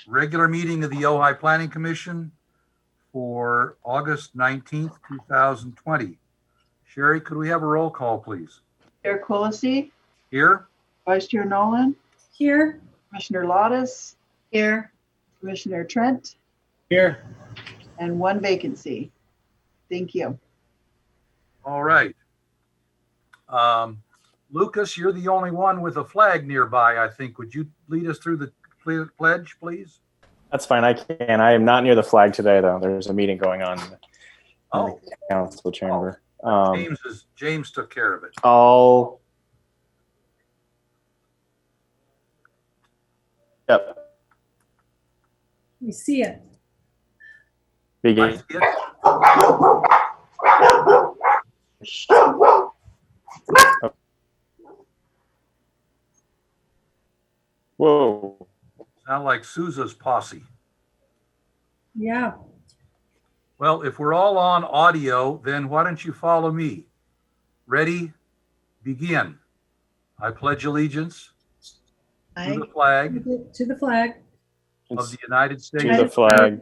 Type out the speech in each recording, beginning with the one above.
regular meeting of the Ojai Planning Commission for August 19th, 2020. Sherry, could we have a roll call, please? Chair Quillisi, Here? Vice Chair Nolan, Here. Commissioner Lottis, Here. Commissioner Trent, Here. and one vacancy. Thank you. All right. Lucas, you're the only one with a flag nearby, I think. Would you lead us through the pledge, please? That's fine. I can. I am not near the flag today, though. There's a meeting going on in the council chamber. James took care of it. Yep. We see it. Begin. I see it. Whoa. Sound like Sousa's posse. Yeah. Well, if we're all on audio, then why don't you follow me? Ready? Begin. I pledge allegiance to the flag To the flag. of the United States To the flag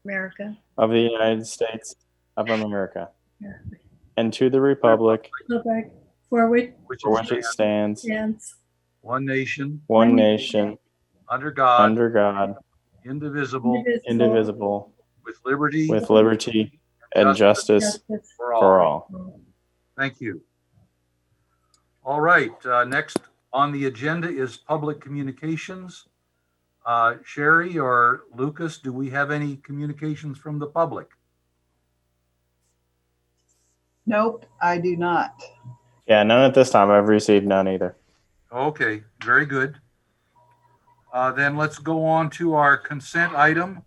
America. of the United States of America. Yeah. And to the republic Republic. Forward. which for which it stands, Stands. one nation, one nation, under God, under God, indivisible, indivisible, with liberty and justice for all. for all. Thank you. All right, next on the agenda is public communications. Sherry or Lucas, do we have any communications from the public? Nope, I do not. Yeah, none at this time. I've received none either. Okay, very good. Then let's go on to our consent item,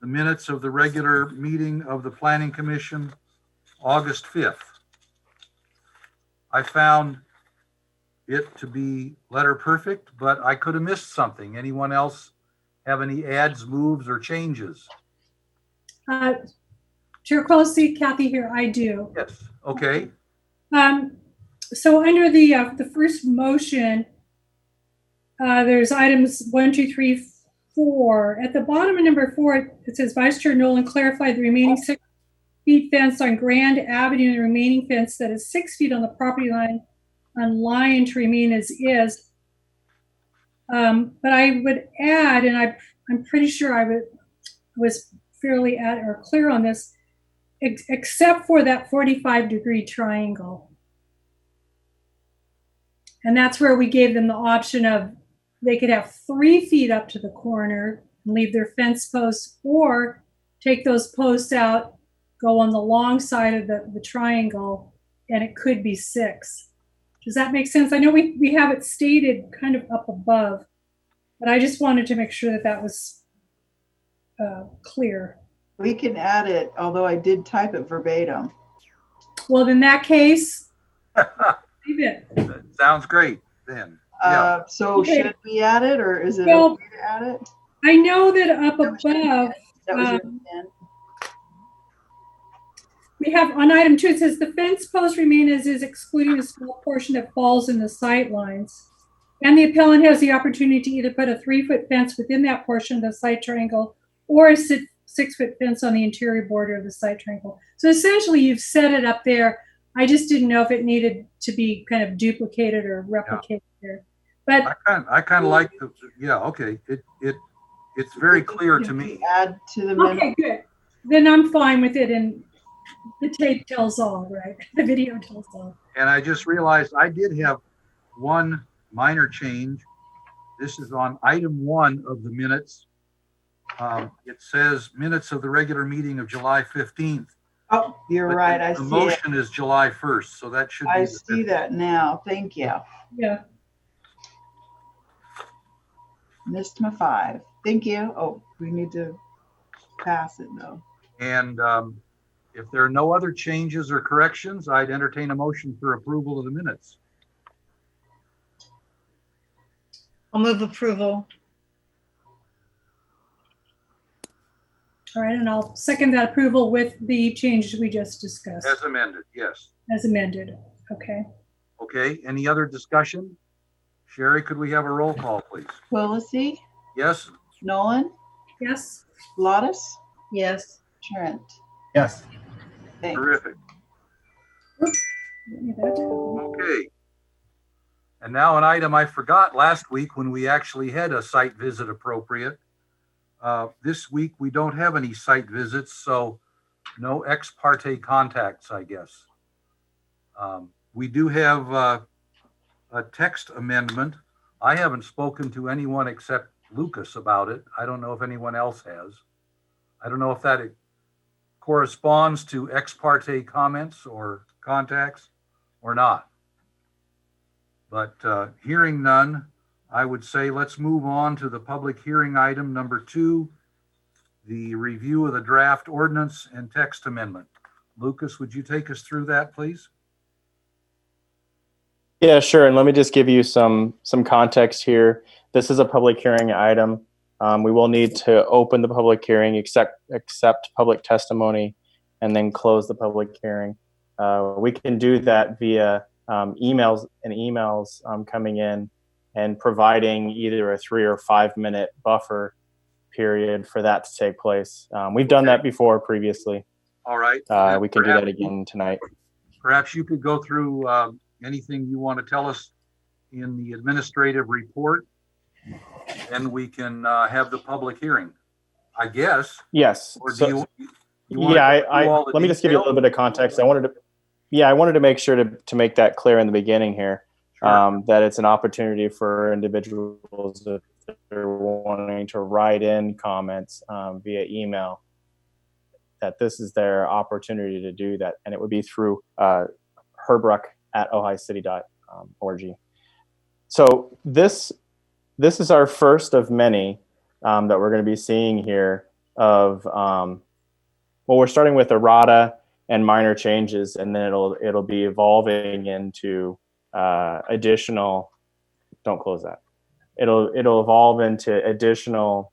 the minutes of the regular meeting of the Planning Commission, August 5th. I found it to be letter perfect, but I could have missed something. Anyone else have any adds, moves, or changes? Chair Quillisi, Kathy here. I do. Yes, okay. So under the first motion, there's items 1, 2, 3, 4. At the bottom of number 4, it says Vice Chair Nolan clarified the remaining 6 feet fence on Grand Avenue and the remaining fence that is 6 feet on the property line on Lion to remain as is. But I would add, and I'm pretty sure I was fairly clear on this, except for that 45-degree triangle. And that's where we gave them the option of they could have 3 feet up to the corner and leave their fence posts, or take those posts out, go on the long side of the triangle, and it could be 6. Does that make sense? I know we have it stated kind of up above, but I just wanted to make sure that that was clear. We can add it, although I did type it verbatim. Well, in that case, leave it. That sounds great then. Yeah. So Okay. should we add it, or is it Well, okay to add it? I know that up That was your above, That was your intent. we have on item 2, it says the fence posts remain as is, excluding the small portion that falls in the sight lines. And the appellant has the opportunity to either put a 3-foot fence within that portion of the site triangle or a 6-foot fence on the interior border of the site triangle. So essentially you've set it up there. I just didn't know if it needed to be kind of duplicated or replicated there. But I kind of like the, yeah, okay. It's very clear to me. Add to the minute. okay, good. Then I'm fine with it, and the tape tells all, right? The video tells all. And I just realized I did have one minor change. This is on item 1 of the minutes. It says minutes of the regular meeting of July 15th. Oh, you're but right. I the see it. motion is July 1st, so that should be. I the see 15th. that now. Thank you. Yeah. Missed my 5. Thank you. Oh, we need to pass it though. And if there are no other changes or corrections, I'd entertain a motion for approval of the minutes. I'll move approval. All right, and I'll second that approval with the changes we just discussed As amended, yes. as amended. Okay. Okay, any other discussion? Sherry, could we have a roll call, please? Quillisi, Yes, Nolan, Yes. Lottis, Yes. Trent. Yes. Thanks. Terrific. Oops. Didn't need that to happen. Okay. And now an item I forgot last week when we actually had a site visit appropriate. This week, we don't have any site visits, so no ex parte contacts, I guess. We do have a text amendment. I haven't spoken to anyone except Lucas about it. I don't know if anyone else has. I don't know if that corresponds to ex parte comments or contacts or not. But hearing none, I would say let's move on to the public hearing item number 2, the review of the draft ordinance and text amendment. Lucas, would you take us through that, please? Yeah, sure. And let me just give you some context here. This is a public hearing item. We will need to open the public hearing, accept public testimony, and then close the public hearing. We can do that via emails coming in and providing either a 3 or 5 minute buffer period for that to take place. We've done that before previously. All right. We can do that again tonight. Perhaps you could go through anything you want to tell us in the administrative report, and we can have the public hearing, I guess. Yes. Or do So, you want yeah, to go through all the let me just give you a little bit of context. I wanted to make sure to make that clear in the beginning here, Sure. that it's an opportunity for individuals if they're wanting to write in comments via email, that this is their opportunity to do that. And it would be through herbruck@ohaicity.org. So this is our first of many that we're going to be seeing here of, we're starting with errata and minor changes, and then it'll be evolving into additional, don't close that. It'll evolve into additional,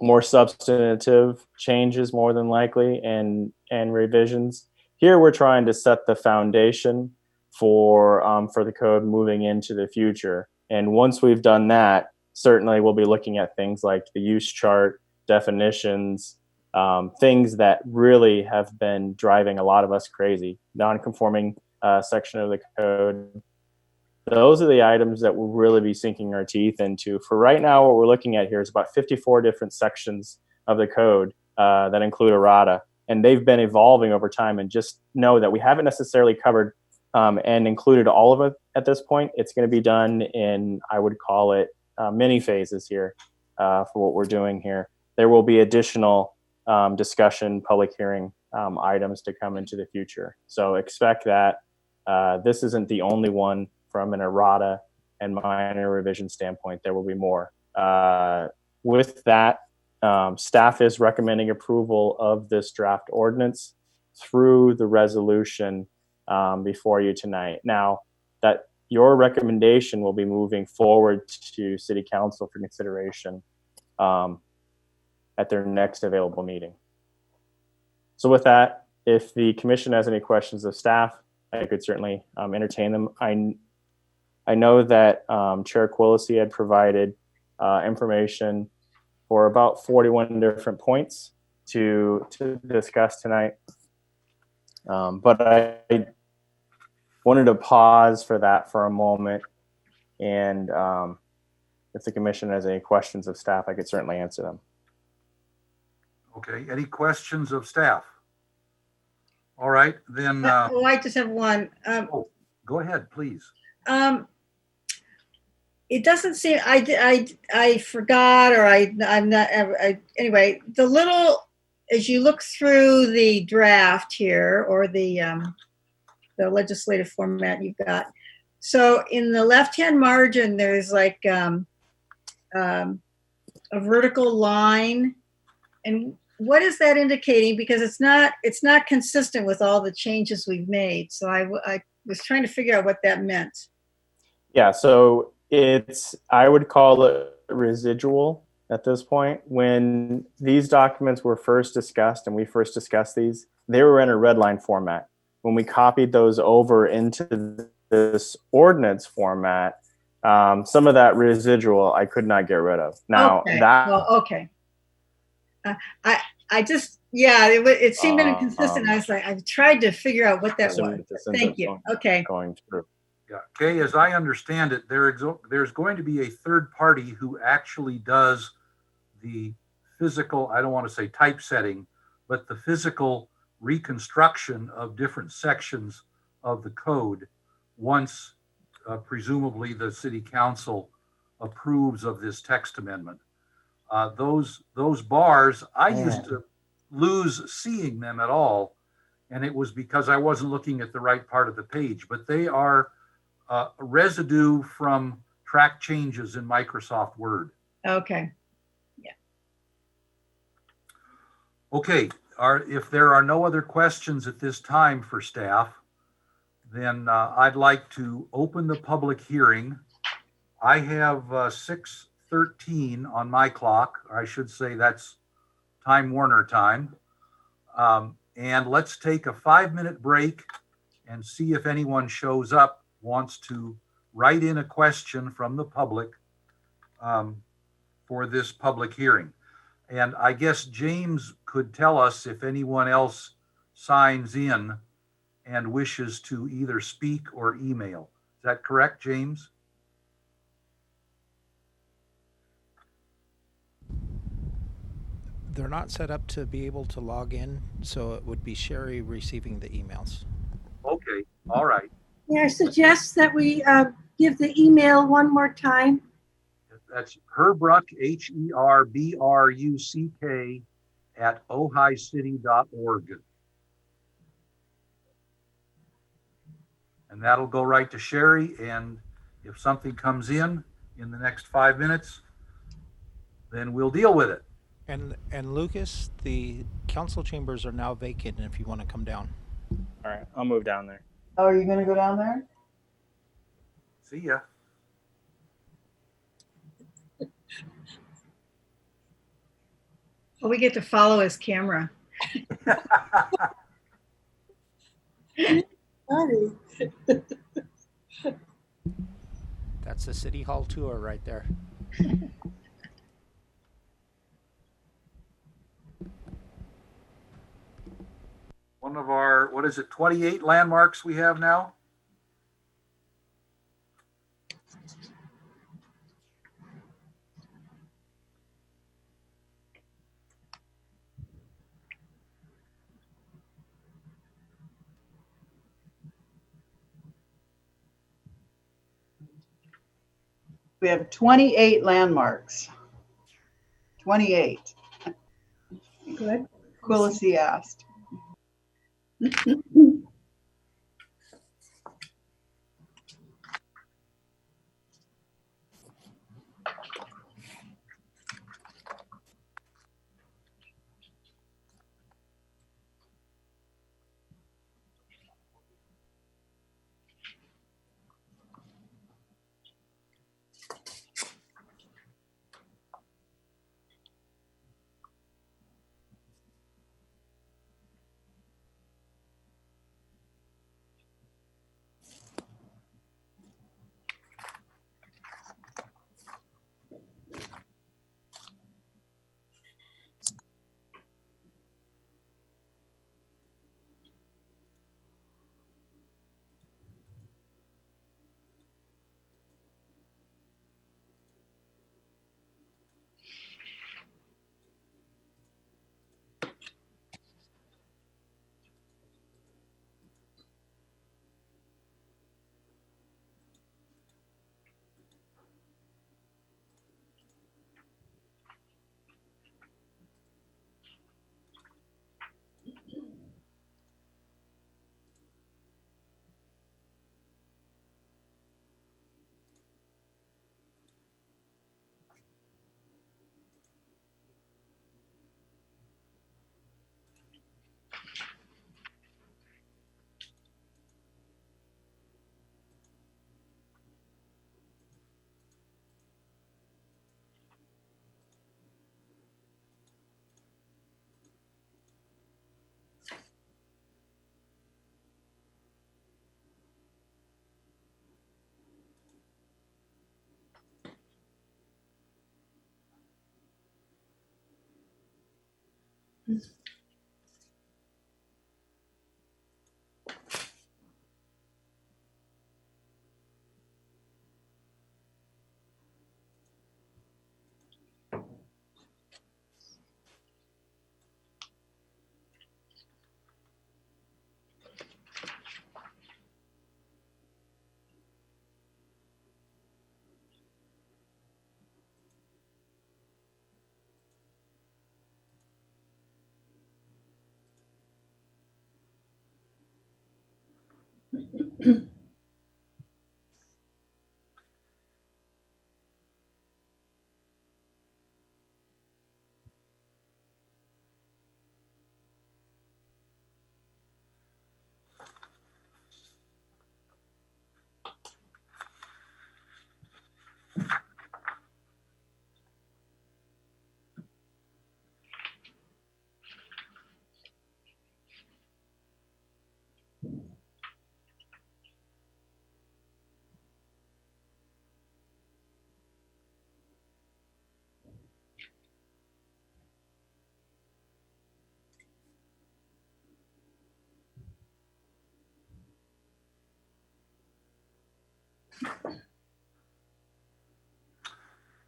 more substantive changes more than likely, and revisions. Here we're trying to set the foundation for the code moving into the future. And once we've done that, certainly we'll be looking at things like the use chart, definitions, things that really have been driving a lot of us crazy. Non-conforming section of the code. Those are the items that we'll really be sinking our teeth into. For right now, what we're looking at here is about 54 different sections of the code that include errata. And they've been evolving over time, and just know that we haven't necessarily covered and included all of it at this point. It's going to be done in, I would call it, mini phases here for what we're doing here. There will be additional discussion, public hearing items to come into the future. So expect that. This isn't the only one from an errata and minor revision standpoint. There will be more. With that, staff is recommending approval of this draft ordinance through the resolution before you tonight. Now, that your recommendation will be moving forward to City Council for consideration at their next available meeting. So with that, if the commission has any questions of staff, I could certainly entertain them. I know that Chair Quillisi had provided information for about 41 different points to discuss tonight. But I wanted to pause for that for a moment. And if the commission has any questions of staff, I could certainly answer them. Okay, any questions of staff? All right, then I just have one. go ahead, please. It doesn't seem, I forgot, or I'm not, anyway, the little, as you look through the draft here, or the legislative format you've got, so in the left-hand margin, there's like a vertical line, and what is that indicating? Because it's not consistent with all the changes we've made. So I was trying to figure out what that meant. Yeah, so I would call it residual at this point. When these documents were first discussed, and we first discussed these, they were in a red line format. When we copied those over into this ordinance format, Some of that residual I could not get rid of. Now Okay. that Well, okay. I just, yeah, it seemed inconsistent. I was like, I tried to figure out what that assuming was. that this ends Thank up you. Okay. going through. Yeah. Okay, as I understand it, there's going to be a third party who actually does the physical, I don't want to say typesetting, but the physical reconstruction of different sections of the code once presumably the city council approves of this text amendment. Those bars, I used to lose seeing them at all, and it was because I wasn't looking at the right part of the page, but they are residue from track changes in Microsoft Word. Okay. Okay, if there are no other questions at this time for staff, then I'd like to open the public hearing. I have 6:13 on my clock. I should say that's Time Warner time. And let's take a 5-minute break and see if anyone shows up, wants to write in a question from the public for this public hearing. And I guess James could tell us if anyone else signs in and wishes to either speak or email. Is that correct, James? They're not set up to be able to log in, so it would be Sherry receiving the emails. Okay, all right. May I suggest that we give the email one more time? That's Herbruck, HERBRUCK @ohaicity.org. And that'll go right to Sherry. And if something comes in the next 5 minutes, then we'll deal with it. And Lucas, the council chambers are now vacant if you want to come down. All right, I'll move down there. Oh, are you going to go down there? See ya. Well, we get to follow his camera. Sorry. That's the city hall tour right there. One of our, 28 landmarks we have now? We have 28 landmarks. 28. Good. Quillisi asked.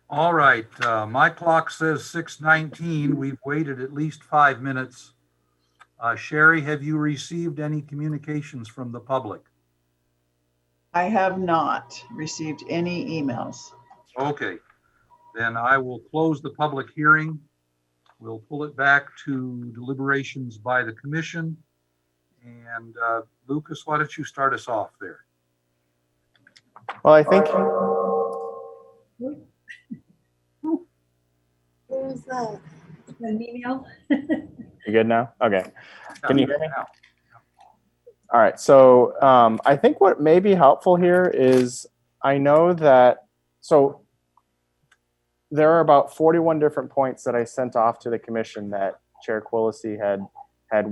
All right, my clock says 6:19. We've waited at least 5 minutes. Sherry, have you received any communications from the public? I have not received any emails. Okay, then I will close the public hearing. We'll pull it back to deliberations by the commission. And Lucas, why don't you start us off there? Well, I think Who's that? An email? you good now. Okay. Can you hear me? Now. All right. So I think what may be helpful here is I know that there are about 41 different points that I sent off to the commission that Chair Quillisi had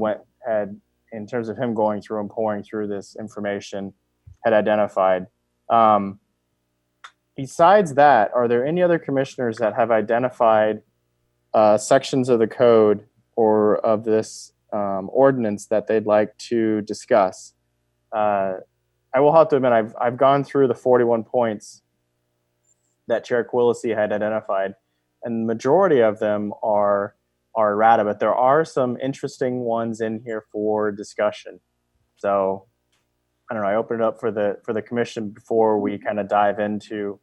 in terms of him going through and pouring through this information had identified. Besides that, are there any other commissioners that have identified sections of the code or of this ordinance that they'd like to discuss? I will have to admit, I've gone through the 41 points that Chair Quillisi had identified, and the majority of them are errata, but there are some interesting ones in here for discussion. So I don't know. I open it up for the commission before we kind of dive into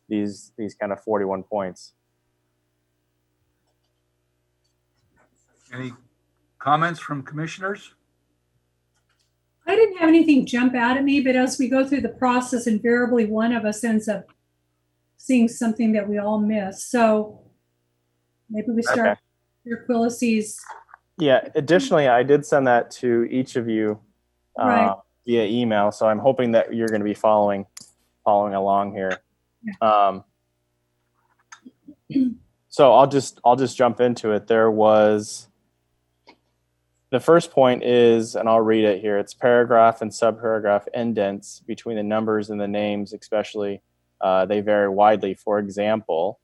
these kind of 41 points. Any comments from commissioners? I didn't have anything jump out at me, but as we go through the process, invariably one of us ends up seeing something that we all miss. So maybe we start your Quillisi's. Yeah. Additionally, I did send that to each of you Right. via email, so I'm hoping that you're going to be following along here. So I'll just jump into it. There was the first point is, and I'll read it here. It's paragraph and subparagraph indents between the numbers and the names, especially. They vary widely. For example,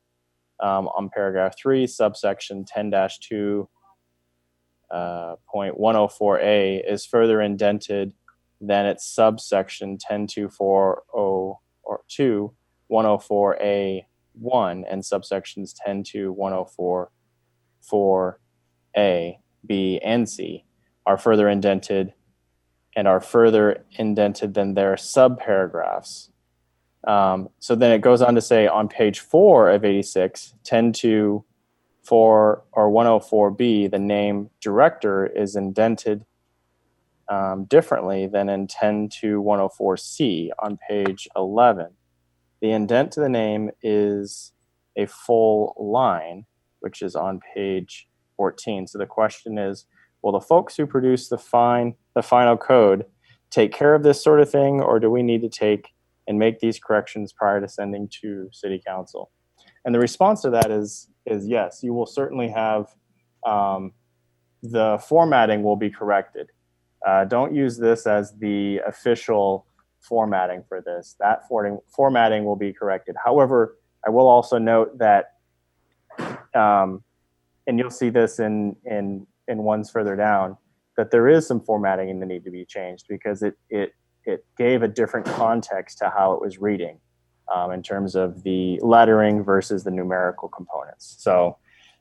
on paragraph 3, subsection 10-2.104a is further indented than its subsection 10-2.104a1 and subsections 10-2.104.4a, b, and c are further indented and are further indented than their subparagraphs. So then it goes on to say on page 4 of 86, 10-2.4 or 104b, the name director is indented differently than in 10-2.104c on page 11. The indent to the name is a full line, which is on page 14. So the question is, will the folks who produce the final code take care of this sort of thing, or do we need to take and make these corrections prior to sending to City Council? And the response to that is yes. You will certainly have the formatting will be corrected. Don't use this as the official formatting for this. That formatting will be corrected. However, I will also note that, and you'll see this in and ones further down, that there is some formatting that need to be changed because it gave a different context to how it was reading in terms of the lettering versus the numerical components. So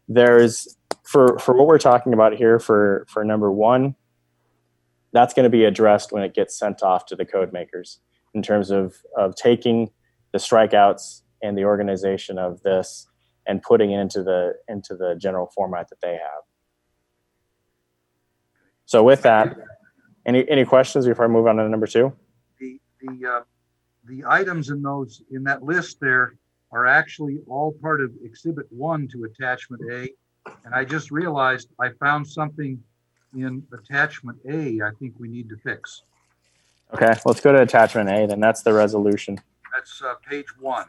there's, for what we're talking about here for number 1, that's going to be addressed when it gets sent off to the code makers in terms of taking the strikeouts and the organization of this and putting it into the general format that they have. So with that, any questions before I move on to number 2? The items in that list there are actually all part of Exhibit 1 to Attachment A. And I just realized I found something in Attachment A I think we need to fix. Okay, let's go to Attachment A, then. That's the resolution. That's page 1.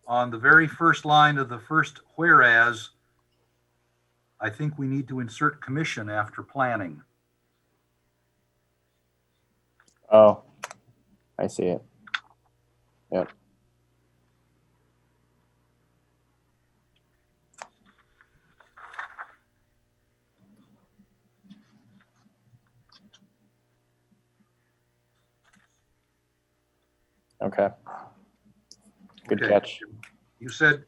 On the very first line of the first whereas, I think we need to insert commission after planning. Oh, I see it. Yep. Okay. Good Okay. catch. You said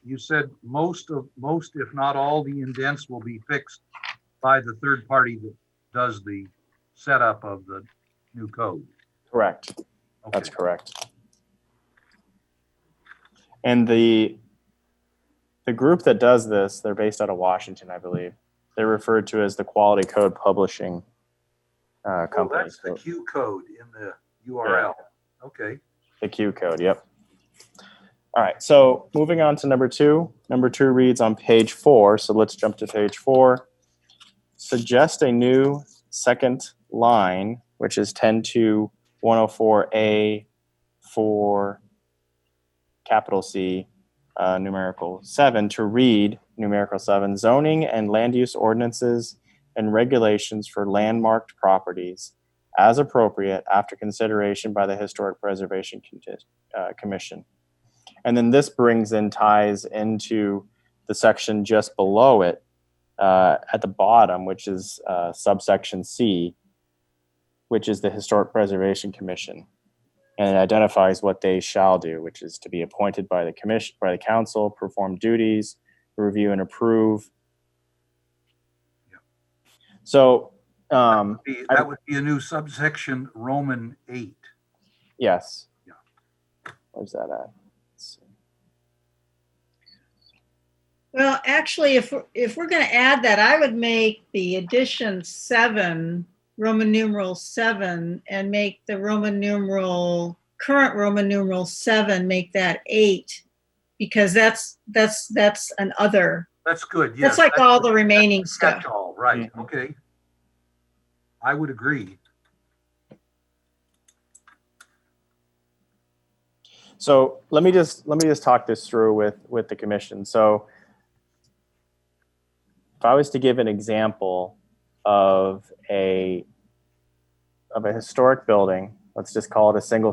most, if not all, the indents will be fixed by the third party that does the setup of the new code. Correct. Okay. That's correct. And the group that does this, they're based out of Washington, I believe. They're referred to as the Quality Code Publishing Company. Oh, that's the Q code in the URL. Yeah. Okay. The Q code, yep. All right, so moving on to number 2. Number 2 reads on page 4, so let's jump to page 4. Suggest a new second line, which is 10.2.104A for capital C, numerical 7, to read numerical 7, zoning and land use ordinances and regulations for landmarked properties as appropriate after consideration by the Historic Preservation Commission. And then this ties into the section just below it at the bottom, which is subsection C, which is the Historic Preservation Commission. And it identifies what they shall do, which is to be appointed by the commission, by the council, perform duties, review and approve. Yeah. So that would be a new subsection Roman 8. Yes. Yeah. Where's that at? Well, actually, if we're going to add that, I would make the addition 7, Roman numeral 7, and make the current Roman numeral 7, make that 8, because that's an other. That's good. Yes. That's like all the remaining stuff. Catch-all, right? Mm-hmm. Okay. I would agree. So let me just talk this through with the commission. So if I was to give an example of a historic building, let's just call it a single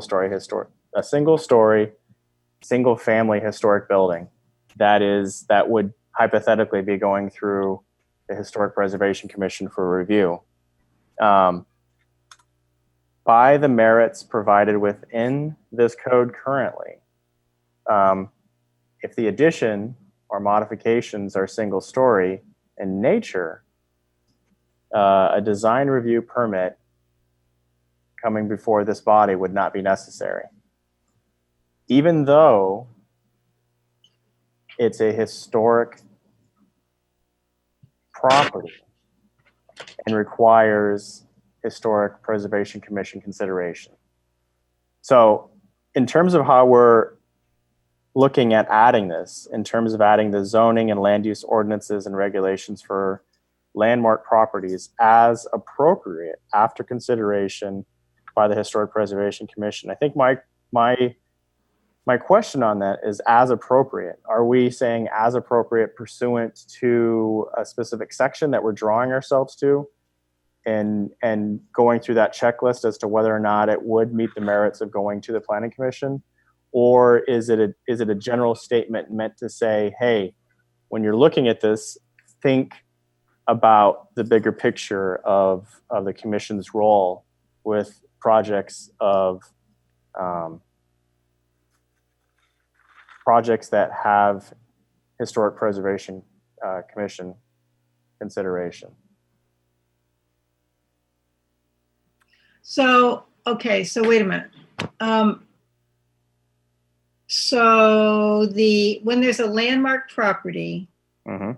family historic building that would hypothetically be going through the Historic Preservation Commission for review. By the merits provided within this code currently, if the addition or modifications are single story in nature, a design review permit coming before this body would not be necessary. Even though it's a historic property and requires Historic Preservation Commission consideration. So in terms of how we're looking at adding this, in terms of adding the zoning and land use ordinances and regulations for landmark properties as appropriate after consideration by the Historic Preservation Commission, I think my question on that is as appropriate. Are we saying as appropriate pursuant to a specific section that we're drawing ourselves to and going through that checklist as to whether or not it would meet the merits of going to the Planning Commission? Or is it a general statement meant to say, hey, when you're looking at this, think about the bigger picture of the commission's role with projects that have historic preservation commission consideration. So, okay, so wait a minute. So when there's a landmark property, Mm-hmm.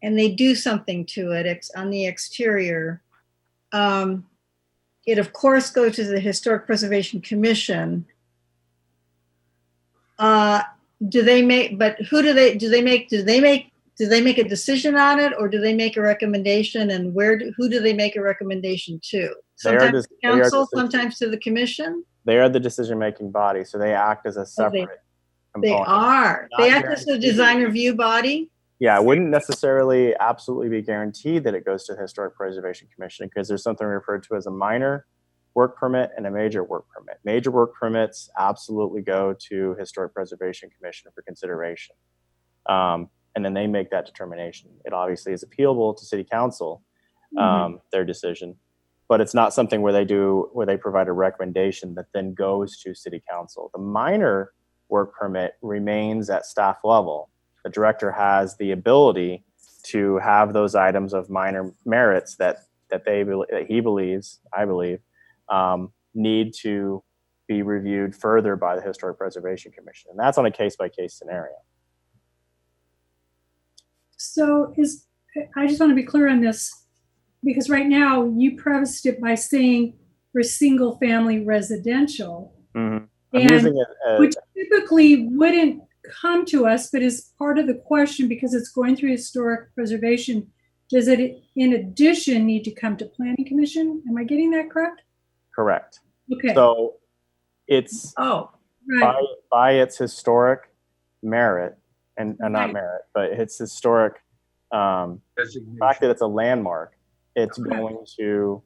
and they do something to it on the exterior, it of course goes to the Historic Preservation Commission. Do they make a decision on it, or do they make a recommendation, and who do they make a recommendation to? Sometimes to council, sometimes to the commission? They are the decision-making body, so they act as a separate They component. are. Not They act as a guaranteed. design review body? Yeah, it wouldn't necessarily absolutely be guaranteed that it goes to the Historic Preservation Commission, because there's something referred to as a minor work permit and a major work permit. Major work permits absolutely go to Historic Preservation Commission for consideration. And then they make that determination. It obviously is appealable to City Council, their decision, but it's not something where they provide a recommendation that then goes to City Council. The minor work permit remains at staff level. The director has the ability to have those items of minor merits that he believes, I believe, need to be reviewed further by the Historic Preservation Commission. And that's on a case-by-case scenario. So I just want to be clear on this, because right now you prefaced it by saying for single family residential, Mm-hmm. and which typically wouldn't come to us, but is part of the question because it's going through historic preservation. Does it in addition need to come to planning commission? Am I getting that correct? Correct. Okay. So it's Right. by its historic merit, and not Right. merit, but its historic fact that it's a landmark, it's going to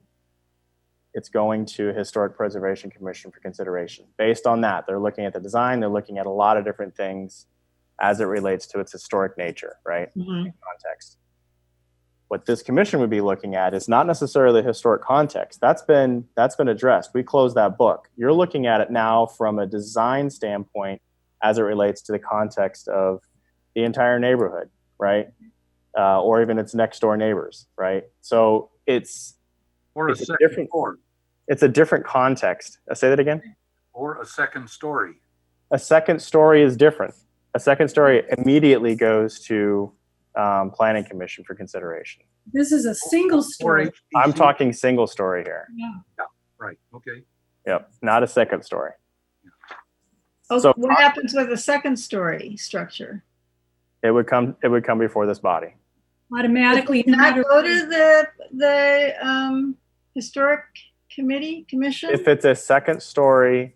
Historic Preservation Commission for consideration. Based on that, they're looking at the design, they're looking at a lot of different things as it relates to its historic nature, right? In context. What this commission would be looking at is not necessarily the historic context. That's been addressed. We closed that book. You're looking at it now from a design standpoint as it relates to the context of the entire neighborhood, right? Or even its next door neighbors, right? So it's Or it's a a second different- floor, a different context. Say that again. or a second story. A second story is different. A second story immediately goes to planning commission for consideration. This is a single Or story. HPC. I'm talking single story here. Yeah. Right, okay. Yep, not a second story. Oh, So- what happens with a second story structure? It would come before this body. Automatically. Does it no not matter- go to the historic commission? If it's a second story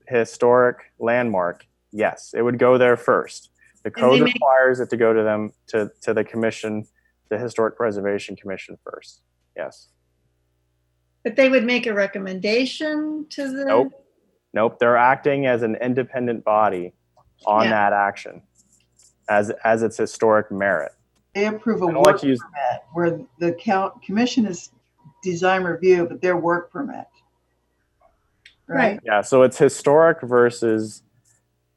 historic landmark, yes, it would go there first. The they code make- requires it to go to them, to the commission, the Historic Preservation Commission first. Yes. But they would make a recommendation to the. Nope. They're acting as an independent body on Yeah. that action as its historic merit. They approve a I don't like work to use- permit where the commission is design review, but their work permit. Right? Yeah. So it's historic versus,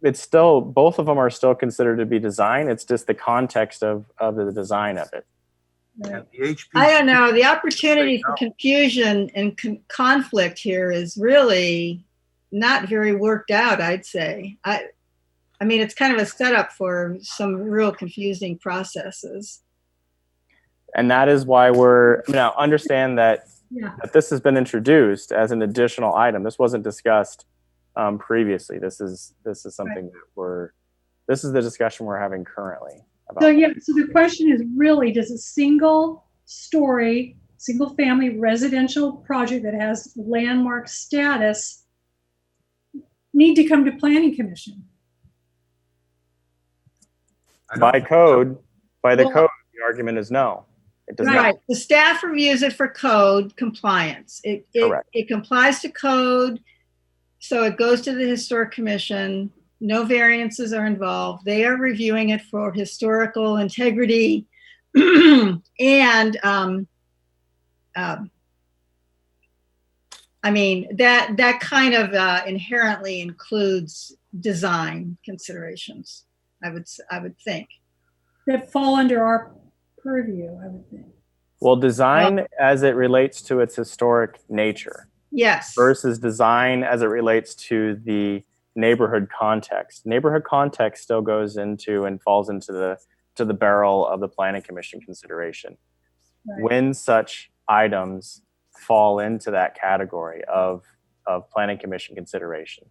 it's still, both of them are still considered to be design. It's just the context of the design of it. And the HPC. I don't know. The opportunity for confusion and conflict here is really not very worked out, I'd say. I mean, it's kind of a setup for some real confusing processes. And that is why now understand that Yeah. this has been introduced as an additional item. This wasn't discussed previously. This is something that this is the discussion we're having currently about. So yeah, so the question is really, does a single family residential project that has landmark status need to come to planning commission? I don't- By the Well- code, the argument is no. It does not. Right. The staff reviews it for code compliance. Correct. It complies to code, so it goes to the historic commission. No variances are involved. They are reviewing it for historical integrity, And I mean, that kind of inherently includes design considerations, I would think. That fall under our purview, I would think. Well, design as it relates to its historic nature Yes. versus design as it relates to the neighborhood context. Neighborhood context still goes into and falls into the barrel of the Planning Commission consideration. Right. When such items fall into that category of Planning Commission consideration.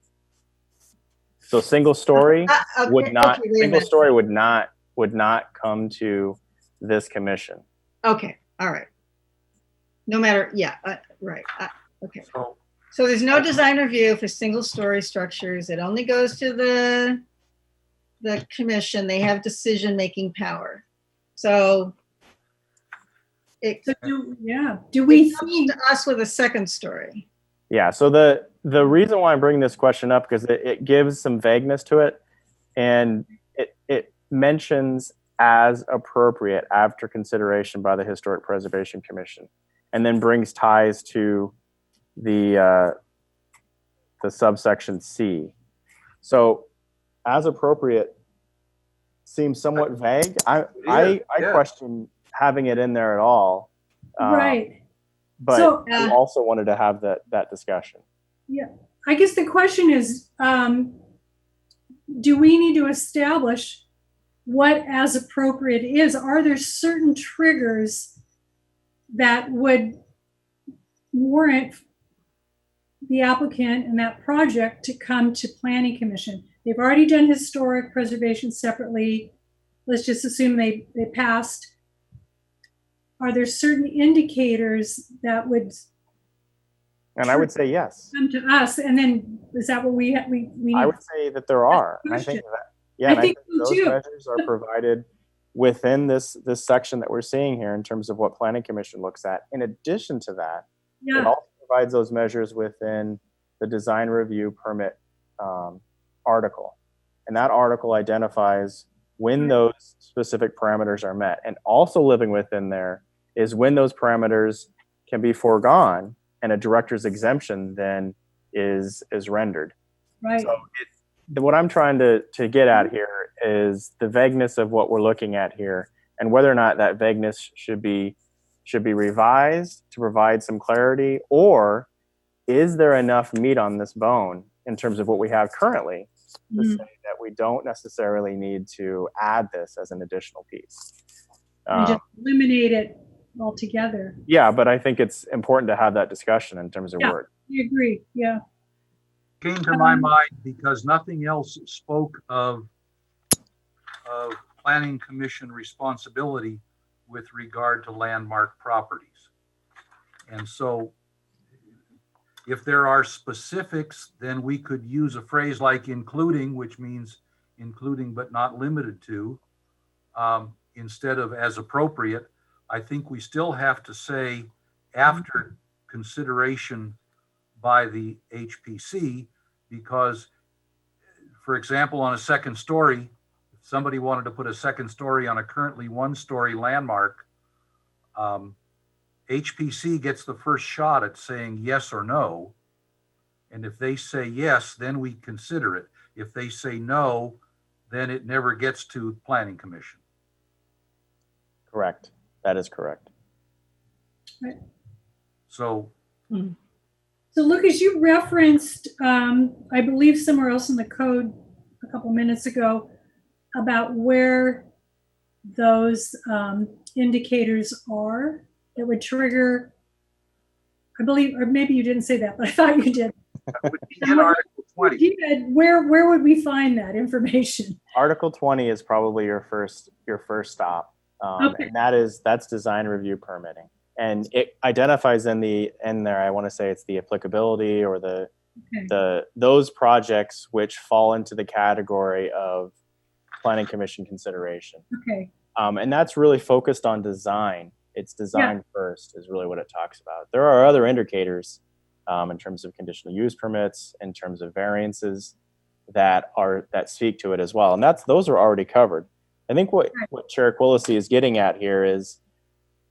So single story Okay, would not okay, wait a single minute. story would not come to this commission. Okay, all right. No matter, yeah, right. Okay. So So there's no design review for single-story structures. It only goes to the commission. They have decision-making power. So it So do we comes think, to us with a second story. Yeah. So the reason why I'm bringing this question up because it gives some vagueness to it, and it mentions as appropriate after consideration by the Historic Preservation Commission, and then brings ties to the subsection C. So as appropriate seems somewhat vague. I yeah. question having it in there at all. right? But So- we also wanted to have that discussion. I guess the question is, do we need to establish what as appropriate is? Are there certain triggers that would warrant the applicant and that project to come to Planning Commission? They've already done historic preservation separately. Let's just assume they passed. Are there certain indicators that would And I would say yes. come to us? And then is that what we need? I would say that there are. And I think that, yeah, and I think so those too. measures are provided within this section that we're seeing here in terms of what Planning Commission looks at. In addition to that, it Yeah, also provides those measures within the design review permit article. And that article identifies when those specific parameters are met. And also living within there is when those parameters can be foregone and a director's exemption then is rendered. right. So what I'm trying to get at here is the vagueness of what we're looking at here and whether or not that vagueness should be revised to provide some clarity, or is there enough meat on this bone in terms of what we have currently to say that we don't necessarily need to add this as an additional piece. And just eliminate it altogether. Yeah, but I think it's important to have that discussion in terms of Yeah. word. I agree. Yeah. came to my mind because nothing else spoke of Planning Commission responsibility with regard to landmark properties. And so if there are specifics, then we could use a phrase like including, which means including but not limited to, instead of as appropriate. I think we still have to say after consideration by the HPC, because, for example, on a second story, if somebody wanted to put a second story on a currently one-story landmark, HPC gets the first shot at saying yes or no. And if they say yes, then we consider it. If they say no, then it never gets to Planning Commission. Correct. That is correct. So So Lucas, you referenced, I believe somewhere else in the code a couple minutes ago about where those indicators are that would trigger, I believe, or maybe you didn't say that, but I thought you did. that would be in Article 20. You did. Where would we find that information? Article 20 is probably your first stop, Okay. and that's design review permitting, and it identifies in there. I want to say it's the applicability or those projects which fall into the category of Planning Commission consideration, Okay. and that's really focused on design. It's design first is really what it talks about. There are other indicators in terms of conditional use permits, in terms of variances that speak to it as well, and those are already covered. I think what Chair Quillisi is getting at here is,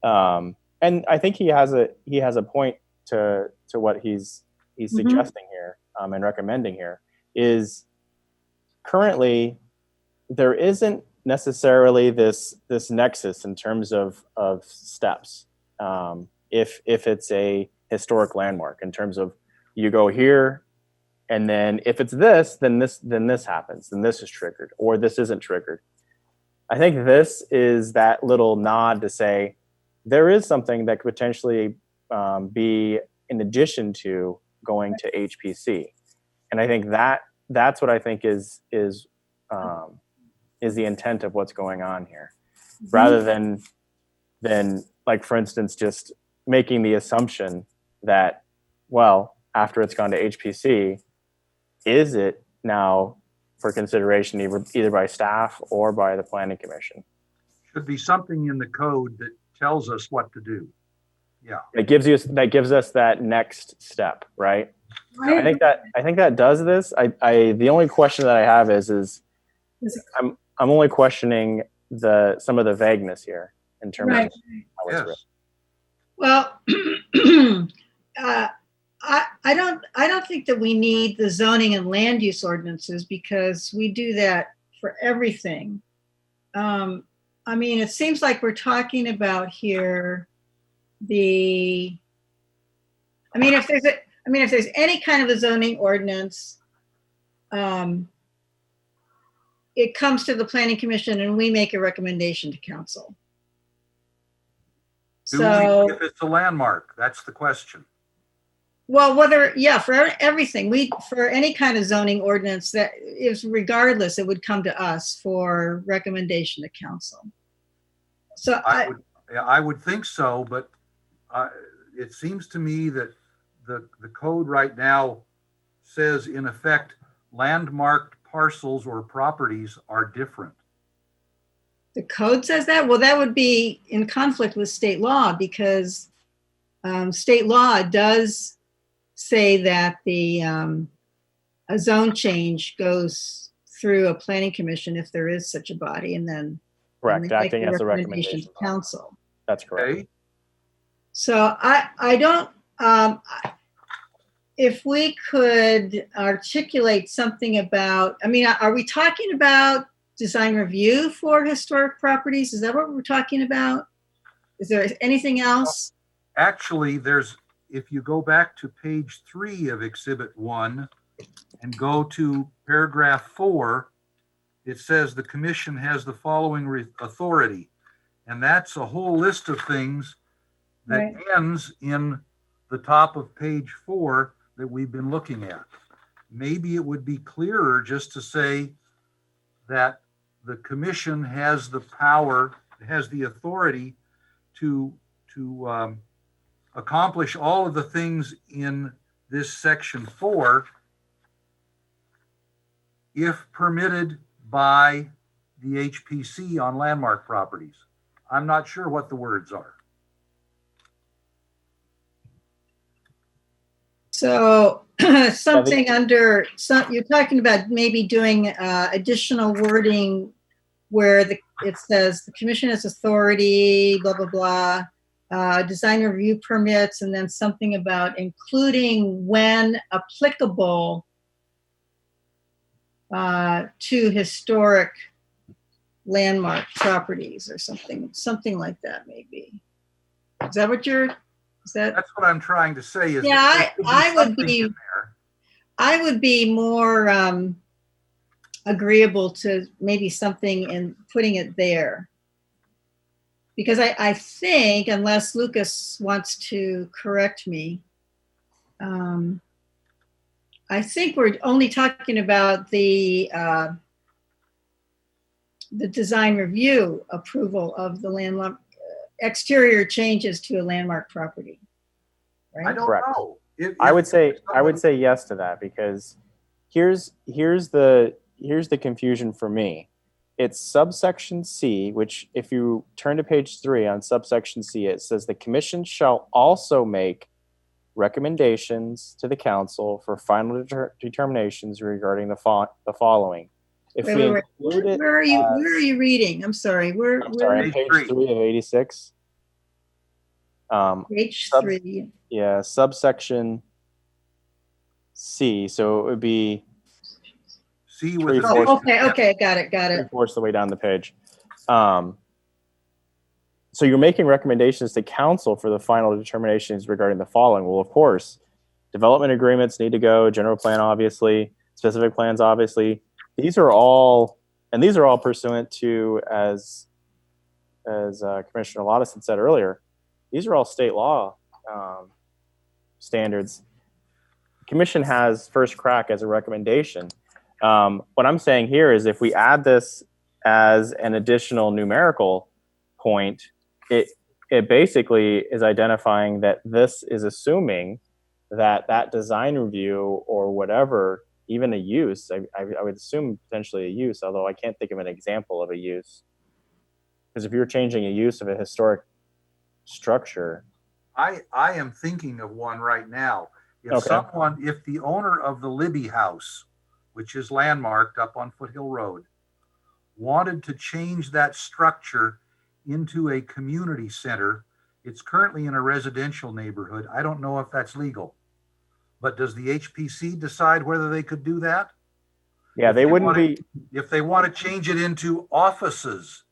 and I think he has a point to what he's suggesting here and recommending here, is currently there isn't necessarily this nexus in terms of steps. If it's a historic landmark, in terms of you go here, and then if it's this, then this happens, then this is triggered, or this isn't triggered. I think this is that little nod to say there is something that could potentially be in addition to going to HPC, and I think that's what I think is the intent of what's going on here, rather than like, for instance, just making the assumption that, well, after it's gone to HPC, is it now for consideration either by staff or by the planning commission? Should be something in the code that tells us what to do. Yeah. That gives us that next step, right? I think that does this. The only question that I have is I'm only questioning some of the vagueness here in terms of how it's written. Well, I don't think that we need the zoning and land use ordinances, because we do that for everything. I mean, it seems like we're talking about here if there's any kind of a zoning ordinance, it comes to the planning commission and we make a recommendation to council. If it's a landmark, that's the question. Well, for everything, for any kind of zoning ordinance that is, regardless, it would come to us for recommendation to council. So I would think so, but it seems to me that the code right now says, in effect, landmarked parcels or properties are different. the code says that? Well, that would be in conflict with state law, because state law does say that a zone change goes through a planning commission if there is such a body, and then Correct, they make acting the as a recommendation recommendation. to council. That's correct. Okay. So I don't, if we could articulate something about, I mean, are we talking about design review for historic properties? Is that what we're talking about? Is there anything else? Actually, if you go back to page 3 of Exhibit 1 and go to paragraph 4, it says the commission has the following authority. And that's a whole list of things that Right. ends in the top of page 4 that we've been looking at. Maybe it would be clearer just to say that the commission has the power, has the authority to accomplish all of the things in this section 4 if permitted by the HPC on landmark properties. I'm not sure what the words are. So something under, you're talking about maybe doing additional wording where it says the commission has authority, blah, blah, blah, design review permits, and then something about including when applicable to historic landmark properties or something like that maybe. Is that what That's what I'm trying to say. Is Yeah, I would something be- in there. I would be more agreeable to maybe something and putting it there. Because I think, unless Lucas wants to correct me, I think we're only talking about the design review approval of the landmark exterior changes to a landmark property. I Right? don't Correct. know. I would say yes to that, because here's the confusion for me. It's subsection C, which if you turn to page 3 on subsection C, it says the commission shall also make recommendations to the council for final determinations regarding the following. If Wait, we wait, wait. include it, Where are you reading? I'm sorry. I'm sorry, on Page page three. 3 of 86. Page Sub- 3. Yeah, subsection C. So it would be C with the Three-fourths. Oh, okay. Got it. 3/4 the way down the page. So you're making recommendations to council for the final determinations regarding the following. Well, of course, development agreements need to go, general plan, obviously, specific plans, obviously. These are all pursuant to, as Commissioner Lottis had said earlier, these are all state law standards. Commission has first crack as a recommendation. What I'm saying here is if we add this as an additional numerical point, it basically is identifying that this is assuming that design review or whatever, even a use, I would assume potentially a use, although I can't think of an example of a use. Because if you're changing a use of a historic structure. I am thinking of one right now. If the owner of the Libby House, which is landmarked up on Foothill Road, wanted to change that structure into a community center, it's currently in a residential neighborhood. I don't know if that's legal, but does the HPC decide whether they could do that? Yeah, they wouldn't be. If they want to change it into offices,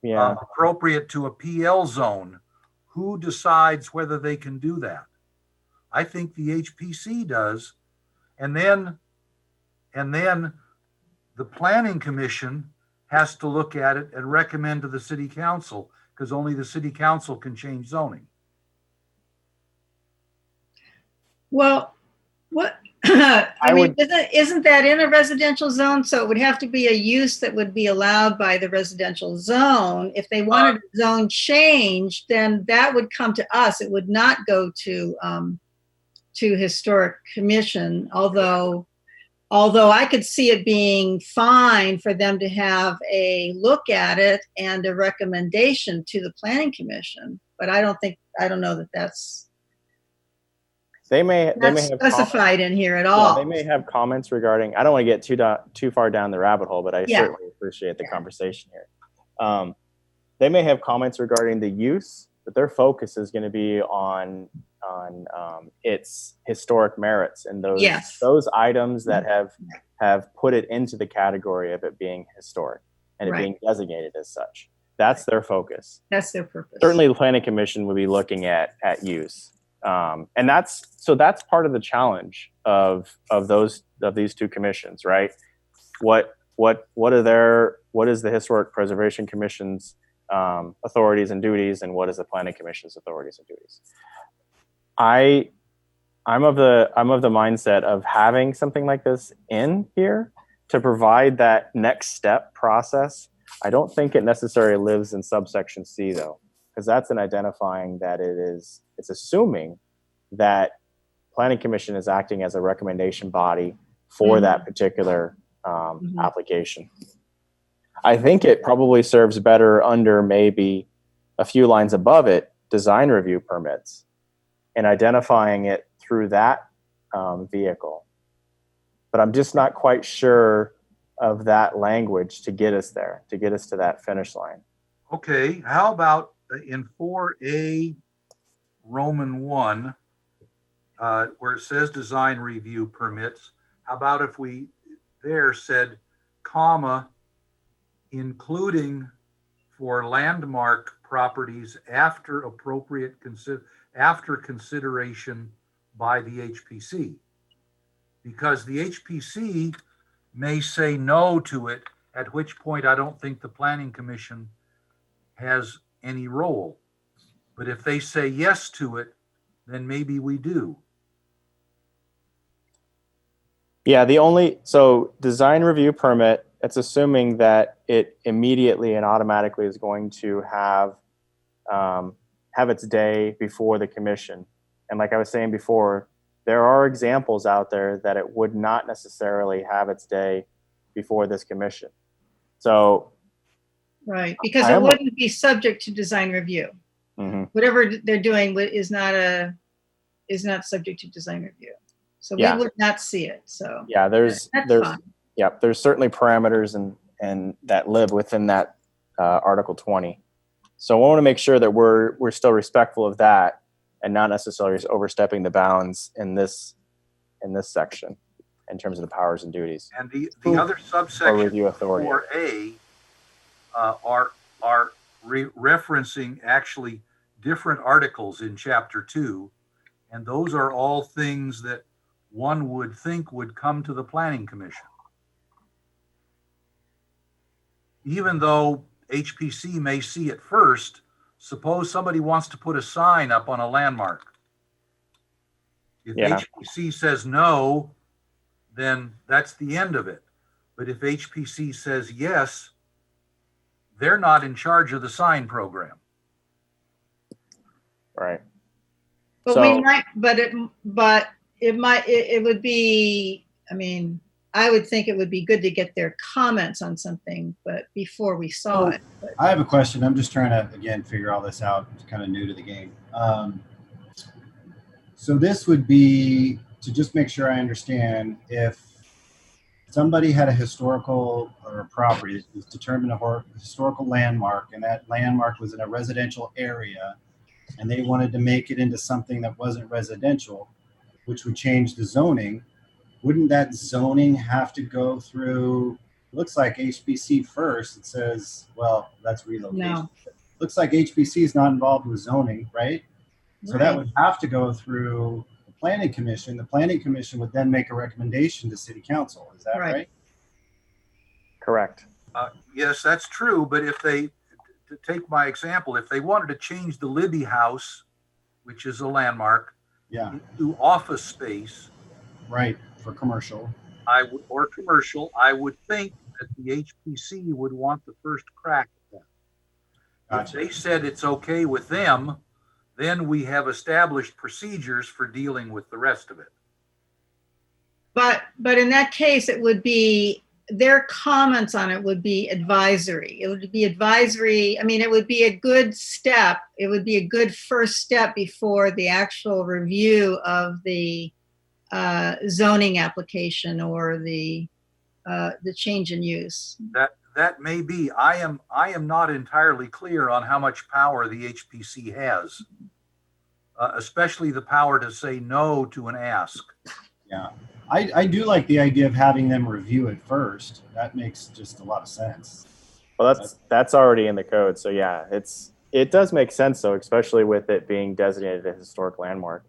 Yeah. appropriate to a PL zone, who decides whether they can do that? I think the HPC does. And then the Planning Commission has to look at it and recommend to the city council, because only the city council can change zoning. Well, what, isn't that in a residential zone? So it would have to be a use that would be allowed by the residential zone. If they wanted a zone change, then that would come to us. It would not go to Historic Commission, although I could see it being fine for them to have a look at it and a recommendation to the Planning Commission. But I don't know that that's They may have specified in here at all. Yeah, they may have comments regarding. I don't want to get too far down the rabbit hole, but I certainly appreciate the conversation here. They may have comments regarding the use, but their focus is going to be on its historic merits and those items that have put it into the category of it being historic and it being designated as such. That's their focus. That's their purpose. Certainly, the Planning Commission would be looking at use. And that's part of the challenge of these two commissions, right? What is the Historic Preservation Commission's authorities and duties, and what is the Planning Commission's authorities and duties? I'm of the mindset of having something like this in here to provide that next step process. I don't think it necessarily lives in subsection C though, because that's an identifying that it's assuming that Planning Commission is acting as a recommendation body for that particular application. I think it probably serves better under maybe a few lines above it, design review permits, and identifying it through that vehicle. But I'm just not quite sure of that language to get us there, to get us to that finish line. Okay, how about in 4A Roman 1, where it says design review permits, how about if we there said, comma, including for landmark properties after appropriate after consideration by the HPC? Because the HPC may say no to it, at which point I don't think the Planning Commission has any role. But if they say yes to it, then maybe we do. Yeah, so design review permit, it's assuming that it immediately and automatically is going to have its day before the commission. And like I was saying before, there are examples out there that it would not necessarily have its day before this commission. So, right, because it wouldn't be subject to design review. Mm-hmm. Whatever they're doing is not subject to design review. So we would not see it. So yeah, there's fine. Yep, there's certainly parameters and that live within that Article 20. So I want to make sure that we're still respectful of that and not necessarily overstepping the bounds in this section in terms of the powers and duties And the other or subsection review authority. 4A are referencing actually different articles in Chapter 2, and those are all things that one would think would come to the Planning Commission. Even though HPC may see it first, suppose somebody wants to put a sign up on a landmark. If Yeah. HPC says no, then that's the end of it. But if HPC says yes, they're not in charge of the sign program. Right. But So- we might, but it would be, I mean, I would think it would be good to get their comments on something, but before we saw it. But I have a question. I'm just trying to, again, figure all this out. It's kind of new to the game. So this would be, to just make sure I understand, if somebody had a historical or a property that was determined a historical landmark, and that landmark was in a residential area, and they wanted to make it into something that wasn't residential, which would change the zoning, wouldn't that zoning have to go through, looks like HBC first? It says, well, that's relocation. No. Looks like HBC is not involved with zoning, right? So that Right. would have to go through the Planning Commission. The Planning Commission would then make a recommendation to City Council. Is that Right. right? Correct. Yes, that's true. But if they, to take my example, if they wanted to change the Libby House, which is a landmark, Yeah, to office space, right, for commercial. or commercial, I would think that the HPC would want the first crack at that. Gotcha. If they said it's okay with them, then we have established procedures for dealing with the rest of it. But in that case, it would be, their comments on it would be advisory. It would be advisory. I mean, it would be a good step. It would be a good first step before the actual review of the zoning application or the change in use. That may be. I am not entirely clear on how much power the HPC has, especially the power to say no to an ask. Yeah. I do like the idea of having them review it first. That makes just a lot of sense. Well, that's already in the code. So yeah, it does make sense though, especially with it being designated a historic landmark.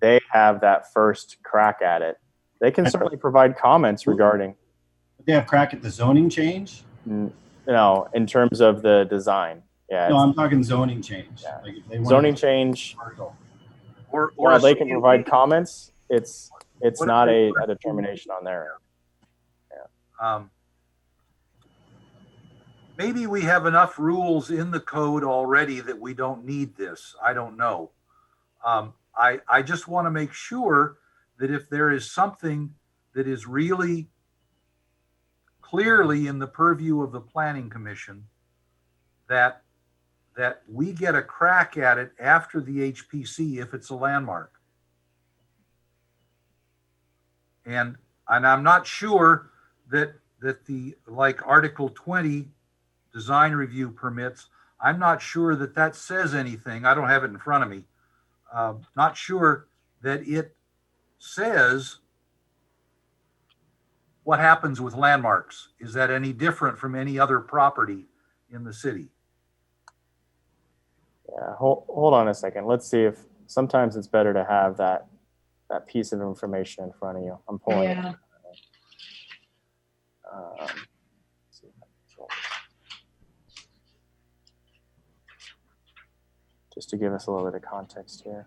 They have that first crack at it. They can certainly provide comments regarding, But they have crack at the zoning change? in terms of the design. Yeah. No, I'm talking zoning change. Yeah. Like if they want Zoning change, Or while they a can CUP. provide comments, it's What not if they- a determination on their end. Maybe we have enough rules in the code already that we don't need this. I don't know. I just want to make sure that if there is something that is really clearly in the purview of the Planning Commission, that we get a crack at it after the HPC if it's a landmark. And I'm not sure that the, like Article 20 design review permits, I'm not sure that says anything. I don't have it in front of me. Not sure that it says what happens with landmarks. Is that any different from any other property in the city? Yeah, hold on a second. Let's see if sometimes it's better to have that piece of information in front of you. I'm pulling it. Yeah. Let's see if I can control this. Just to give us a little bit of context here.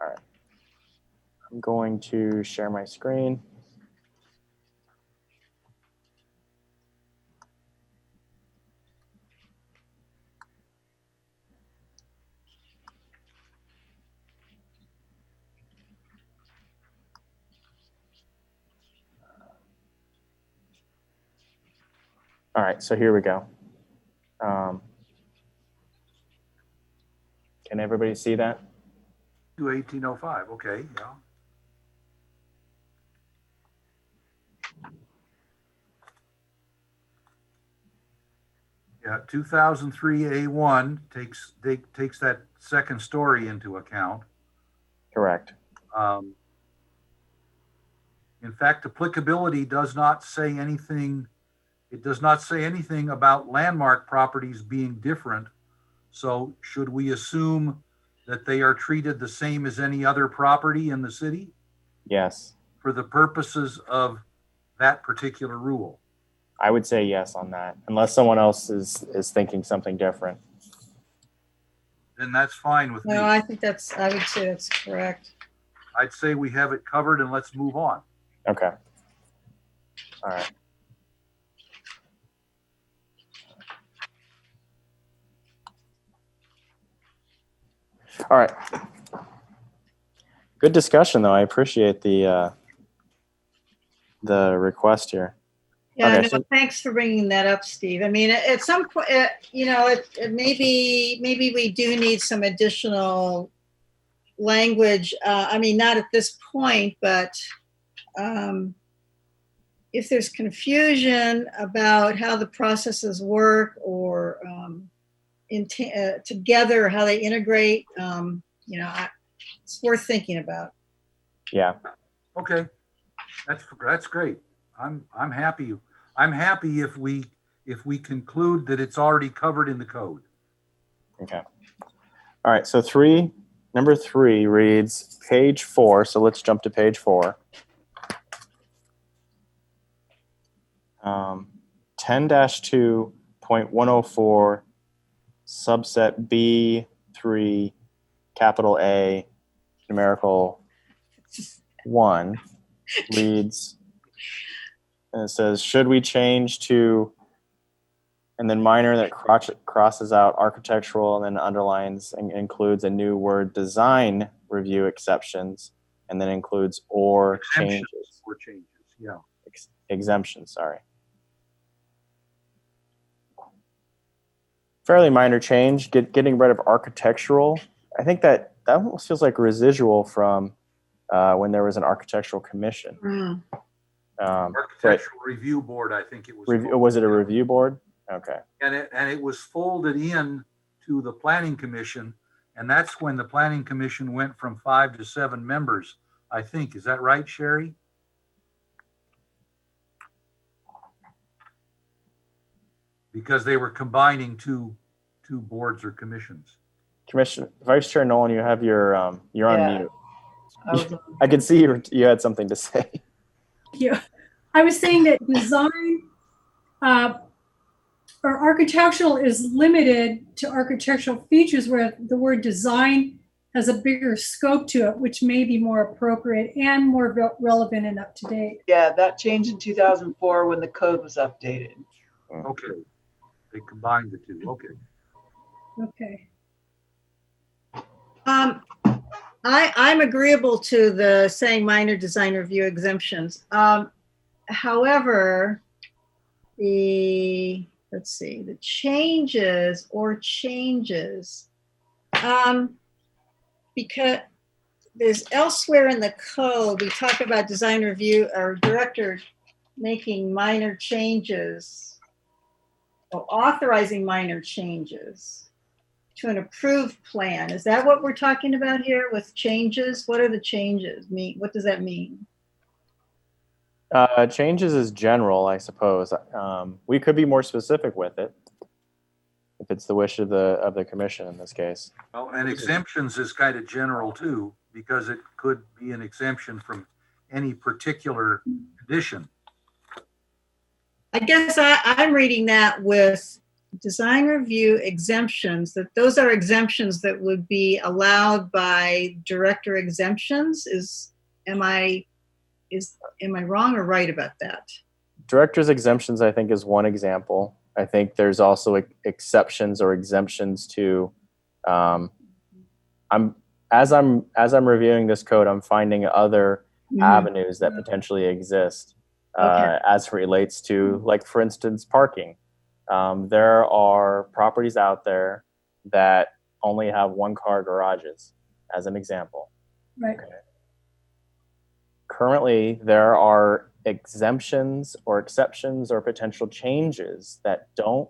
All right. I'm going to share my screen. All right, so here we go. Can everybody see that? To 1805, okay, yeah. Yeah, 2003 A1 takes that second story into account. Correct. In fact, applicability does not say anything. It does not say anything about landmark properties being different. So should we assume that they are treated the same as any other property in the city Yes, for the purposes of that particular rule? I would say yes on that, unless someone else is thinking something different. Then that's fine with me. No, I think I would say that's correct. I'd say we have it covered and let's move on. Okay. All right. All right. Good discussion, though. I appreciate the request here. Yeah, Okay, no, so- thanks for bringing that up, Steve. I mean, at some point, maybe we do need some additional language. I mean, not at this point, but if there's confusion about how the processes work or together, how they integrate, it's worth thinking about. Yeah. Okay, that's great. I'm happy. I'm happy if we conclude that it's already covered in the code. Okay. All right. So number 3 reads page 4. So let's jump to page 4. 10-2.104 subset B3 capital A numerical 1 reads, and it says, should we change to, and then minor that crosses out architectural and then underlines and includes a new word, design review exceptions, and then includes or changes. Or changes, yeah. Exemptions, sorry. Fairly minor change, getting rid of architectural. I think that almost feels like residual from when there was an architectural commission. Mm. Architectural Review Board, I think it was. Was it a review board? Okay. And it was folded in to the Planning Commission, and that's when the Planning Commission went from 5 to 7 members, I think. Is that right, Sherry? Because they were combining two boards or commissions. Commissioner, Vice Chair Nolan, you have you're on Yeah. mute. I was- I can see you had something to say. Yeah, I was saying that design or architectural is limited to architectural features where the word design has a bigger scope to it, which may be more appropriate and more relevant and up to date. Yeah, that changed in 2004 when the code was updated. Okay. They combined the two. Okay. Okay. I'm agreeable to the saying minor design review exemptions. However, the changes or changes, because there's elsewhere in the code, we talk about design review or director making minor changes or authorizing minor changes to an approved plan. Is that what we're talking about here with changes? What are the changes? What does that mean? Changes is general, I suppose. We could be more specific with it if it's the wish of the commission in this case. Well, and exemptions is kind of general too, because it could be an exemption from any particular condition. I guess I'm reading that with design review exemptions, that those are exemptions that would be allowed by director exemptions. Am I wrong or right about that? Director's exemptions, I think, is one example. I think there's also exceptions or exemptions to. As I'm reviewing this code, I'm finding other avenues that potentially exist Okay. as it relates to, like, for instance, parking. There are properties out there that only have one-car garages, as an example. Right. Currently, there are exemptions or exceptions or potential changes that don't,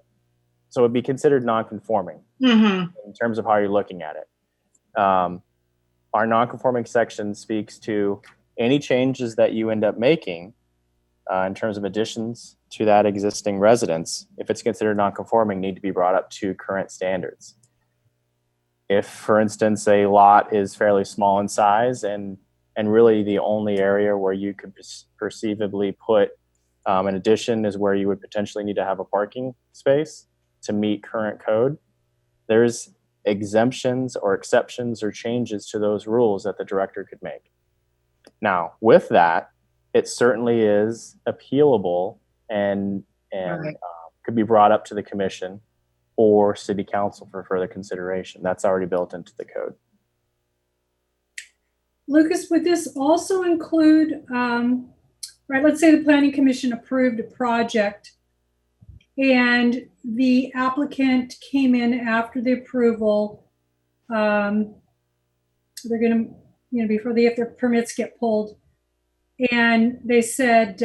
so it would be considered non-conforming Mm-hmm. in terms of how you're looking at it. Our non-conforming section speaks to any changes that you end up making in terms of additions to that existing residence, if it's considered non-conforming, need to be brought up to current standards. If, for instance, a lot is fairly small in size and really the only area where you could perceivably put an addition is where you would potentially need to have a parking space to meet current code, there's exemptions or exceptions or changes to those rules that the director could make. Now, with that, it certainly is appealable and Right. Could be brought up to the commission or city council for further consideration. That's already built into the code. Lucas, would this also include, right, let's say the planning commission approved a project and the applicant came in after the approval. They're going to, before if their permits get pulled, and they said,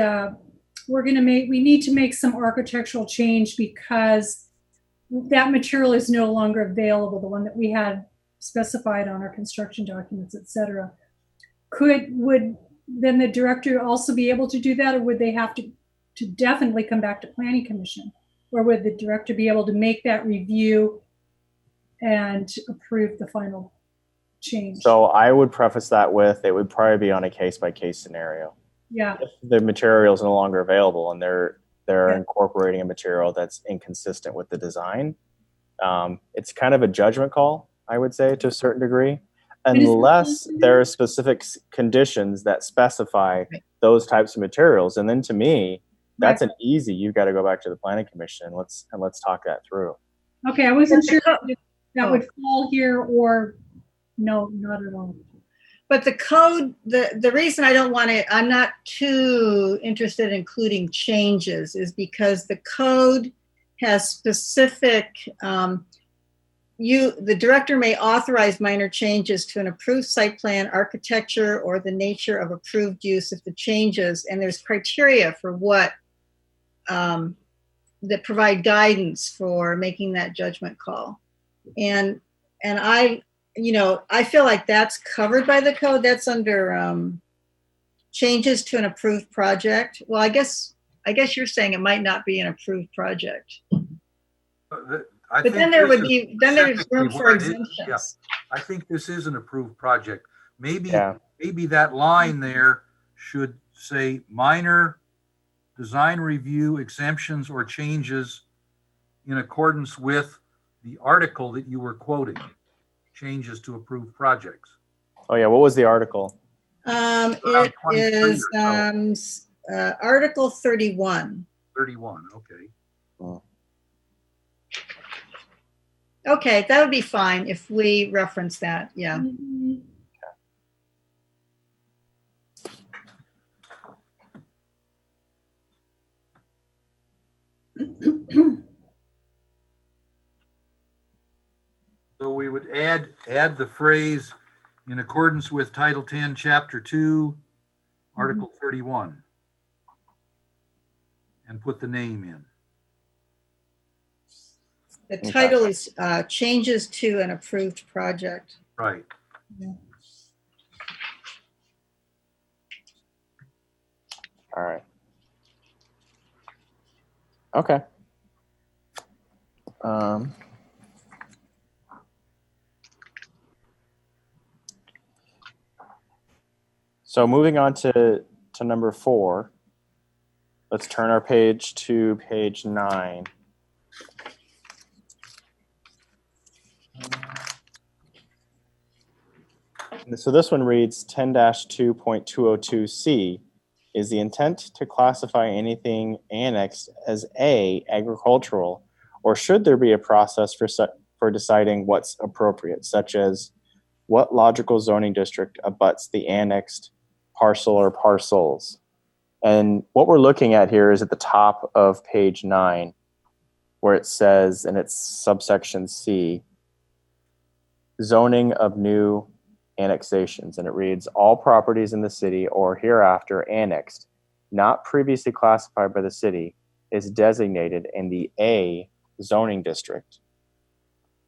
we need to make some architectural change because that material is no longer available, the one that we had specified on our construction documents, et cetera. Would then the director also be able to do that, or would they have to definitely come back to planning commission? Or would the director be able to make that review and approve the final change? So I would preface that with, it would probably be on a case-by-case scenario. Yeah. If the material is no longer available and they're Yeah. incorporating a material that's inconsistent with the design, it's kind of a judgment call, I would say, to a certain degree, unless there are specific conditions that specify those types of materials. And then to me, that's an easy, you've got to go back to the planning commission and let's talk that through. Okay, I wasn't sure if that would fall here or no, not at all. But the code, the reason I don't want to, I'm not too interested in including changes is because the code has specific, the director may authorize minor changes to an approved site plan, architecture, or the nature of approved use if the changes, and there's criteria for what, that provide guidance for making that judgment call. And I feel like that's covered by the code. That's under changes to an approved project. Well, I guess you're saying it might not be an approved project. But then there's room for exemptions. Yeah, I think this is an approved project. Maybe that line there should say minor design review exemptions or changes in accordance with the article that you were quoting. Changes to approved projects. Oh yeah, what was the article? It is Article 31. 31, okay. Oh. Okay, that would be fine if we reference that, yeah. Mhm. So we would add the phrase in accordance with Title 10, Chapter 2, Article 31, and put the name in. The title is changes to an approved project. Right. All right. Okay. So moving on to number 4, let's turn our page to page 9. So this one reads 10-2.202C is the intent to classify anything annexed as A, agricultural, or should there be a process for deciding what's appropriate, such as what logical zoning district abuts the annexed parcel or parcels? And what we're looking at here is at the top of page 9. where it says, and it's subsection C, zoning of new annexations. And it reads, all properties in the city or hereafter annexed, not previously classified by the city, is designated in the A zoning district.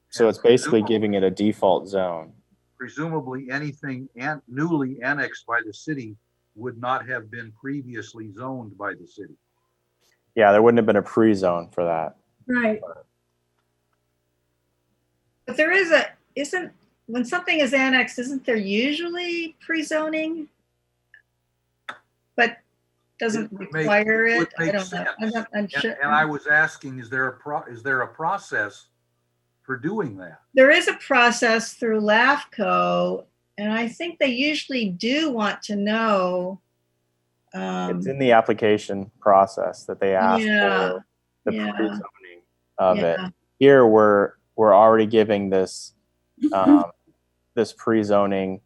So it's basically giving it a default zone. Presumably anything newly annexed by the city would not have been previously zoned by the city. Yeah, there wouldn't have been a pre-zone for that. Right. But there isn't, when something is annexed, isn't there usually pre-zoning? But doesn't require it? I don't know. I'm not, I'm sure. And I was asking, is there a process for doing that? There is a process through LAFCO, and I think they usually do want to know. It's in the application process that they ask for the pre-zoning of it. Here we're already giving this this pre-zoning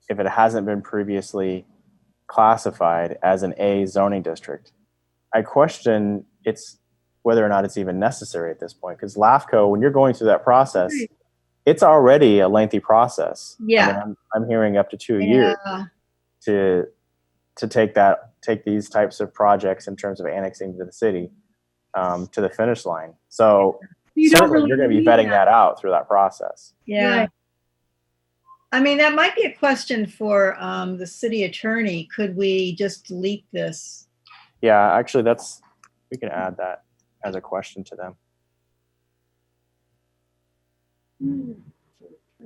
if it hasn't been previously classified as an A zoning district. I question whether or not it's even necessary at this point, because LAFCO, when you're going through that process, it's already a lengthy process. Yeah. I mean, I'm hearing up to 2 years to take these types of projects in terms of annexing to the city to the finish line. So certainly you're going to be vetting that out through that process. Yeah. Right. I mean, that might be a question for the city attorney. Could we just delete this? Yeah, actually, we can add that as a question to them.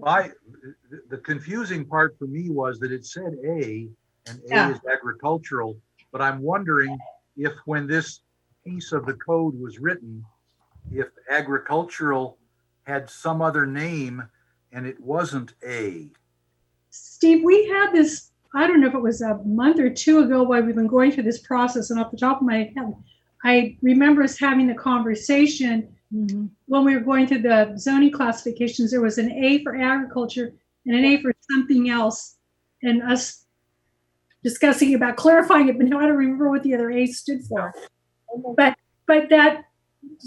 The confusing part for me was that it said A, and A is agricultural, but I'm wondering if when this piece of the code was written, if agricultural had some other name and it wasn't A. Steve, we had this, I don't know if it was a month or two ago while we've been going through this process, and off the top of my head, I remember us having the conversation when we were going through the zoning classifications. There was an A for agriculture and an A for something else, and us discussing about clarifying it, but now I don't remember what the other A stood for. But that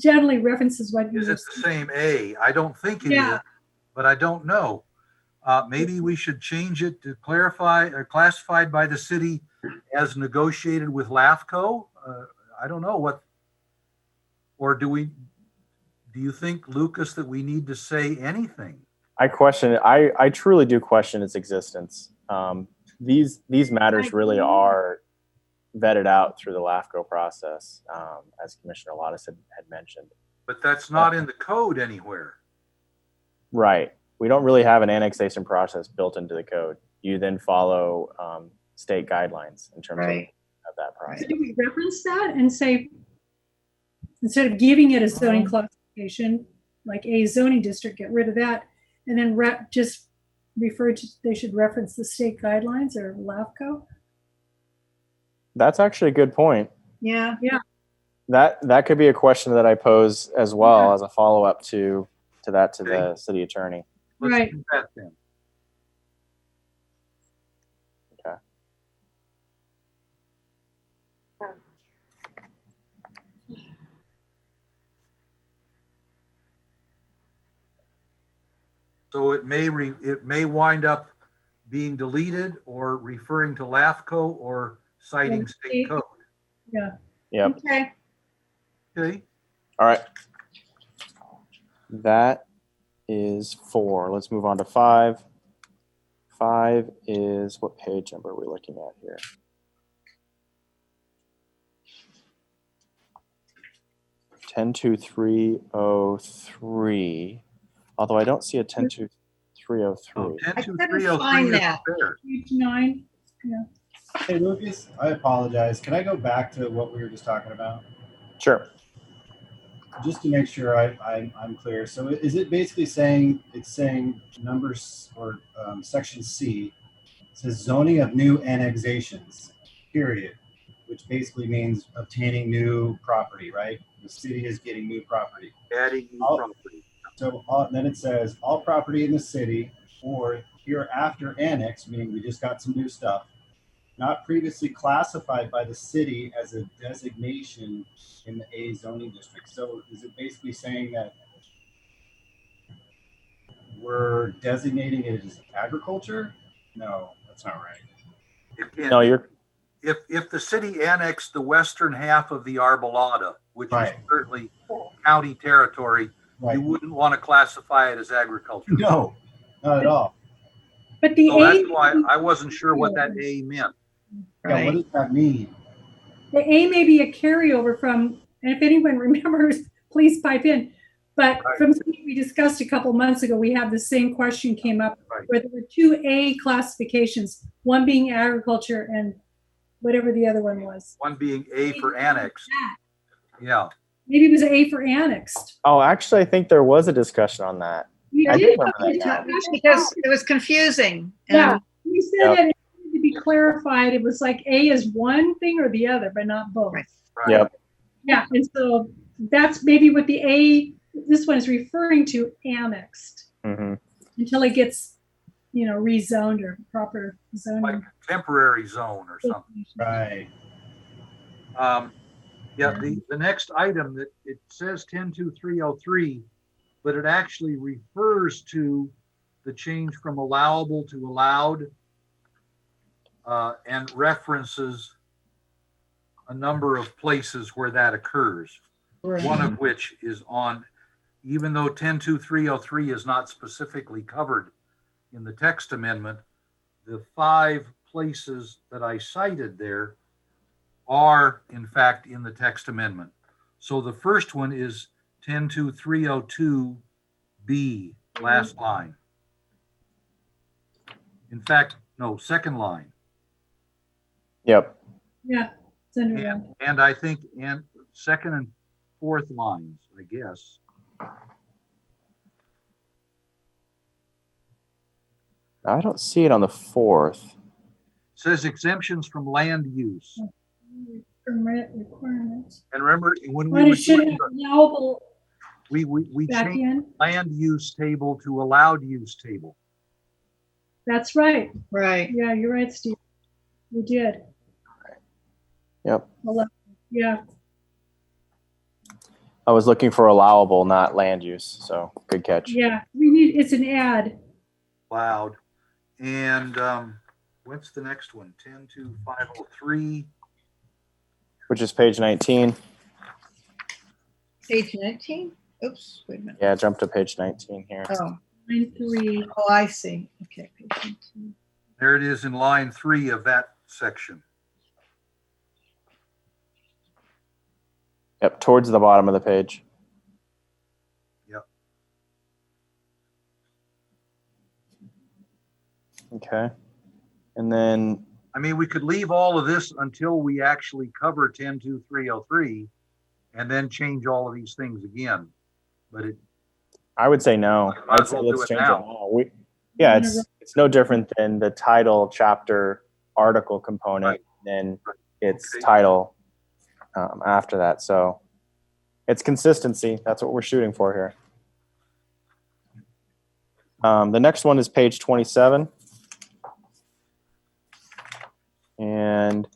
generally references what you Is it the same A? I don't think it is, but I don't know. Maybe we should change it to clarify or classified by the city as negotiated with LAFCO. I don't know what, or do you think, Lucas, that we need to say anything? I question it. I truly do question its existence. These matters really are vetted out through the LAFCO process, as Commissioner Lottis had mentioned. But that's not in the code anywhere. Right. We don't really have an annexation process built into the code. You then follow state guidelines in terms of that process. So do we reference that and say, instead of giving it a zoning classification, like a zoning district, get rid of that, and then just refer to, they should reference the state guidelines or LAFCO? That's actually a good point. Yeah. That could be a question that I pose as well as a follow-up to the city attorney. Let's do that then. Okay. So it may wind up being deleted or referring to LAFCO or citing state code. Yeah. Yep. Okay. Okay. All right. That is 4. Let's move on to 5. 5 is, what page number are we looking at here? $10,2,303. Although I don't see a 10,2,303. I couldn't find that. Page 9. Yeah. Hey, Lucas, I apologize. Can I go back to what we were just talking about? Sure. Just to make sure I'm clear. So is it basically saying, it's saying numbers or section C says zoning of new annexations, period, which basically means obtaining new property, right? The city is getting new property. Adding new property. So then it says all property in the city or hereafter annex, meaning we just got some new stuff, not previously classified by the city as a designation in the A zoning district. So is it basically saying that we're designating it as agriculture? No, that's not right. No, you're If the city annexed the western half of the Arbolada, which is Right. certainly county territory, Right. you wouldn't want to classify it as agriculture. No, not at all. But the So that's A, why I wasn't sure what that A meant. Yeah, what does that mean? the A may be a carryover from, and if anyone remembers, please pipe in. But Right. from something we discussed a couple months ago, we had the same question came up Right. where there were two A classifications, one being agriculture and whatever the other one was. One being A for annexed. Yeah. Maybe it was A for annexed. Oh, actually, I think there was a discussion on that. We I did do remember have a that. discussion. Because it was confusing. Yeah, we said Yep. that it needed to be clarified. It was like A is one thing or the other, but not both. Right. Right. Yep. Yeah, and so that's maybe what the A, this one is referring to, annexed, Hmm. until it gets, rezoned or proper zoning. Like temporary zone or something. Right. Yeah, the next item that it says 102303, but it actually refers to the change from allowable to allowed, and references a number of places where that occurs. One of which is on, even though 102303 is not specifically covered in the text amendment, the 5 places that I cited there are in fact in the text amendment. So the first one is 102302B, last line. In fact, no, second line. Yep. Yeah, it's under that. And I think, and second and fourth lines, I guess. I don't see it on the 4th. Says exemptions from land use. Permit requirements. And remember, when But we it should have were, allowable we back changed in. land use table to allowed use table. That's right. Right. Yeah, you're right, Steve. We did. Yep. Yeah, I was looking for allowable, not land use. So good catch. yeah. It's an ad. Allowed. And what's the next one? 102503. Which is page 19. Page 19? Oops, wait a minute. Yeah, jump to page 19 here. Oh, 9.3. oh, I see. Okay, page 19. There it is in line 3 of that section. Yep, towards the bottom of the page. Yep. Okay. And then, I mean, we could leave all of this until we actually cover 102303 and then change all of these things again. But it, I would say no. Might I'd as say well do let's it change now. it now. It's no different than the title, chapter, article component. Right. Then it's Okay. title after that. So it's consistency. That's what we're shooting for here. The next one is page 27. And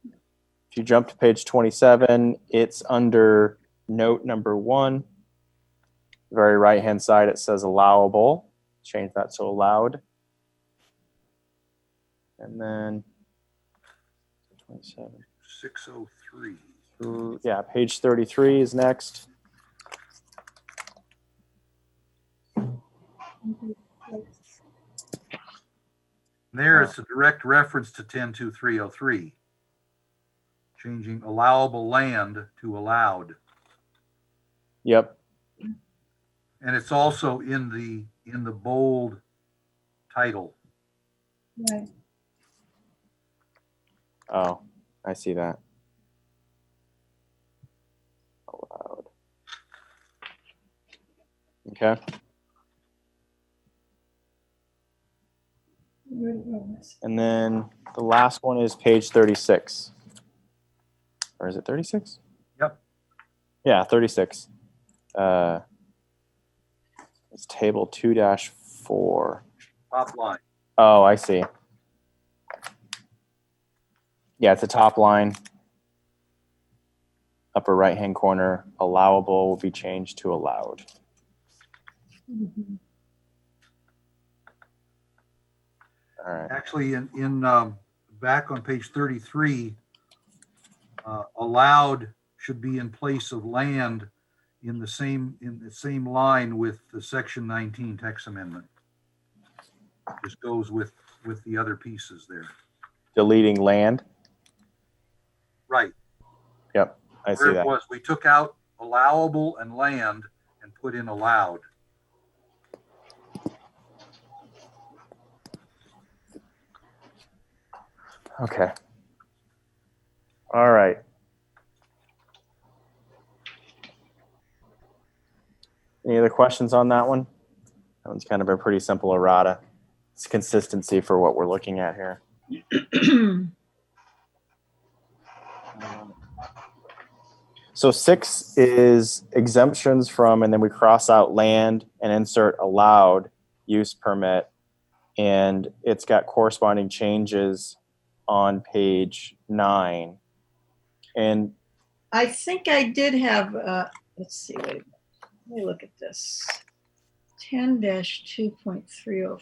if you jump to page 27, it's under note number 1. Very right-hand side, it says allowable. Change that to allowed. And then 27. 603. Yeah, page 33 is next. There, it's a direct reference to 102303. Changing allowable land to allowed. Yep. And it's also in the bold title. Right. Oh, I see that. Allowed. Okay. And then the last one is page 36. Or is it 36? Yep. Yeah, 36. It's table 2-4. Top line. Oh, I see. Yeah, it's a top line. Upper right-hand corner, allowable will be changed to allowed. All right. Actually, in back on page 33, allowed should be in place of land in the same line with the section 19 text amendment. This goes with the other pieces there. Deleting land. Right. Yep, I see Where it that. was, we took out allowable and land and put in allowed. Okay. All right. Any other questions on that one? That one's kind of a pretty simple errata. It's consistency for what we're looking at here. So 6 is exemptions from, and then we cross out land and insert allowed use permit. And it's got corresponding changes on page 9. And I think I did have, let's see, wait a minute. Let me look at this. 10-2.304.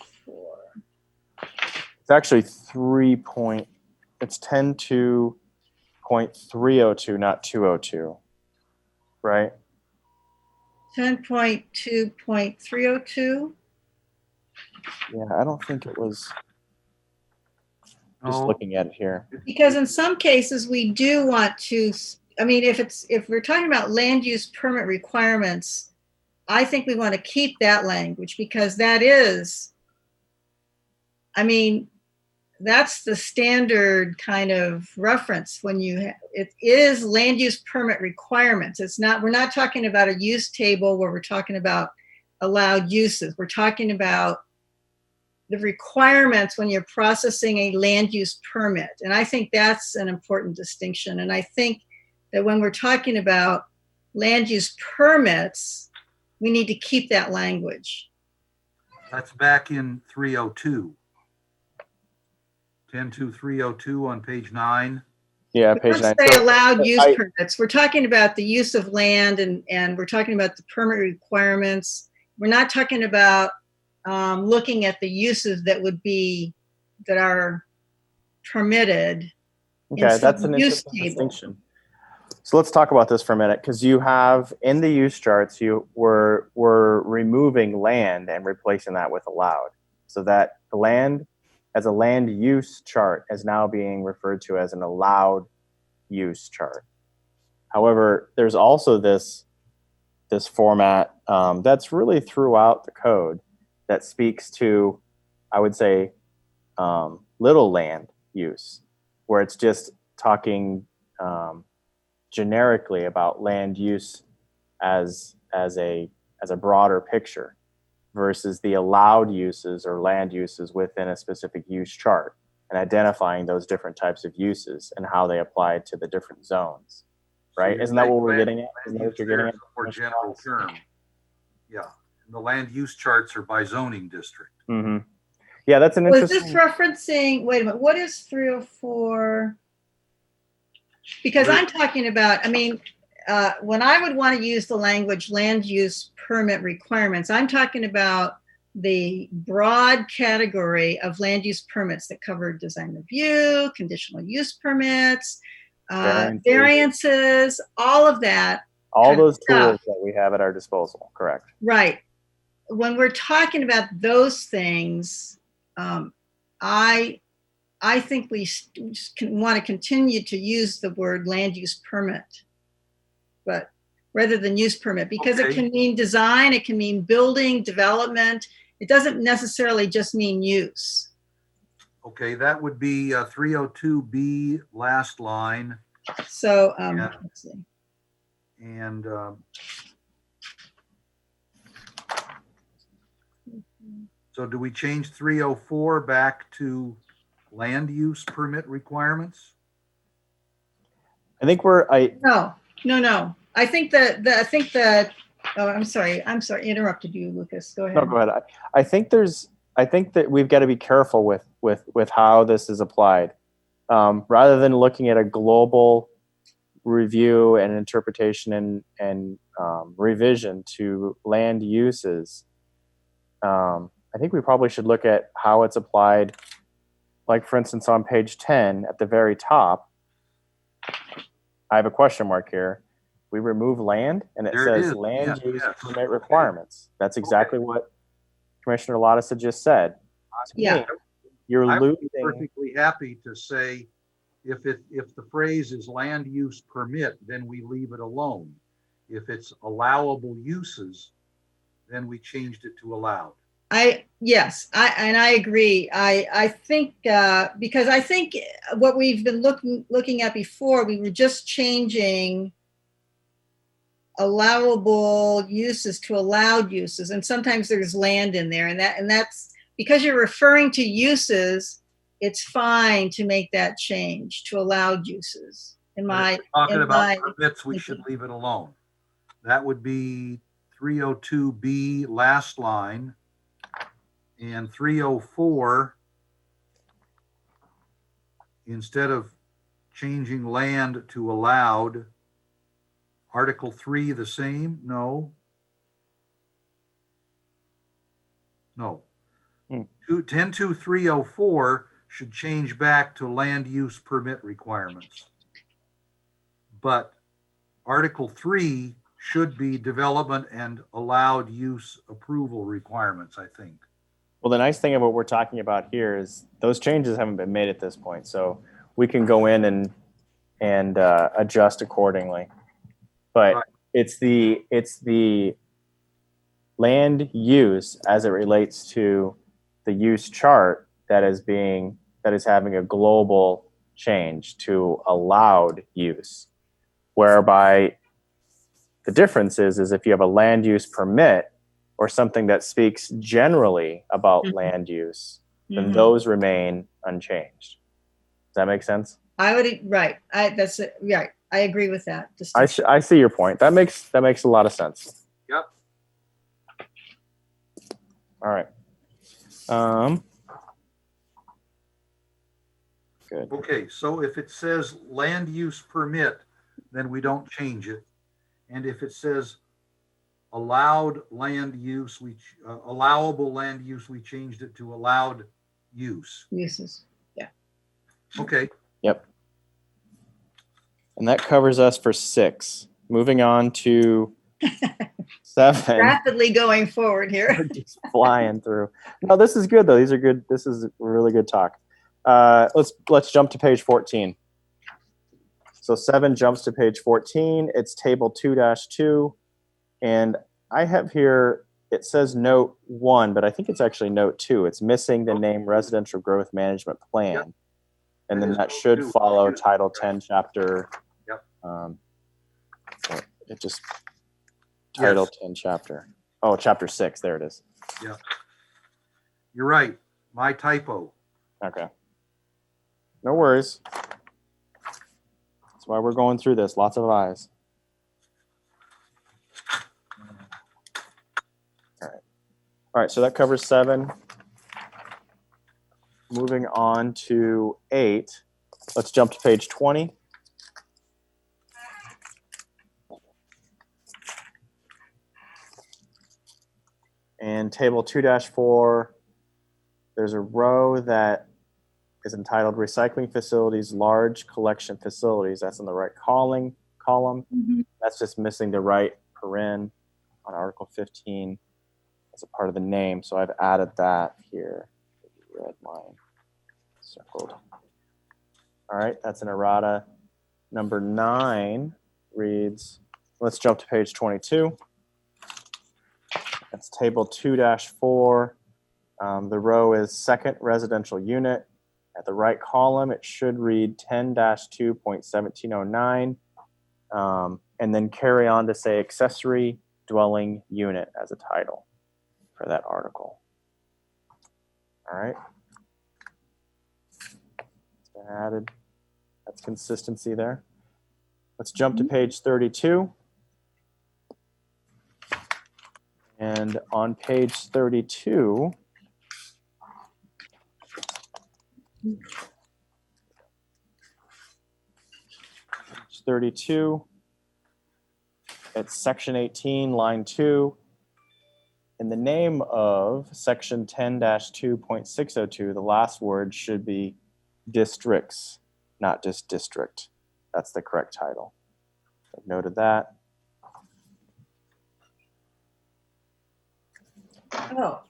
it's actually it's 10.2.302, not 202, right? 10.2.302. Yeah, I don't think it was. Just No, looking at it here. Because in some cases we do want to, I mean, if we're talking about land use permit requirements, I think we want to keep that language because that is, I mean, that's the standard kind of reference when it is land use permit requirements. It's not, we're not talking about a use table where we're talking about allowed uses. We're talking about the requirements when you're processing a land use permit. And I think that's an important distinction. And I think that when we're talking about land use permits, we need to keep that language. that's back in 302. 10.2.302 on page 9. Yeah, We page don't 9. say allowed use I- permits. We're talking about the use of land and we're talking about the permit requirements. We're not talking about looking at the uses that are permitted. Okay, that's an use interesting table. distinction. So let's talk about this for a minute, because you have in the use charts, we're removing land and replacing that with allowed, so that the land as a land use chart is now being referred to as an allowed use chart. However, there's also this format that's really throughout the code that speaks to, I would say, little land use, where it's just talking generically about land use as a broader picture, versus the allowed uses or land uses within a specific use chart, and identifying those different types of uses and how they apply to the different zones. Right? So Isn't that what we're land- getting at? Isn't that land what you're use getting there at? is a more general term. Yeah. And the land use charts are by zoning district. Mm-hmm. Yeah, that's an Was interesting. this referencing, wait a minute, what is 304? Because I'm talking about, I mean, when I would want to use the language land use permit requirements, I'm talking about the broad category of land use permits that cover design review, conditional use permits, variances, all of that. All those stuff. tools that we have at our disposal, correct? Right. When we're talking about those things, I think we want to continue to use the word land use permit, but rather than use permit, because it can mean design, it can mean building, development. It doesn't necessarily just mean use. Okay, that would be 302B, last line. So Yeah. let's see. And so do we change 304 back to land use permit requirements? I think No. I think that oh, I'm sorry, interrupted you, Lucas. Go ahead. No, go ahead. I think that we've got to be careful with how this is applied. rather than looking at a global review and interpretation and revision to land uses, I think we probably should look at how it's applied. Like, for instance, on page 10 at the very top, I have a question mark here. We remove land, and it There it says is. land Yeah, use yes. permit requirements. That's exactly what Commissioner Lottis had just said. To Yeah. me, you're I would be losing. perfectly happy to say, if the phrase is land use permit, then we leave it alone. If it's allowable uses, then we changed it to allowed. Yes, I agree. I think because I think what we've been looking at before, we were just changing allowable uses to allowed uses, and sometimes there's land in there, and that's because you're referring to uses. It's fine to make that change to allowed uses. But if we're talking about permits, we should leave it alone. That would be 302B last line, and 304, instead of changing land to allowed, Article 3 the same? No. 10.2.304 should change back to land use permit requirements. But Article 3 should be development and allowed use approval requirements, I think. Well, the nice thing about what we're talking about here is those changes haven't been made at this point, so we can go in and adjust accordingly. But Right. it's the land use as it relates to the use chart that is having a global change to allowed use, whereby the difference is if you have a land use permit or something that speaks generally about land use, then those remain unchanged. Does that make sense? I would right. That's it. Right. I agree with that. I see your point. That makes a lot of sense. Yep. All right. Good. Okay, so if it says land use permit, then we don't change it. And if it says allowed land use, allowable land use, we changed it to allowed use. Uses. Yeah. Okay. Yep. And that covers us for 6. Moving on to 7. Rapidly going forward here. We're just flying through. No, this is good though. These are good. This is really good talk. Let's jump to page 14. So 7 jumps to page 14. It's table 2-2. And I have here, it says note 1, but I think it's actually note 2. It's missing the name residential growth management plan. Yep. And That then is that note should 2. follow Title 10 chapter. Yep. It just Title 10 chapter. Oh, chapter 6. There it is. Yeah. You're right. My typo. Okay. No worries. That's why we're going through this. Lots of eyes. All right. So that covers 7. Moving on to 8. Let's jump to page 20. And table 2-4, there's a row that is entitled Recycling Facilities, Large Collection Facilities. That's in the right column. That's just missing the right paren on Article 15 as a part of the name. So I've added that here. Red line circled. All right, that's an errata. Number 9 reads, let's jump to page 22. That's table 2-4. The row is second residential unit. At the right column, it should read 10-2.1709, and then carry on to say accessory dwelling unit as a title for that article. All right. It's been added. That's consistency there. Let's jump to page 32. And on page 32, page 32. It's section 18, line 2. In the name of section 10-2.602, the last word should be districts, not just district. That's the correct title. I've noted that. Oh,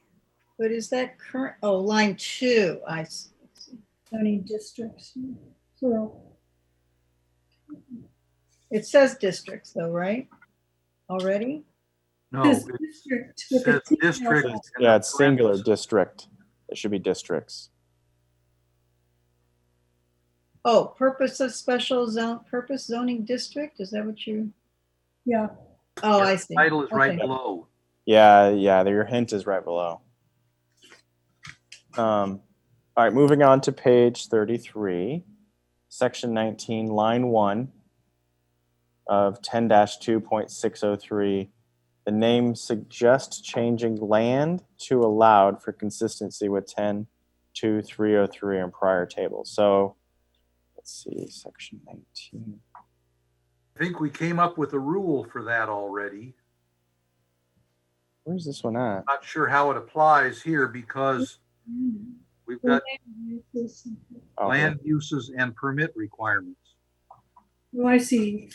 but is that current? Oh, line 2. I see. Zoning districts, plural. It says districts though, right? Already? No, Says it district with says a T. district. Yeah, it's singular, district. It should be districts. Oh, purpose of special zone, purpose zoning district? Is that what you? Yeah. Oh, Yeah, I the see. title is right Okay. below. Yeah, your hint is right below. All right, moving on to page 33, section 19, line 1 of 10-2.603. The name suggests changing land to allowed for consistency with 10-2.303 in prior tables. So let's see, section 19. I think we came up with a rule for that already. Where's this one at? Not sure how it applies here because we've got Oh, land uses and permit requirements. Oh, I see.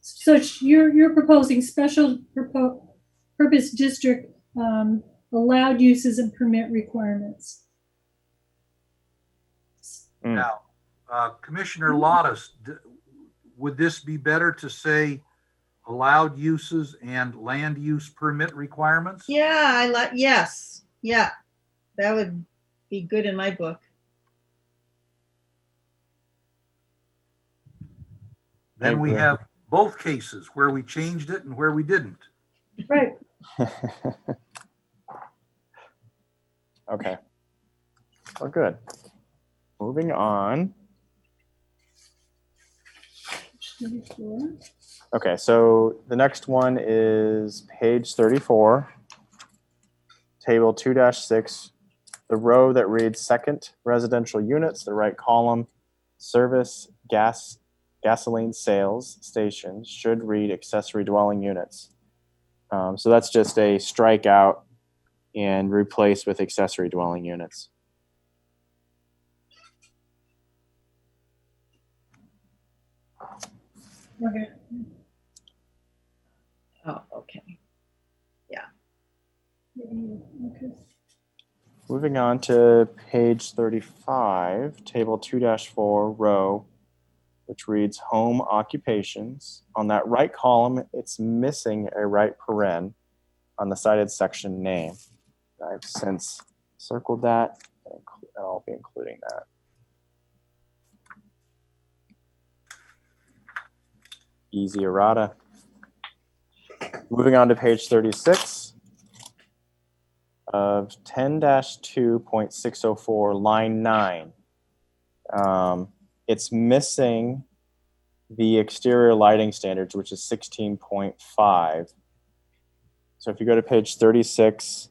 So you're proposing special purpose district allowed uses and permit requirements. Mm. Now, Commissioner Lottis, would this be better to say allowed uses and land use permit requirements? Yeah, I like, yes. Yeah, that would be good in my book. Then we agree. have both cases where we changed it and where we didn't. Right. Okay. Well, good. Moving on. Okay, so the next one is page 34, table 2-6, the row that reads second residential units, the right column, service gasoline sales stations should read accessory dwelling units. So that's just a strikeout and replace with accessory dwelling units. Okay. Oh, okay. Okay. Moving on to page 35, table 2-4, row, which reads home occupations. On that right column, it's missing a right paren on the cited section name. I've since circled that, and I'll be including that. Easy errata. Moving on to page 36 of 10-2.604, line 9. It's missing the exterior lighting standards, which is 16.5. So if you go to page 36,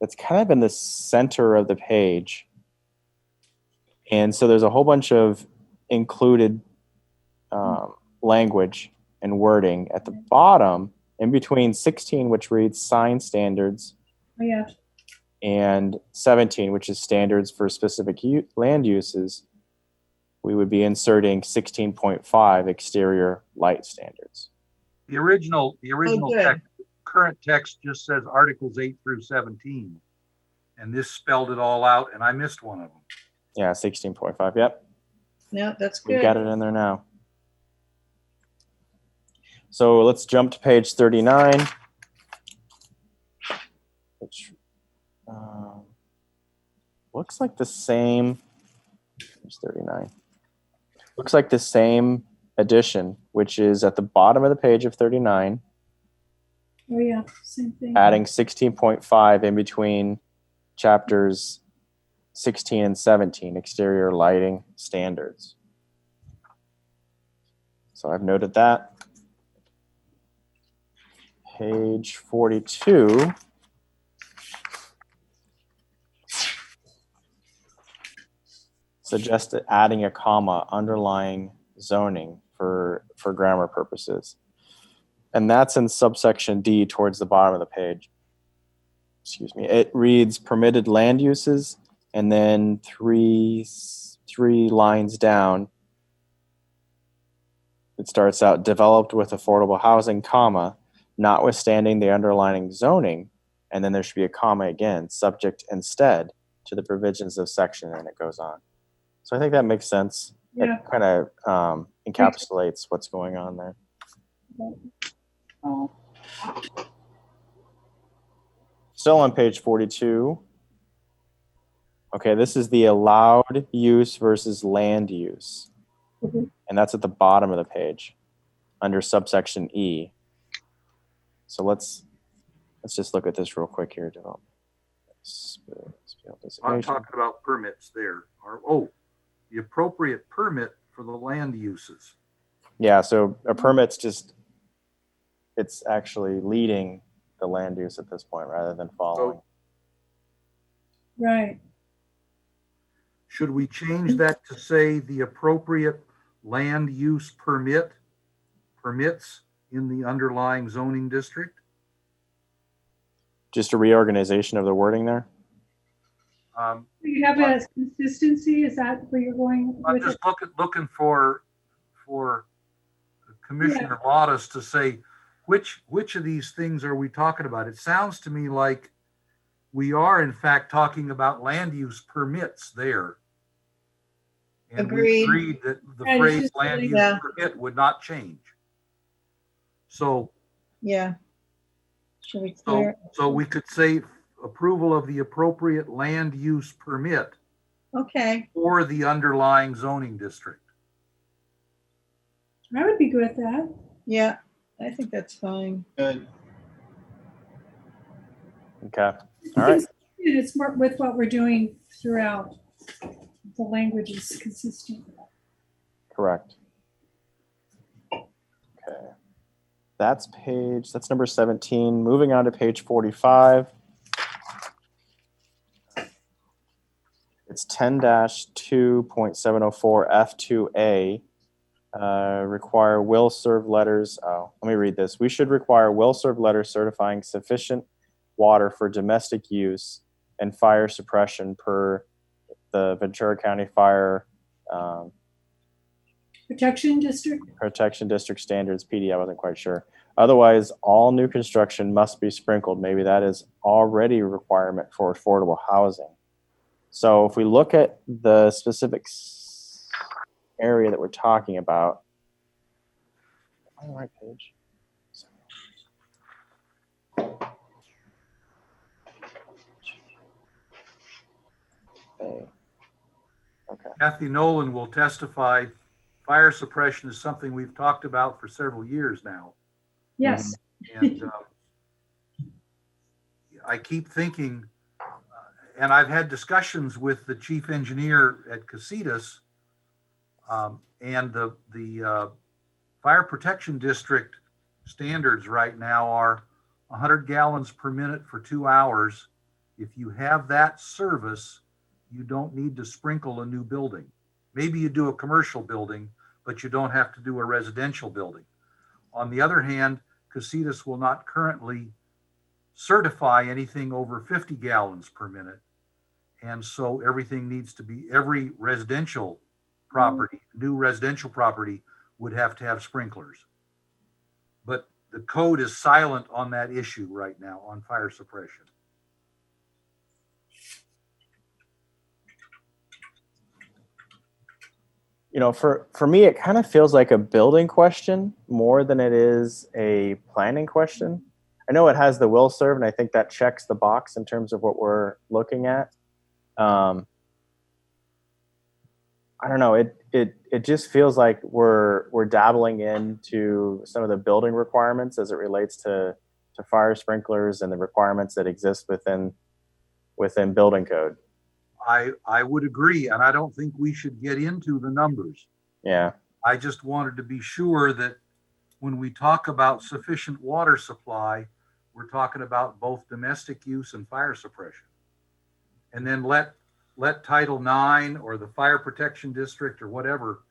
it's kind of in the center of the page. And so there's a whole bunch of included language and wording at the bottom, in between 16, which reads sign standards, Oh, yeah. and 17, which is standards for specific land uses. We would be inserting 16.5 exterior light standards. The original good. text, current text just says Articles 8 through 17. And this spelled it all out, and I missed one of them. Yeah, 16.5. Yep. No, that's We've good. got it in there now. So let's jump to page 39, which looks like the same. Page 39. Looks like the same addition, which is at the bottom of the page of 39, Oh, yeah. Same thing. adding 16.5 in between chapters 16 and 17, exterior lighting standards. So I've noted that. Page 42. Suggested adding a comma underlying zoning for for grammar purposes. And that's in subsection D towards the bottom of the page. Excuse me. It reads permitted land uses, and then three lines down, it starts out developed with affordable housing, comma, notwithstanding the underlying zoning, and then there should be a comma again, subject instead to the provisions of section, and it goes on. So I think that makes sense. Yeah. It kind of encapsulates what's going on there. Oh, Still on page 42. Okay, this is the allowed use versus land use. Mhm. And that's at the bottom of the page under subsection E. So let's just look at this real quick here. I'm talking about permits there. The appropriate permit for the land uses. Yeah, so a permit's just, it's actually leading the land use at this point rather than following. right. Should we change that to say the appropriate land use permits in the underlying zoning district? Just a reorganization of the wording there? You have a consistency, is that where you're going I'm with just it? looking for Commissioner Lottis to say which of these things are we talking about? It sounds to me like we are in fact talking about land use permits there. And we Agreed. agreed that the Right, it's phrase just land use yeah. permit would not change. So Yeah. Should we clear? so we could say approval of the appropriate land use permit Okay. for the underlying zoning district. I would be good with that. Yeah, I think that's fine. Good. Okay. All right. It's more with what we're doing throughout. The language is consistent. Correct. Okay. That's number 17. Moving on to page 45. It's 10-2.704 F2A. Require will serve letters. Oh, let me read this. We should require will serve letters certifying sufficient water for domestic use and fire suppression per the Ventura County Fire Protection District? Protection District Standards, PD. I wasn't quite sure. Otherwise, all new construction must be sprinkled. Maybe that is already a requirement for affordable housing. So if we look at the specific area that we're talking about, on the right page. Okay. Kathy Nolan will testify. Fire suppression is something we've talked about for several years now. Yes. And I keep thinking, and I've had discussions with the chief engineer at Casitas, and the fire protection district standards right now are 100 gallons per minute for 2 hours. If you have that service, you don't need to sprinkle a new building. Maybe you do a commercial building, but you don't have to do a residential building. On the other hand, Casitas will not currently certify anything over 50 gallons per minute. And so everything needs to be, every residential property, new residential property would have to have sprinklers. But the code is silent on that issue right now on fire suppression. You know, for me, it kind of feels like a building question more than it is a planning question. I know it has the will serve, and I think that checks the box in terms of what we're looking at. I don't know. It just feels like we're dabbling into some of the building requirements as it relates to fire sprinklers and the requirements that exist within building code. I would agree, and I don't think we should get into the numbers. Yeah. I just wanted to be sure that when we talk about sufficient water supply, we're talking about both domestic use and fire suppression. And then let Title IX or the Fire Protection District or whatever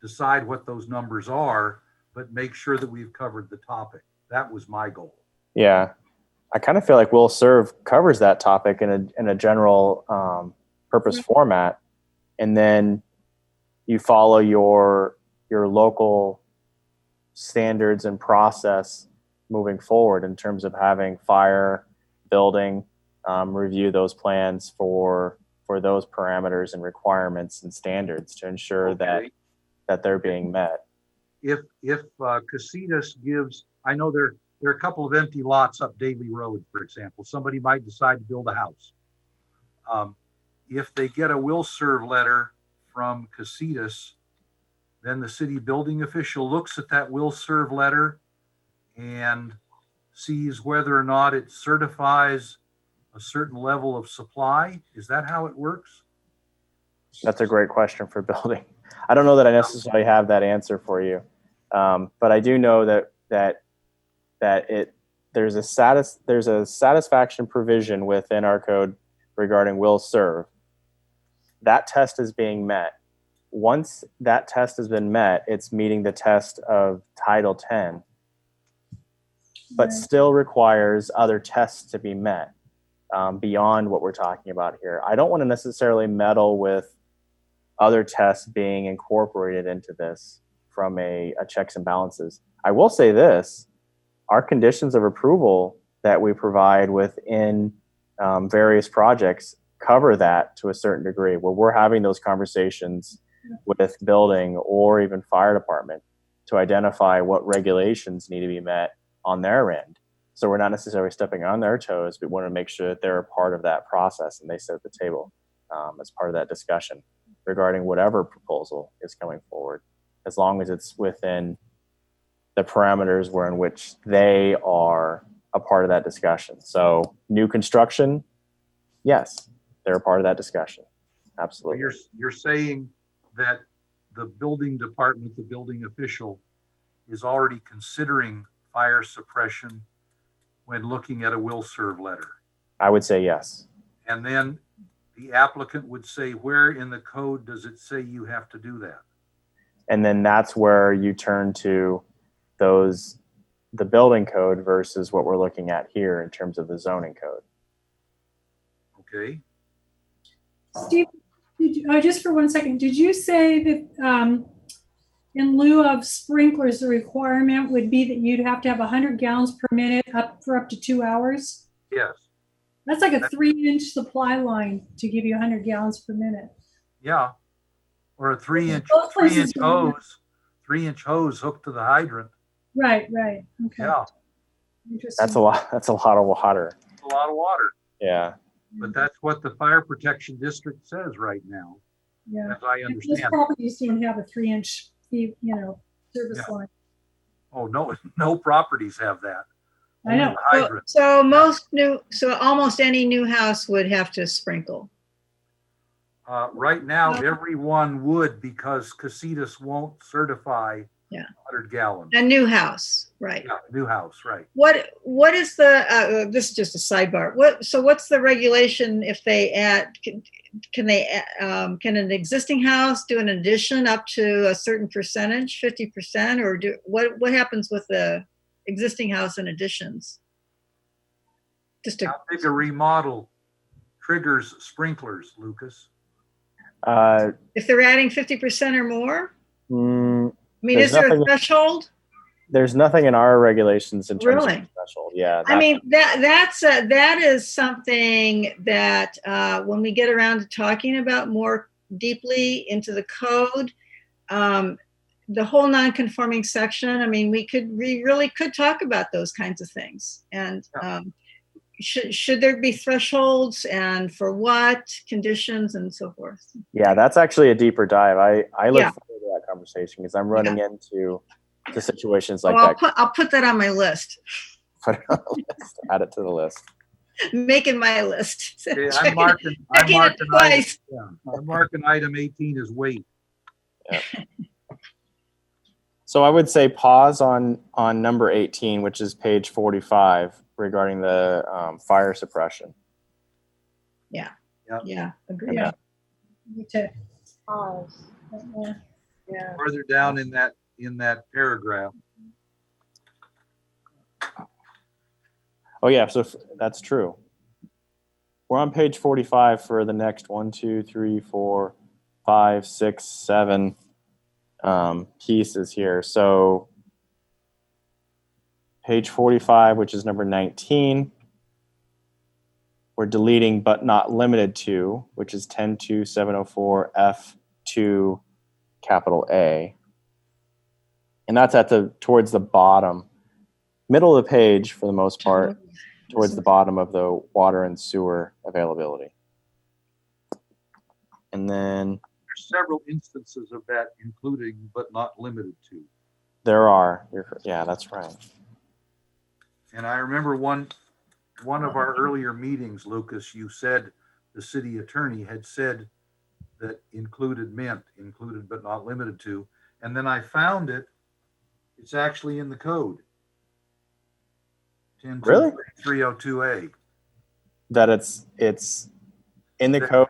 decide what those numbers are. but make sure that we've covered the topic. That was my goal. Yeah. I kind of feel like Will Serve covers that topic in a general purpose format, and then you follow your local standards and process moving forward in terms of having fire, building, review those plans for those parameters and requirements and standards to ensure that they're being met. If Casitas gives, I know there are a couple of empty lots up Daly Road, for example. Somebody might decide to build a house. If they get a will serve letter from Casitas, then the city building official looks at that will serve letter and sees whether or not it certifies a certain level of supply. Is that how it works? That's a great question for building. I don't know that I necessarily have that answer for you, but I do know that there's a satisfaction provision within our code regarding will serve. That test is being met. Once that test has been met, it's meeting the test of Title 10, but still requires other tests to be met beyond what we're talking about here. I don't want to necessarily meddle with other tests being incorporated into this from a checks and balances. I will say this, our conditions of approval that we provide within various projects cover that to a certain degree, where we're having those conversations with building or even fire department to identify what regulations need to be met on their end. So we're not necessarily stepping on their toes, but we want to make sure that they're a part of that process and they sit at the table as part of that discussion regarding whatever proposal is coming forward, as long as it's within the parameters in which they are a part of that discussion. So new construction, yes, they're a part of that discussion. Absolutely. You're saying that the building department, the building official, is already considering fire suppression when looking at a will serve letter. I would say yes. And then the applicant would say, where in the code does it say you have to do that? And then that's where you turn to the building code versus what we're looking at here in terms of the zoning code. Okay. Steve, just for 1 second, did you say that in lieu of sprinklers, the requirement would be that you'd have to have 100 gallons per minute for up to 2 hours? Yes. That's like a 3-inch supply line to give you 100 gallons per minute. Yeah. Or a 3-inch Both places 3-inch hose hooked to the hydrant. Right. Okay. Yeah. Interesting. That's a lot of water. It's a lot of water. Yeah. But that's what the fire protection district says right now, Yeah. as I Most understand. properties don't have a 3-inch, service Yeah. line. Oh, no properties have that. I know. Only the hydrant. So almost any new house would have to sprinkle. Right now, everyone would, because Casitas won't certify Yeah. 100 gallons. A new house, right? Yeah, new house, right. What is the this is just a sidebar. What's the regulation if they add? Can an existing house do an addition up to a certain percentage, 50%, or what happens with the existing house and additions? How big a remodel triggers sprinklers, Lucas? If they're adding 50% or more? I mean, There's is there a nothing- threshold? There's nothing in our regulations in terms Really? of threshold. Yeah. I mean, that is something that when we get around to talking about more deeply into the code, the whole non-conforming section, I mean, we really could talk about those kinds of things. And should there be thresholds, and for what conditions and so forth? Yeah, that's actually a deeper dive. I look Yeah. forward to that conversation because I'm running into situations like Well, that. I'll put that on my list. Put it on the list. Add it to the list. Making my list. Okay, Checking I'm it twice. marking item 18 as weight. So I would say pause on number 18, which is page 45, regarding the fire suppression. Yeah, agreed. Yeah. Me too. Pause. Yeah. Yeah. Further down in that in that paragraph. Oh yeah, so that's true. We're on page 45 for the next 1, 2, 3, 4, 5, 6, 7 pieces here. So page 45, which is number 19, we're deleting but not limited to, which is 10.2.704 F2 capital A. And that's towards the bottom, middle of the page for the most part, towards the bottom of the water and sewer availability. And then There's several instances of that, including but not limited to. there are, yeah, that's right. And I remember one of our earlier meetings, Lucas, you said the city attorney had said that included meant included but not limited to. And then I found it. It's actually in the code. Really? 302A. That it's in the code.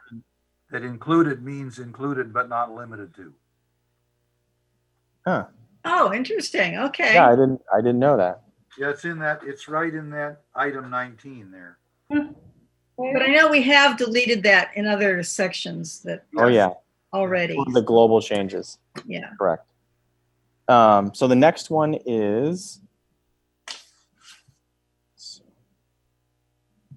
That included means included but not limited to. Huh. Oh, interesting. Okay. Yeah, I didn't know that. Yeah, it's right in that item 19 there. But I know we have deleted that in other sections that Oh yeah, already. one of the global changes. Yeah. Correct. So the next one is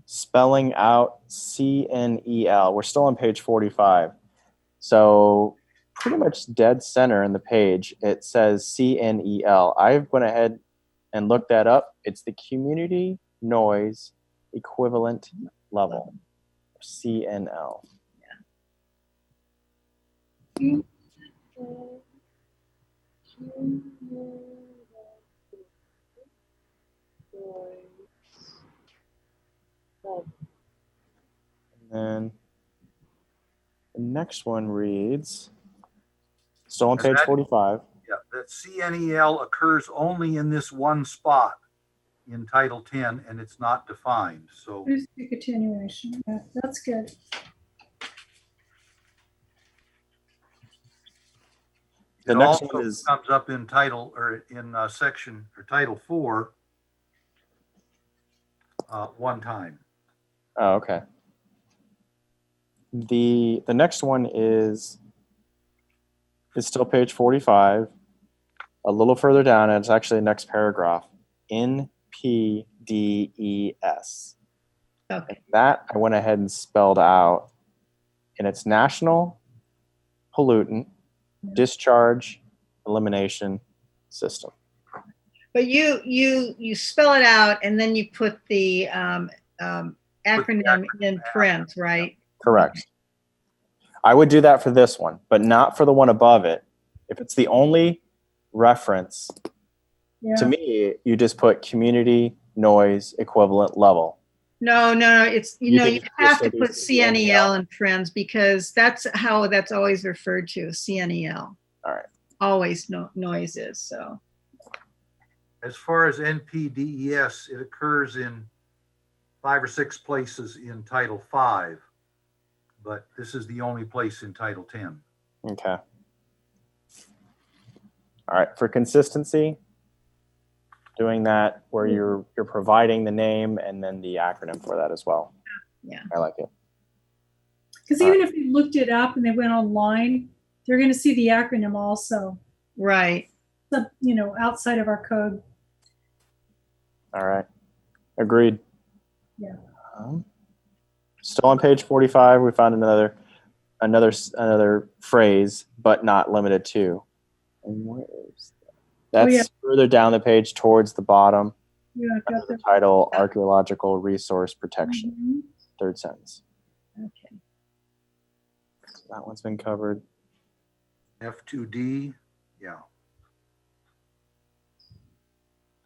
spelling out CNEL. We're still on page 45. So pretty much dead center in the page, it says CNEL. I went ahead and looked that up. It's the Community Noise Equivalent Level, CNL. And then the next one reads, still on page 45. Yeah, that CNEL occurs only in this one spot in Title 10, and it's not defined. So There's the continuation. Yeah, that's good. The it next also one is comes up in title or in section or Title 4 one time. oh, okay. The next one is still page 45. A little further down, and it's actually the next paragraph. NPDES. Okay. That I went ahead and spelled out, and it's National Pollutant Discharge Elimination System. But you spell it out and then you put the acronym in print, right? Correct. I would do that for this one, but not for the one above it. If it's the only reference, Yeah. to me, you just put community noise equivalent level. No. It's You you think have to it's put just CNEL in friends because that's how that's always referred to, CNEL. All right. Always noises. So As far as NPDES, it occurs in 5 or 6 places in Title 5, but this is the only place in Title 10. Okay. All right. For consistency, doing that where you're providing the name and then the acronym for that as well. Yeah. I like it. Because even if they looked it up and they went online, they're going to see the acronym also. right. Outside of our code. All right. Agreed. Yeah. Still on page 45, we found another phrase, but not limited to. And where is that? That's further down the page towards the bottom. Yeah, got The the, title, Archaeological Resource Protection, Mhm. third sentence. Okay. So that one's been covered. F2D, yeah.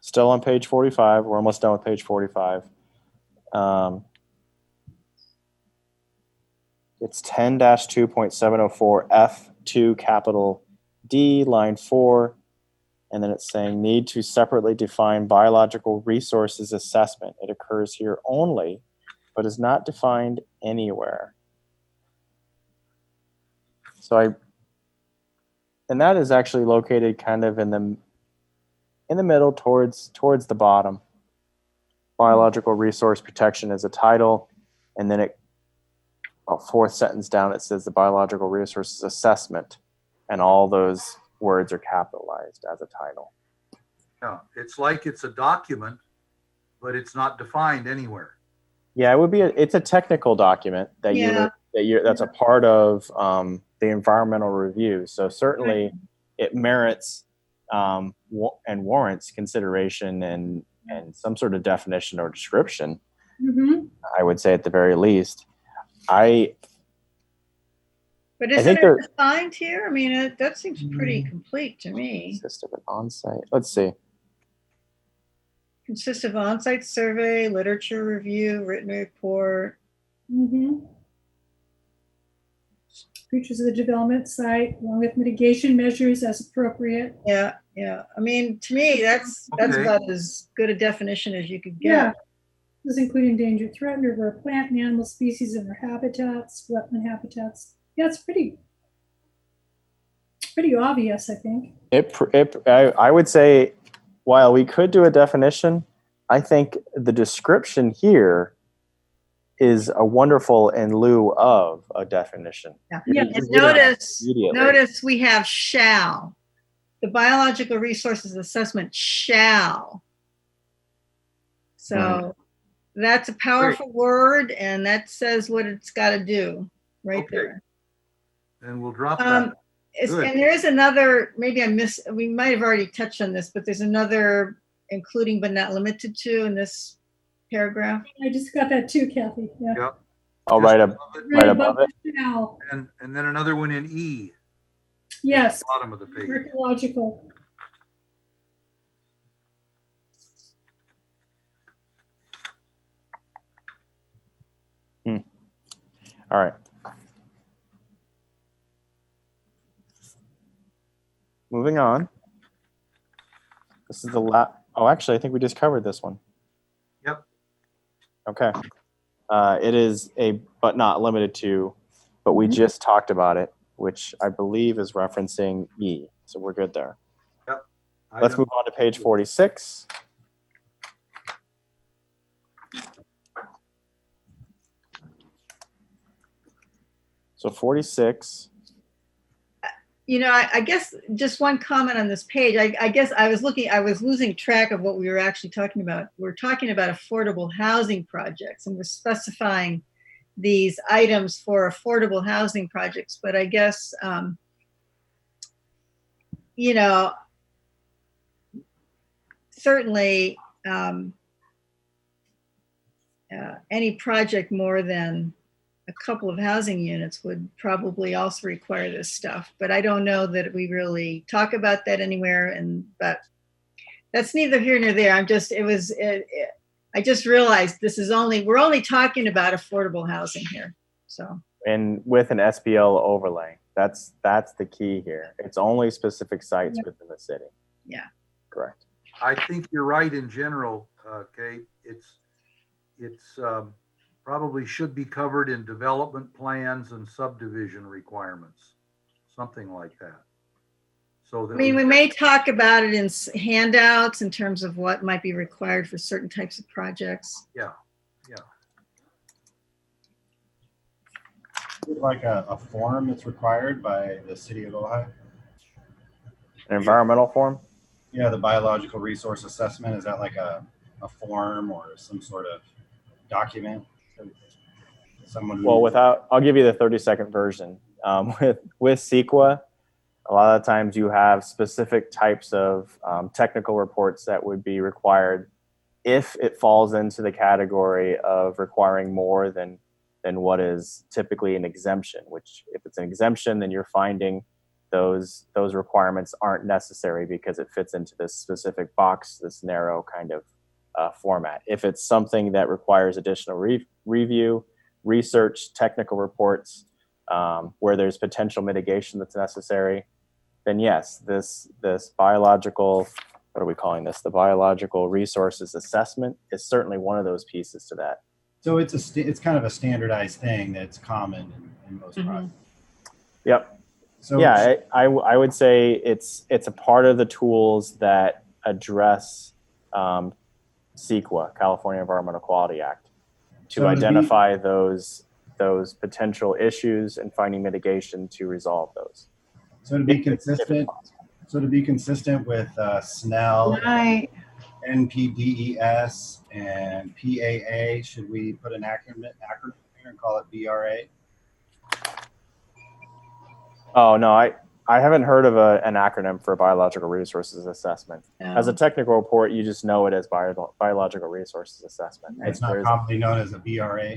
Still on page 45. We're almost done with page 45. It's 10-2.704 F2 capital D, line 4. And then it's saying need to separately define biological resources assessment. It occurs here only, but is not defined anywhere. So and that is actually located kind of in the middle towards the bottom. Biological resource protection is a title, and then fourth sentence down, it says the biological resources assessment, and all those words are capitalized as a title. Yeah, it's like it's a document, but it's not defined anywhere. Yeah, it's a technical document that that's a part of the environmental review. So certainly it merits and warrants consideration and some sort of definition or description. Mm-hmm. I would say at the very least. But I isn't think it defined here? I mean, that seems pretty complete to me. Consist of an on-site. Let's see. Consists of on-site survey, literature review, written report. Mm-hmm. Features of the development site, along with mitigation measures as appropriate. Yeah. I mean, to me, that's Okay. about as good a definition as you could get. Yeah. This include endangered, threatened, or rare plant and animal species and their habitats, wetland habitats. Yeah, it's pretty obvious, I think. I would say, while we could do a definition, I think the description here is a wonderful in lieu of a definition. Yeah. Yeah. And Immediately. notice we have shall. The biological resources assessment shall. So that's a powerful word, and that says what it's got to do right there. And we'll drop that. Good. And there is another, maybe we might have already touched on this, but there's another including but not limited to in this paragraph. I just got that too, Kathy. Yeah. Yep. Oh, right above it. Shall. And then another one in E, Yes. bottom of the page. Archaeological. All right. Moving on. This is the actually, I think we just covered this one. Yep. Okay. It is a but not limited to, but we just talked about it, which I believe is referencing E. So we're good there. Yep. Let's move on to page 46. So 46. I guess just one comment on this page. I guess I was losing track of what we were actually talking about. We're talking about affordable housing projects, and we're specifying these items for affordable housing projects. But I guess, certainly any project more than a couple of housing units would probably also require this stuff, but I don't know that we really talk about that anywhere. But that's neither here nor there. I just realized we're only talking about affordable housing here. So, and with an SPL overlay, that's the key here. It's only specific sites within the city. Yeah. Correct. I think you're right in general, Kate. It's probably should be covered in development plans and subdivision requirements, something like that. So that we may talk about it in handouts in terms of what might be required for certain types of projects. Yeah. Like a form that's required by the city of Ojai? An environmental form? Yeah, the biological resource assessment, is that like a form or some sort of document? I'll give you the 30-second version. With CEQA, a lot of times you have specific types of technical reports that would be required if it falls into the category of requiring more than what is typically an exemption, which if it's an exemption, then you're finding those requirements aren't necessary because it fits into this specific box, this narrow kind of format. If it's something that requires additional review, research, technical reports, where there's potential mitigation that's necessary, then yes, this biological, what are we calling this? The biological resources assessment is certainly one of those pieces to that. So it's kind of a standardized thing that's common in most projects. Yep. So Yeah, I would say it's a part of the tools that address CEQA, California Environmental Quality Act, to So to be- identify those potential issues and finding mitigation to resolve those. So to be If it's consistent, possible. with SNEL, I, NPDES, and PAA, should we put an acronym here and call it BRA? Oh no, I haven't heard of an acronym for biological resources assessment. As a technical report, you just know it as biological resources assessment. It's not commonly known as a BRA.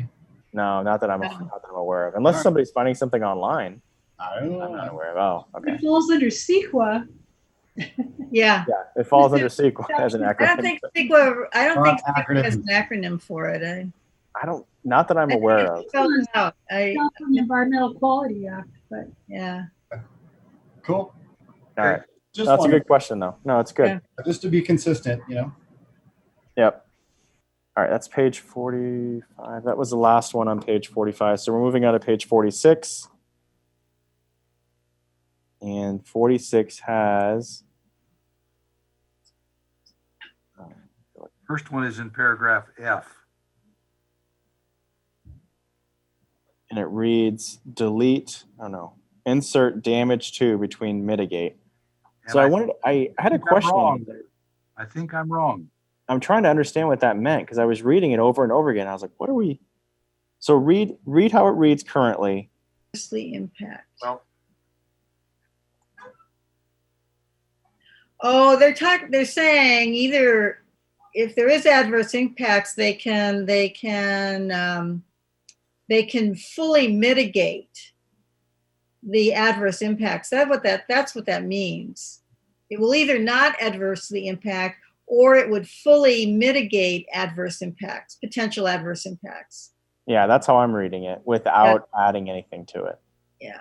No, not that I'm aware of. Unless somebody's finding something online, I don't know. I'm not aware of. Oh, okay. It falls under CEQA. Yeah. Yeah, it falls under CEQA as an I acronym. don't think CEQA Acronym. has an acronym for it. I don't, not that I'm aware of. Spelled it out. California Environmental Quality Act, but Yeah. Cool. All right. Just That's a wanted- good question, though. No, it's good. Yeah. Just to be consistent, you know. Yep. All right, that's page 45. That was the last one on page 45. So we're moving on to page 46. And 46 has... First one is in paragraph F. And it reads, delete, oh no, insert damage to between mitigate. And So I had a think I'm question. wrong. I think I'm wrong. I'm trying to understand what that meant because I was reading it over and over again. I was like, what are we? So read how it reads currently. Adversely impact. Well, Oh, they're saying either if there is adverse impacts, they can fully mitigate the adverse impacts. That's what that means. It will either not adversely impact or it would fully mitigate adverse impacts, potential adverse impacts. Yeah, that's how I'm reading it without adding anything to it. Yeah.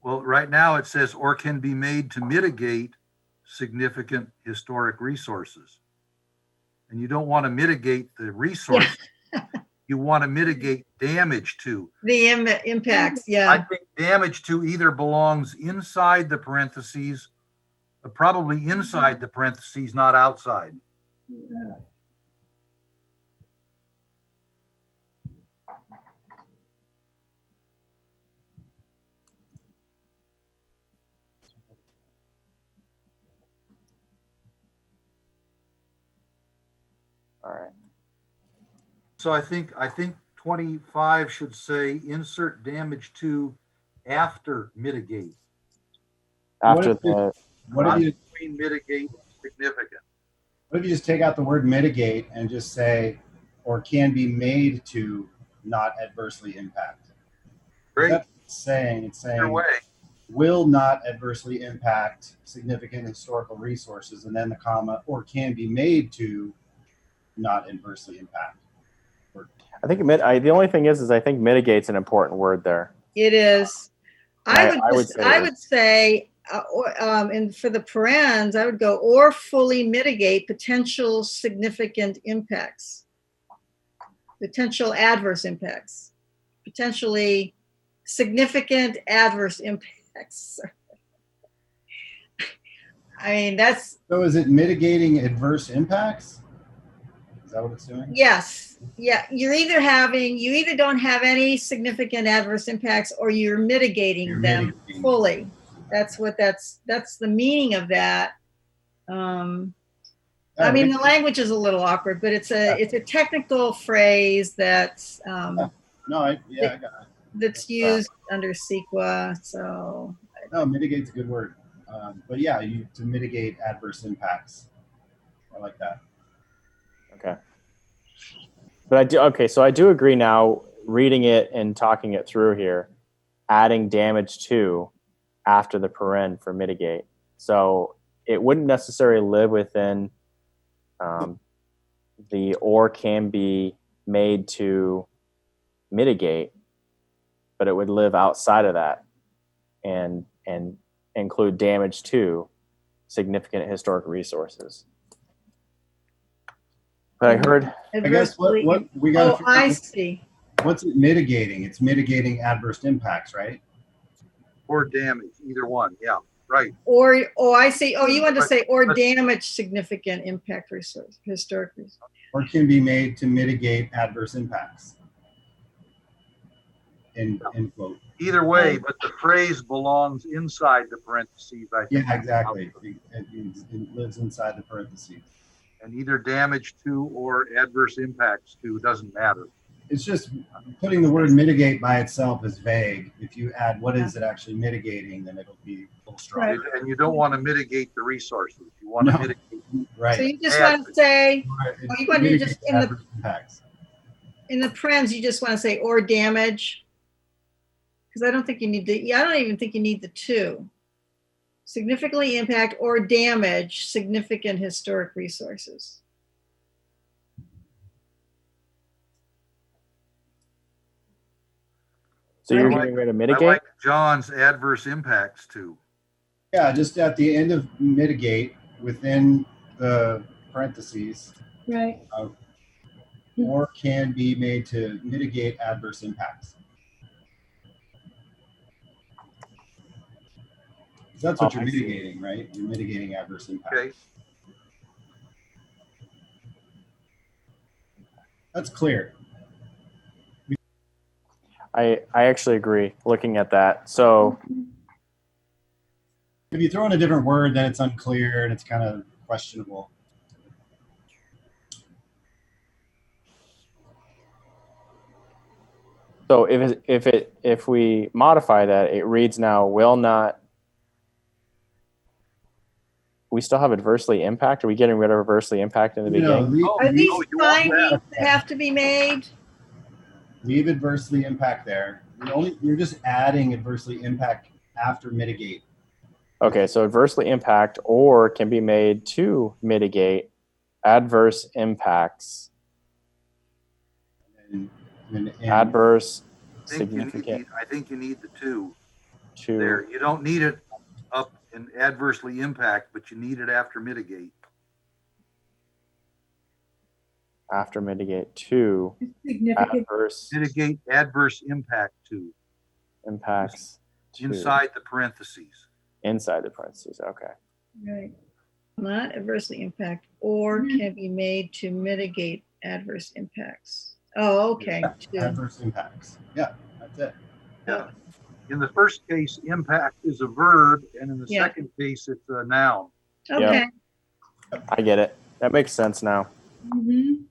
well, right now it says, or can be made to mitigate significant historic resources. And you don't want to mitigate the resource. You want to mitigate damage to. The impacts, I yeah. think damage to either belongs inside the parentheses, probably inside the parentheses, not outside. All right. So I think 25 should say insert damage to after mitigate. After What if the, What Not if you between mitigate and significant. What if you just take out the word mitigate and just say, or can be made to not adversely impact? Great, That's saying, it's either saying way. will not adversely impact significant historical resources, and then the comma, or can be made to not adversely impact. I think the only thing is I think mitigate's an important word there. It is. I would say and for the parens, I would go or fully mitigate potential significant impacts, potential adverse impacts, potentially significant adverse impacts. I mean, that's, So is it mitigating adverse impacts? Is that what it's doing? yes. Yeah. You either don't have any significant adverse impacts or you're mitigating You're them mitigating. fully. That's the meaning of that. I mean, the language is a little awkward, but it's a technical phrase that's I got it. that's used under CEQA. So No, mitigate's a good word. But yeah, to mitigate adverse impacts. I like that. Okay. But so I do agree now, reading it and talking it through here, adding damage to after the paren for mitigate. So it wouldn't necessarily live within the or can be made to mitigate, but it would live outside of that and include damage to significant historic resources. But I heard... I guess what we got. I see. What's it mitigating? It's mitigating adverse impacts, right? or damage, either one. Yeah, right. Or, oh, I see. Oh, you want to But- say, or but- damage significant impact resource, historic resource. Or can be made to mitigate adverse impacts. End quote. Either way, but the phrase belongs inside the parentheses, I think. Yeah, exactly. It lives inside the parentheses. And either damage to or adverse impacts to doesn't matter. It's just putting the word mitigate by itself is vague. If you add what is it actually mitigating, then it'll be a little stronger. And you don't want to mitigate the resources. You want to No. mitigate. Right. So you just want to say, Right. oh, you want to just, Mitigate adverse impacts. in the parens, you just want to say, or damage. Because I don't think you need the, I don't even think you need the two. Significantly impact or damage significant historic resources. So you're I like- getting rid of I mitigate? like John's adverse impacts too. Yeah, just at the end of mitigate within the parentheses, Right. or can be made to mitigate adverse impacts. 'Cause that's what Oh, you're I see. mitigating, right? You're mitigating adverse impacts. Okay. That's clear. I actually agree looking at that. So If you throw in a different word, then it's unclear and it's kind of questionable. so if we modify that, it reads now will not. We still have adversely impact. Are we getting rid of adversely impact in the beginning? Are these you want findings that. that have to be made? Leave adversely impact there. You're just adding adversely impact after mitigate. Okay, so adversely impact or can be made to mitigate adverse impacts. And Adverse I think you need the two to there. You don't need it up in adversely impact, but you need it after mitigate. after mitigate to Significant. adverse Mitigate adverse impact to impacts to inside the parentheses. inside the parentheses. Okay. Right. Not adversely impact or can be made to mitigate adverse impacts. Oh, okay. To- adverse impacts. Yeah, that's it. Yeah. In the first case, impact is a verb, and in the Yeah. second case, it's a noun. Okay. I get it. That makes sense now. Mm-hmm.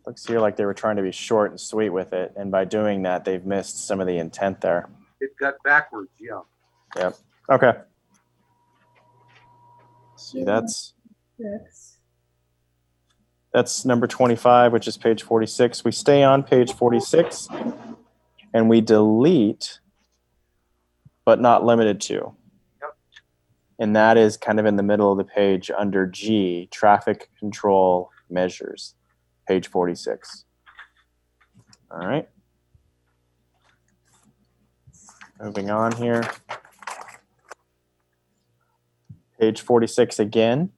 Looks here like they were trying to be short and sweet with it, and by doing that, they've missed some of the intent there. It got backwards, yeah. Yep. Okay. See, that's number 25, which is page 46. We stay on page 46, and we delete, but not limited to. Yep. And that is kind of in the middle of the page under G, traffic control measures, page 46. All right. Moving on here. Page 46 again.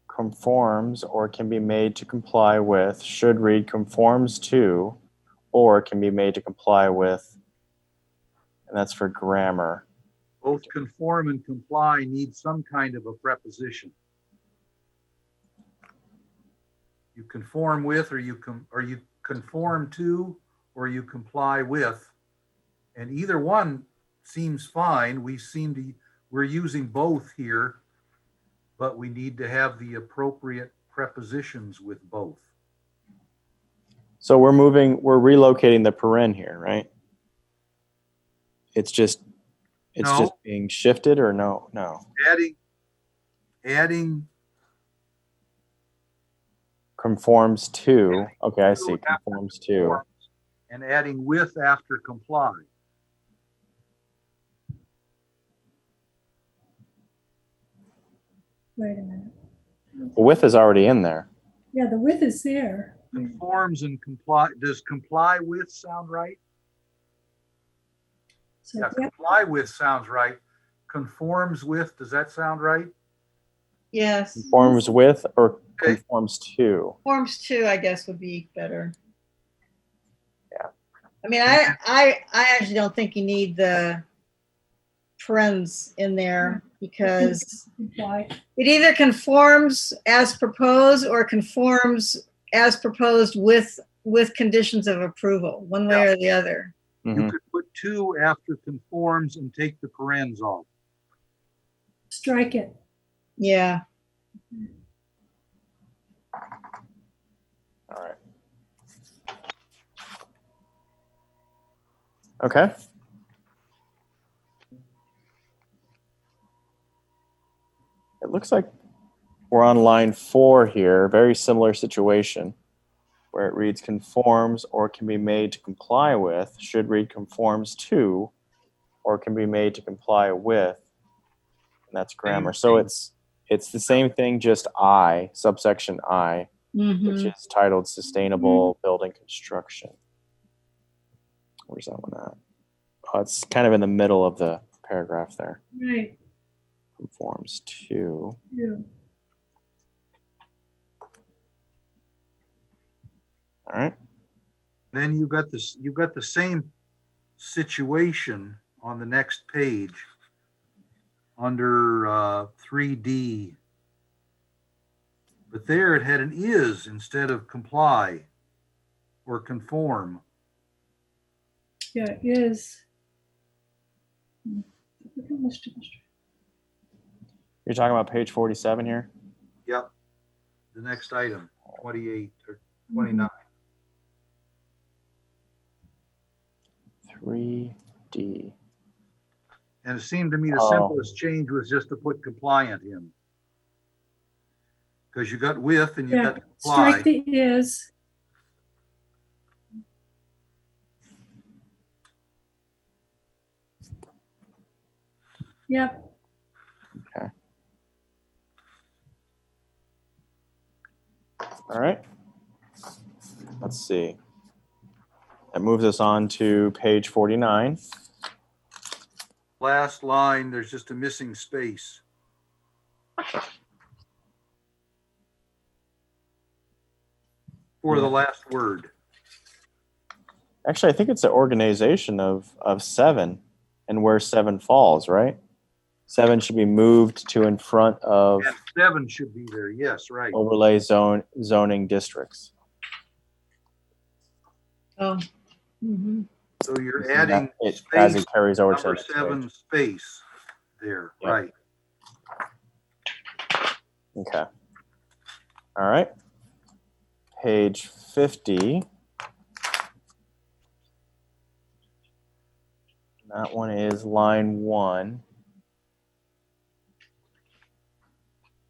Conforms or can be made to comply with, should read conforms to, or can be made to comply with, and that's for grammar. Both conform and comply need some kind of a preposition. You conform with, or you conform to, or you comply with. And either one seems fine. We're using both here, but we need to have the appropriate prepositions with both. So we're relocating the paren here, right? It's just No. being shifted, or no? Adding Conforms to. Okay, I see. Conforms to. and adding with after comply. Wait a minute. Well, with is already in there. Yeah, the width is there. Conforms and comply. Does comply with sound right? So Yeah, yeah, comply with sounds right. Conforms with, does that sound right? Yes. Conforms with or Okay. conforms to. Forms 2, I guess, would be better. Yeah. I mean, I actually don't think you need the parens in there because Comply. it either conforms as proposed or conforms as proposed with conditions of approval, one way or the other. You Mhm. could put 2 after conforms and take the parens off. Strike it. Yeah. All right. Okay. It looks like we're on line 4 here, very similar situation, where it reads conforms or can be made to comply with, should read conforms to, or can be made to comply with, and that's grammar. So it's the same thing, just I, subsection I, which is titled Sustainable Building Construction. Where's that one at? Oh, it's kind of in the middle of the paragraph there. Right. Conforms to. Yeah. All right. Then you got this. You got the same situation on the next page under 3D, but there it had an is instead of comply or conform. Yeah, it is. You're talking about page 47 here? Yep. The next item, 28 or 29. 3D. And it seemed to me the Oh. simplest change was just to put compliant in. Because you got with and you Yeah, got comply. strike the is. Yep. Okay. All right. Let's see. That moves us on to page 49. Last line, there's just a missing space. For the last word. Actually, I think it's an organization of 7 and where 7 falls, right? 7 should be moved to in front of And 7 should be there. Yes, right. overlay zoning districts. Oh. Mm-hmm. So you're adding It, as it space, carries over to the number next 7 page. space there, Yep. right. Okay. All right. Page 50. That one is line 1.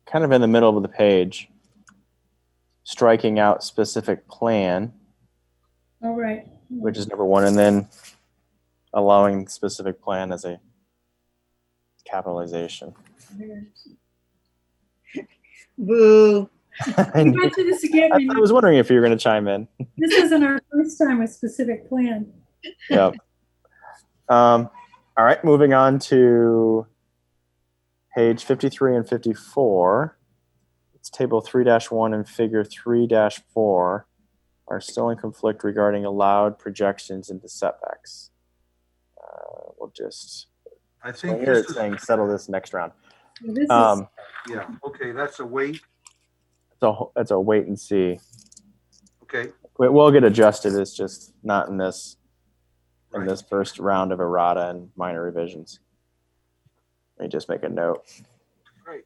Kind of in the middle of the page. Striking out specific plan, All right. which is number 1, and then allowing specific plan as a capitalization. Boo. I We went through this again. was wondering if you were going to chime in. This isn't our first time with specific plan. Yep. All right, moving on to page 53 and 54. It's table 3-1 and figure 3-4 are still in conflict regarding allowed projections into setbacks. We'll just, I so think here this it's is, saying settle this next round. This is, yeah, okay, that's a wait. It's a wait and see. Okay, It will get adjusted. It's just not in this right. first round of errata and minor revisions. Let me just make a note. Right.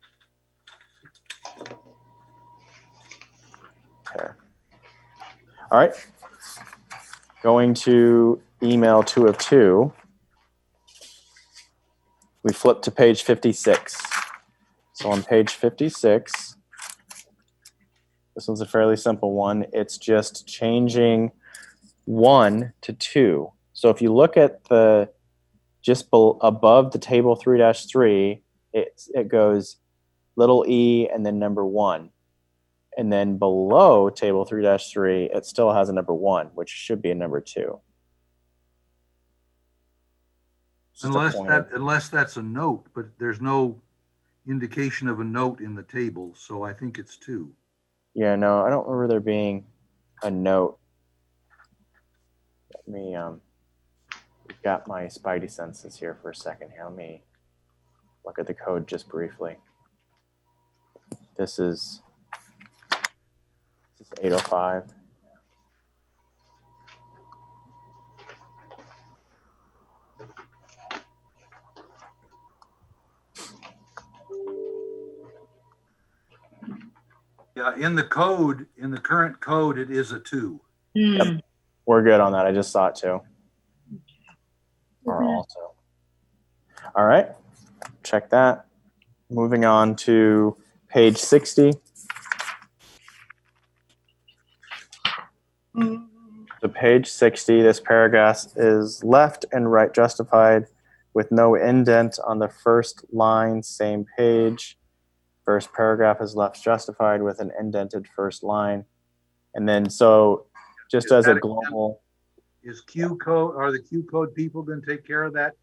Okay. All right. Going to email 2 of 2. We flip to page 56. So on page 56, this one's a fairly simple one. It's just changing 1 to 2. So if you look at the just above the table 3-3, it goes little e and then number 1. And then below table 3-3, it still has a number 1, which should be a number 2. Unless that's a note, but there's no indication of a note in the table, so I think it's 2. Yeah, no, I don't remember there being a note. Let me got my spidey senses here for a second. Here, let me look at the code just briefly. This is 805. Yeah, in the code, in the current code, it is a 2. Hmm. We're good on that. I just saw it too. Or Okay. also. All right. Check that. Moving on to page 60. So page 60, this paragraph is left and right justified with no indent on the first line, same page. First paragraph is left justified with an indented first line. And then so just Is as a that global, Is Q code, are the Q code people going to take care of that?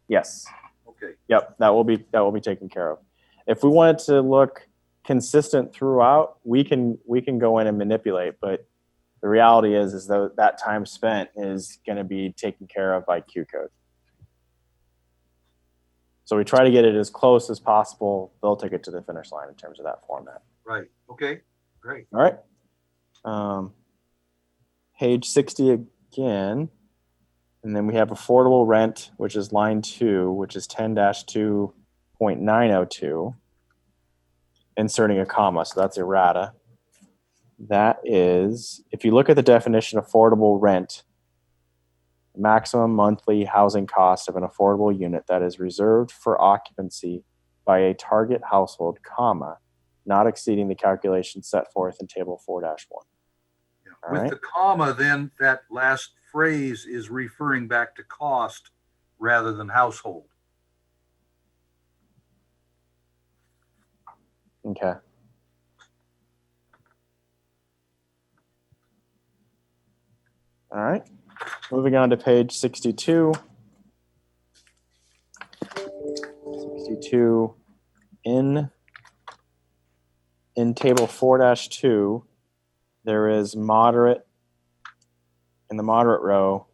yes. Okay. Yep, that will be taken care of. If we wanted to look consistent throughout, we can go in and manipulate, but the reality is that time spent is going to be taken care of by Q code. So we try to get it as close as possible. They'll take it to the finish line in terms of that format. Right. Okay. Great. All right. Page 60 again. And then we have affordable rent, which is line 2, which is 10-2.902. Inserting a comma, so that's errata. That is, if you look at the definition of affordable rent, maximum monthly housing cost of an affordable unit that is reserved for occupancy by a target household, comma, not exceeding the calculation set forth in table 4-1. Yeah. All With right. the comma, then that last phrase is referring back to cost rather than household. Okay. All right. Moving on to page 62. 62 in table 4-2, there is moderate in the moderate row.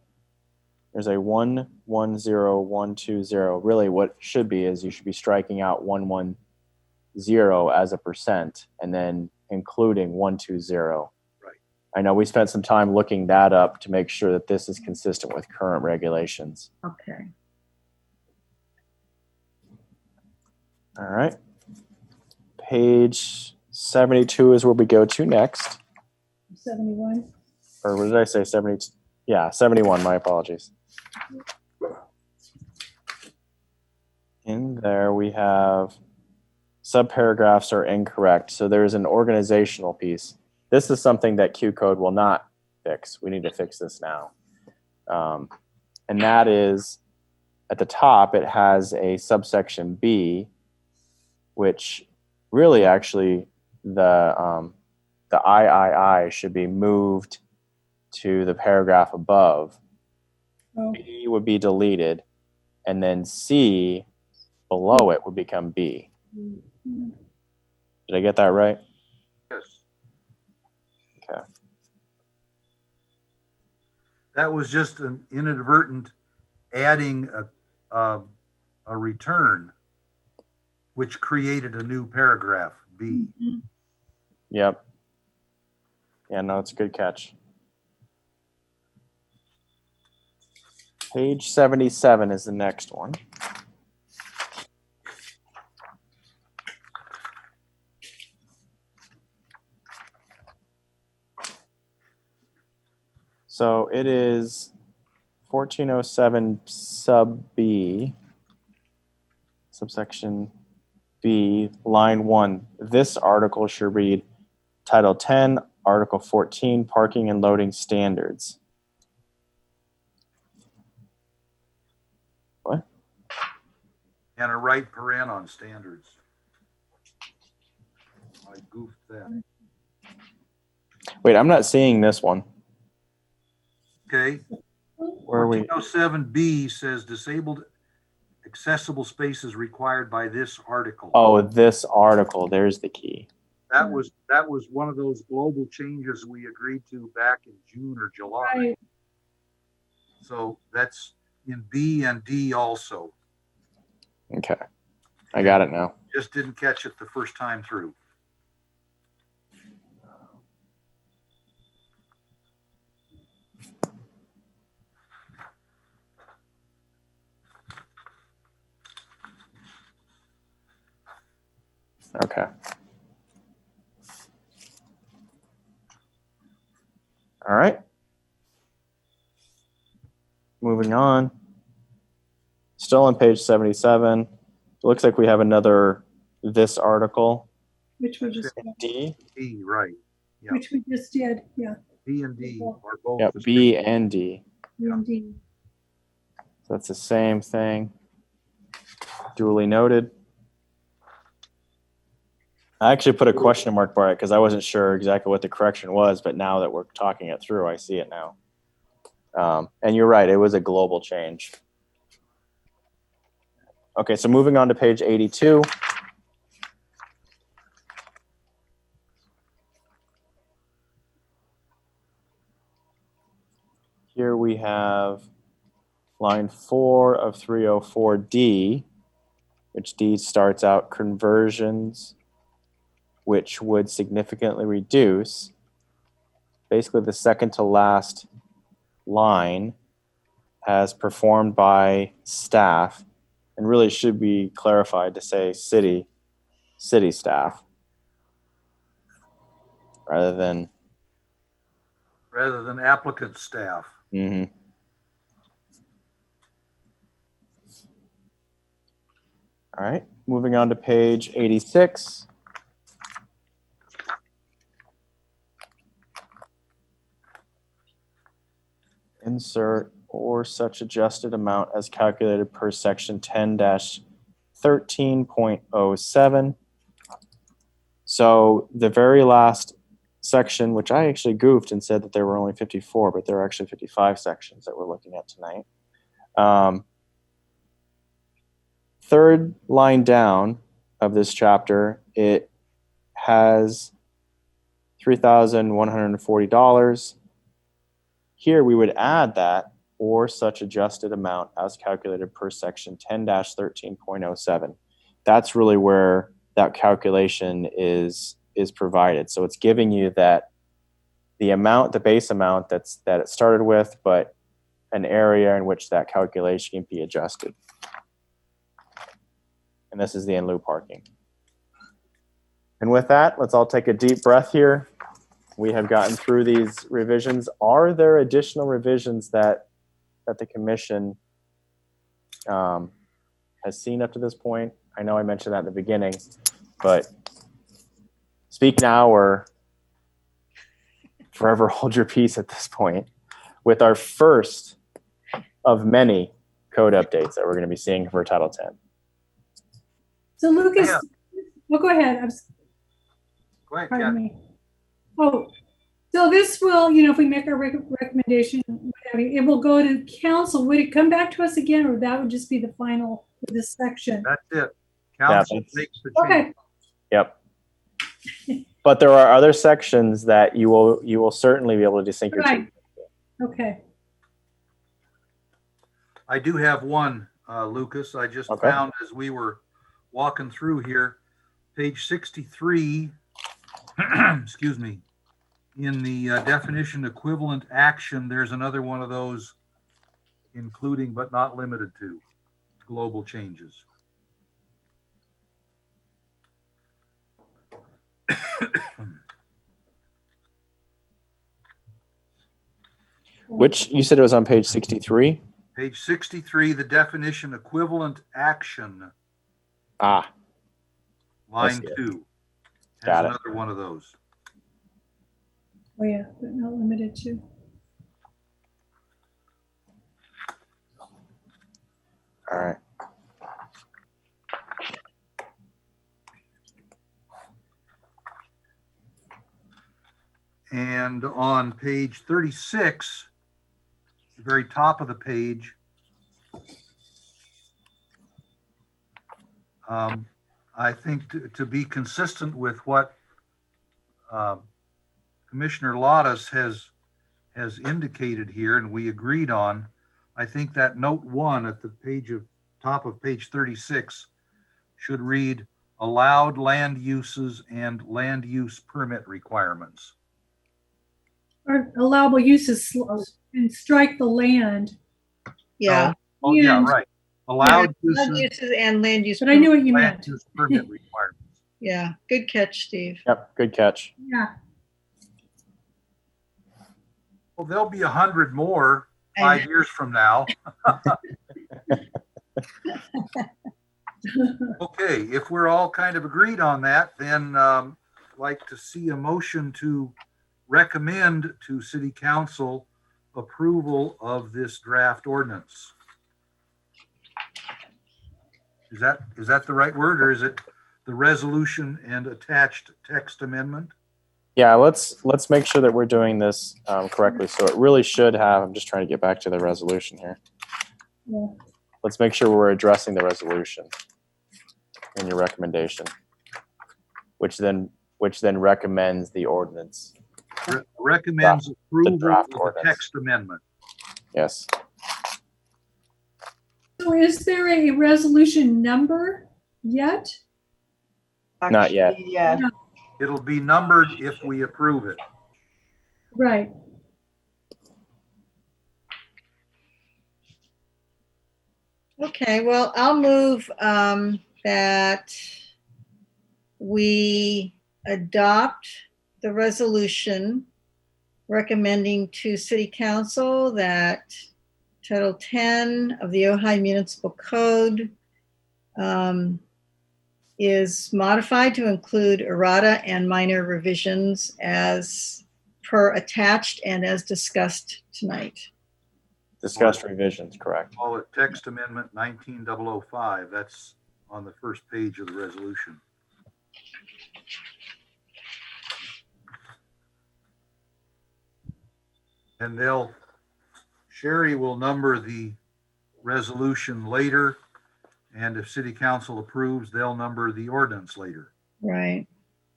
There's a 110,120. Really, what should be is you should be striking out 110 as a percent and then including 120. Right. I know we spent some time looking that up to make sure that this is consistent with current regulations. Okay. All right. Page 72 is where we go to next. 71. Or what did I say? 72? Yeah, 71. My apologies. In there, we have subparagraphs are incorrect. So there's an organizational piece. This is something that Q code will not fix. We need to fix this now. And that is at the top, it has a subsection B, which really actually the III should be moved to the paragraph above. Oh, B would be deleted, and then C below it would become B. Did I get that right? Yes. Okay. That was just an inadvertent adding a return, which created a new paragraph, B. Yep. Yeah, no, it's a good catch. Page 77 is the next one. So it is 1407 sub B, subsection B, line 1. This article should read Title 10, Article 14, Parking and Loading Standards. What? And a right paren on standards. I goofed that. Wait, I'm not seeing this one. Okay. Where are we? 1407B says disabled accessible spaces required by this article. Oh, this article. There's the key. That was one of those global changes we agreed to back in June or July. Right. So that's in B and D also. Okay. I got it now. Just didn't catch it the first time through. Okay. All right. Moving on. Still on page 77. It looks like we have another this article. Which we just D. D, right. Yeah. which we just did. Yeah. B and D are both. Yep, the B same. and D. Indeed. So that's the same thing. Duly noted. I actually put a question mark by it because I wasn't sure exactly what the correction was, but now that we're talking it through, I see it now. And you're right, it was a global change. Okay, so moving on to page 82. Here we have line 4 of 304D, which D starts out conversions, which would significantly reduce. Basically, the second to last line has performed by staff, and really should be clarified to say city staff, rather than applicant staff. Mm-hmm. All right, moving on to page 86. Insert or such adjusted amount as calculated per section 10-13.07. So the very last section, which I actually goofed and said that there were only 54, but there are actually 55 sections that we're looking at tonight. Third line down of this chapter, it has $3,140. Here we would add that or such adjusted amount as calculated per section 10-13.07. That's really where that calculation is provided. So it's giving you that the amount, the base amount that it started with, but an area in which that calculation can be adjusted. And this is the in lieu parking. And with that, let's all take a deep breath here. We have gotten through these revisions. Are there additional revisions that the commission has seen up to this point? I know I mentioned that in the beginning, but speak now or forever hold your peace at this point with our first of many code updates that we're going to be seeing for Title 10. So Lucas, Yeah. well, go ahead. Go ahead, Pardon Ken. me. Oh, so this will, if we make our recommendation, it will go to council. Would it come back to us again, or that would just be the final for this section? That's it. Council that's- makes the Okay. change. Yep. But there are other sections that you will certainly be able to sink your Right. teeth. Okay. I do have one, Lucas. I just Okay. found as we were walking through here, page 63, excuse me, in the definition equivalent action, there's another one of those, including but not limited to global changes. Which you said it was on page 63? Page 63, the definition equivalent action, Ah, line see it. 2. Got Has it. another one of those. Oh yeah, but not limited to. all right. And on page 36, the very top of the page, I think to be consistent with what Commissioner Lottis has indicated here, and we agreed on, I think that note 1 at the top of page 36 should read allowed land uses and land use permit requirements. Or allowable uses and strike the land. Yeah. Oh, yeah, And- right. Allowed Land uses, uses and land use. But I knew what you land meant. use permit requirements. Yeah, good catch, Steve. Yep, good catch. Yeah. Well, there'll be 100 more 5 years from now. Okay, if we're all kind of agreed on that, then I'd like to see a motion to recommend to City Council approval of this draft ordinance. Is that the right word, or is it the resolution and attached text amendment? Yeah, let's make sure that we're doing this correctly. So it really should have, I'm just trying to get back to the resolution here. Yeah. Let's make sure we're addressing the resolution in your recommendation, which then recommends the ordinance. Recommends approval of draft the ordinance. text amendment. Yes. So is there a resolution number yet? Not yet. Actually, yeah. It'll be numbered if we approve it. Right. Okay, well, I'll move that we adopt the resolution recommending to City Council that Title 10 of the Ojai Municipal Code is modified to include errata and minor revisions as per attached and as discussed tonight. Discussed revisions, correct. Call it text amendment 19005. That's on the first page of the resolution. And Sherry will number the resolution later, and if City Council approves, they'll number the ordinance later. Right.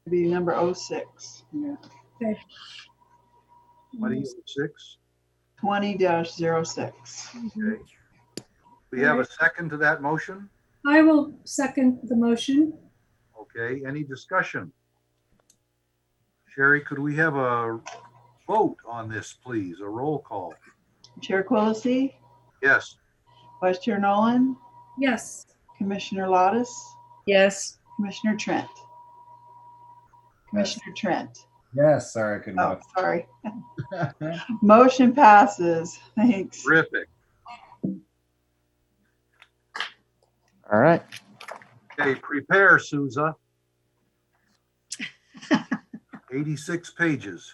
Be number 06. Yeah. Okay. What is it, 6? 20-06. Okay. We have a second to that motion? I will second the motion. Okay, any discussion? Sherry, could we have a vote on this, please? A roll call? Chair Quillisi, Yes. Vice Chair Nolan, Yes. Commissioner Lottis, Yes. Commissioner Trent. Commissioner Trent. Yes, sorry, I couldn't. Oh, sorry. Motion passes. Thanks. Terrific. All right. Okay, prepare, Souza. 86 pages.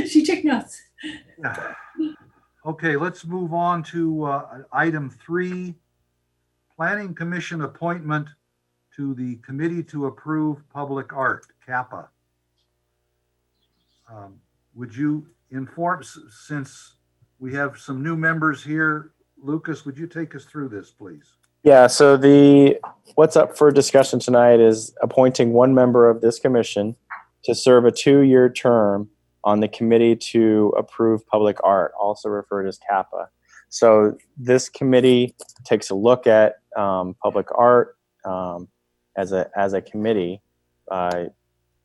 She took notes. Yeah. Okay, let's move on to item 3, Planning Commission appointment to the Committee to Approve Public Art, CAPA. Would you inform, since we have some new members here, Lucas, would you take us through this, please? Yeah, so what's up for discussion tonight is appointing one member of this commission to serve a 2-year term on the Committee to Approve Public Art, also referred as CAPA. So this committee takes a look at public art as a committee.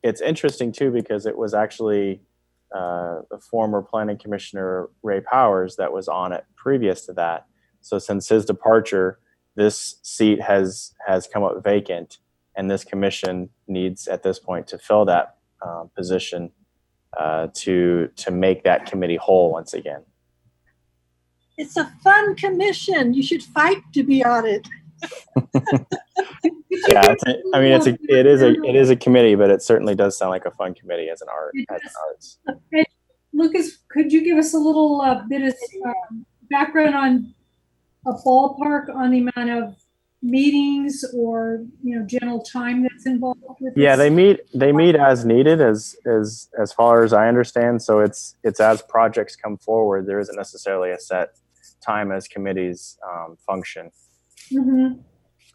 It's interesting too because it was actually the former Planning Commissioner Ray Powers that was on it previous to that. So since his departure, this seat has come up vacant, and this commission needs at this point to fill that position to make that committee whole once again. It's a fun commission. You should fight to be on it. Yeah, it is a committee, but it certainly does sound like a fun committee as an arts. Lucas, could you give us a little bit of background on a ballpark on the amount of meetings or general time that's involved with this? Yeah, they meet as needed as far as I understand. So it's as projects come forward. There isn't necessarily a set time as committees function. Mm-hmm.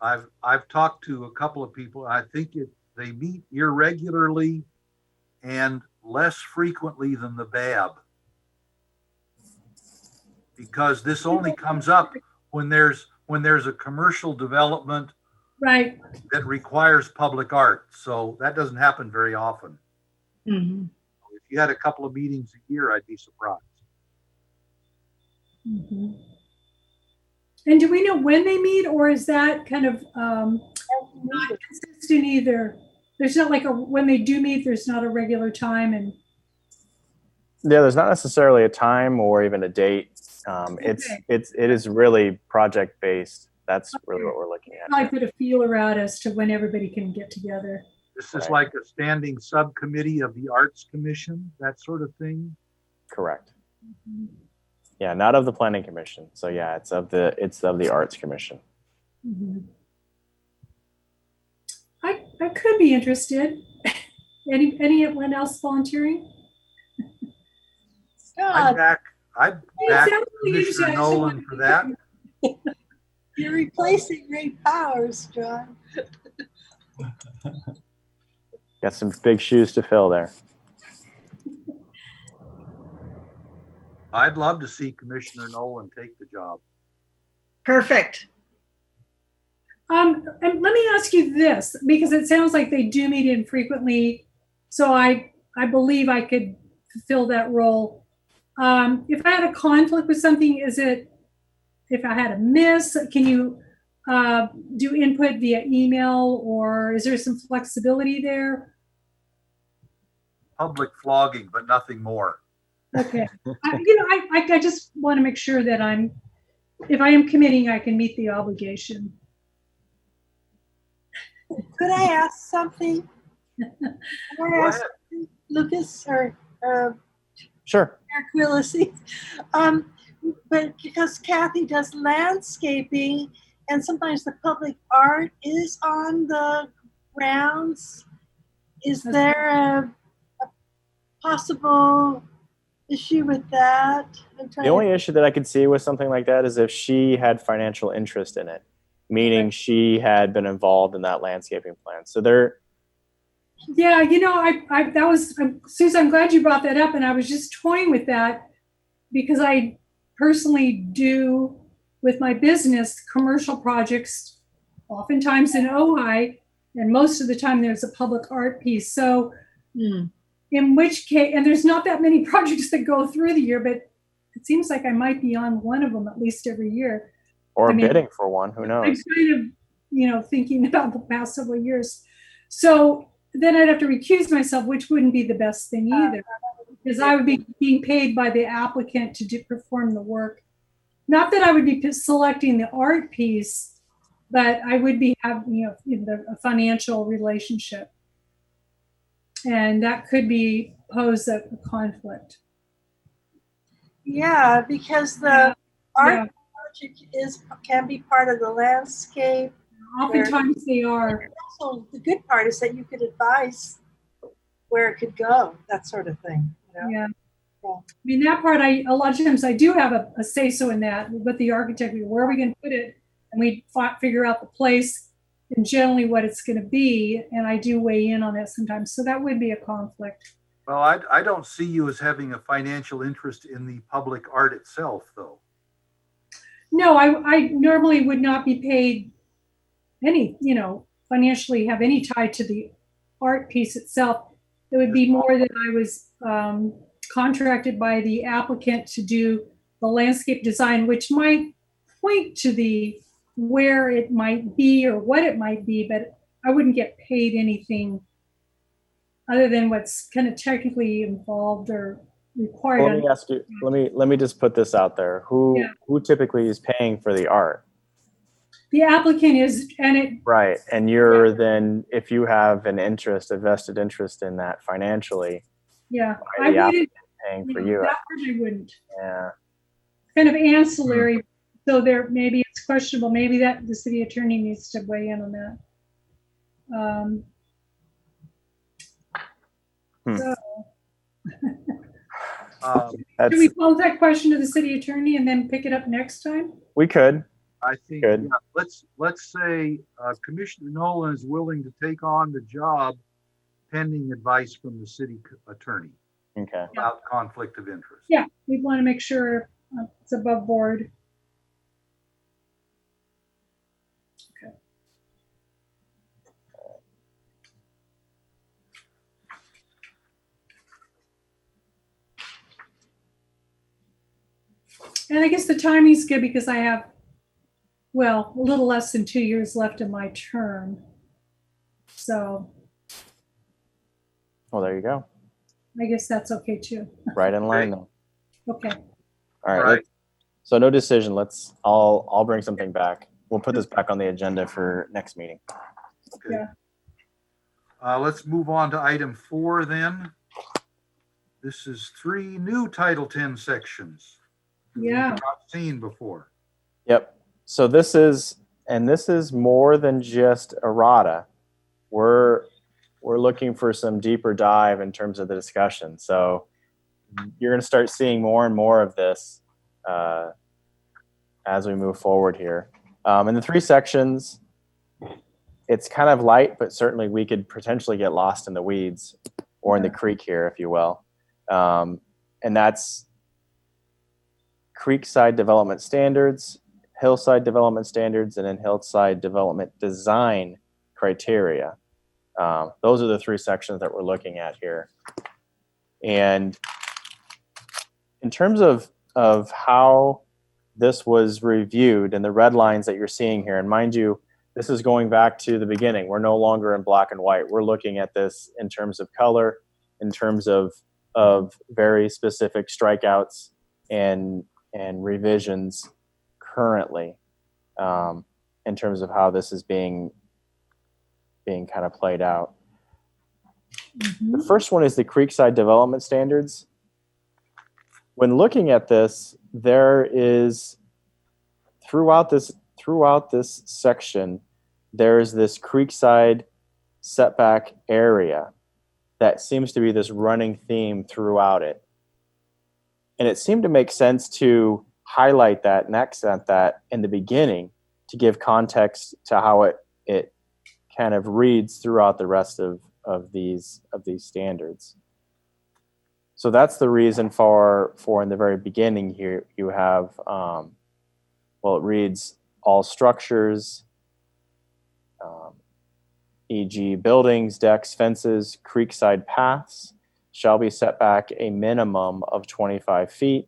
I've talked to a couple of people. I think they meet irregularly and less frequently than the BAB. Because this only comes up when there's a commercial development Right. that requires public art. So that doesn't happen very often. Mhm. If you had a couple of meetings a year, I'd be surprised. Mhm. And do we know when they meet, or is that kind of not consistent either? There's not like when they do meet, there's not a regular time, and Yeah, there's not necessarily a time or even a date. Okay. It is really project based. That's really what we're looking at. I put a feeler out as to when everybody can get together. This is Right. like a standing subcommittee of the Arts Commission, that sort of thing. Correct. Yeah, not of the Planning Commission. So yeah, it's of the Arts Commission. Mhm. I could be interested. Anyone else volunteering? I'd back It Commissioner sounds really interesting. I just don't Nolan want for that. You're replacing Ray Powers, John. Got some big shoes to fill there. I'd love to see Commissioner Nolan take the job. Perfect. And let me ask you this, because it sounds like they do meet infrequently. So I believe I could fulfill that role. If I had a conflict with something, if I had a miss, can you do input via email, or is there some flexibility there? Public flogging, but nothing more. Okay. I just want to make sure that if I am committing, I can meet the obligation. Could I ask something? Can I Go ask ahead. Lucas or Sure. Aquilisi? But because Kathy does landscaping and sometimes the public art is on the grounds, is there a possible issue with that? The only issue that I could see with something like that is if she had financial interest in it, meaning she had been involved in that landscaping plan. So Yeah, that was, Susan, I'm glad you brought that up. And I was just toying with that because I personally do, with my business, commercial projects, oftentimes in Ojai, and most of the time there's a public art piece. So in which case, and there's not that many projects that go through the year, but it seems like I might be on one of them at least every year. or I mean, bidding for one, who I'm knows? kind of, thinking about the past several years. So then I'd have to recuse myself, which wouldn't be the best thing either, because I would be being paid by the applicant to perform the work. Not that I would be selecting the art piece, but I would be having, a financial relationship. And that could pose a conflict. Yeah, because the art Yeah. project can be part of the landscape. Oftentimes they are. Also, the good part is that you could advise where it could go, that sort of thing. Yeah. Yeah. I mean, that part, a lot of times I do have a say-so in that, with the architect, where are we going to put it? And we figure out the place and generally what it's going to be. And I do weigh in on that sometimes. So that would be a conflict. Well, I don't see you as having a financial interest in the public art itself, though. No, I normally would not be paid financially have any tie to the art piece itself. It would be more that I was contracted by the applicant to do the landscape design, which might point to where it might be or what it might be, but I wouldn't get paid anything other than what's kind of technically involved or required. Well, let me ask you. Let me just put this out there. Who typically is paying for the art? The applicant is, and it Right, and you're then, if you have a vested interest in that financially, yeah, why I the wouldn't. applicant paying for you? That part I wouldn't. Yeah. Kind of ancillary. So maybe it's questionable. Maybe that the city attorney needs to weigh in on that. So, Um, should we pose that question to the city attorney and then pick it up next time? We could. I think, Good. yeah, let's say Commissioner Nolan is willing to take on the job pending advice from the city attorney Okay. about conflict of interest. Yeah, we want to make sure it's above board. Okay. And I guess the timing's good because I have, well, a little less than 2 years left in my term. So Well, there you go. I guess that's okay too. Right in line then. Okay. All right. Right. So no decision. I'll bring something back. We'll put this back on the agenda for next meeting. Okay. Yeah. Let's move on to item 4 then. This is 3 new Title 10 sections. Yeah. We've not seen before. Yep. So this is more than just errata. We're looking for some deeper dive in terms of the discussion. So you're going to start seeing more and more of this as we move forward here. In the 3 sections, it's kind of light, but certainly we could potentially get lost in the weeds or in the creek here, if you will. And that's Creekside Development Standards, Hillside Development Standards, and then Hillside Development Design Criteria. Those are the 3 sections that we're looking at here. And in terms of how this was reviewed and the red lines that you're seeing here, and mind you, this is going back to the beginning. We're no longer in black and white. We're looking at this in terms of color, in terms of very specific strikeouts and revisions currently, in terms of how this is being kind of played out. The first one is the Creekside Development Standards. When looking at this, there is throughout this section, there is this Creekside setback area that seems to be this running theme throughout it. And it seemed to make sense to highlight that and accent that in the beginning to give context to how it kind of reads throughout the rest of these standards. So that's the reason for in the very beginning here you have it reads all structures, e.g. buildings, decks, fences, creekside paths shall be set back a minimum of 25 feet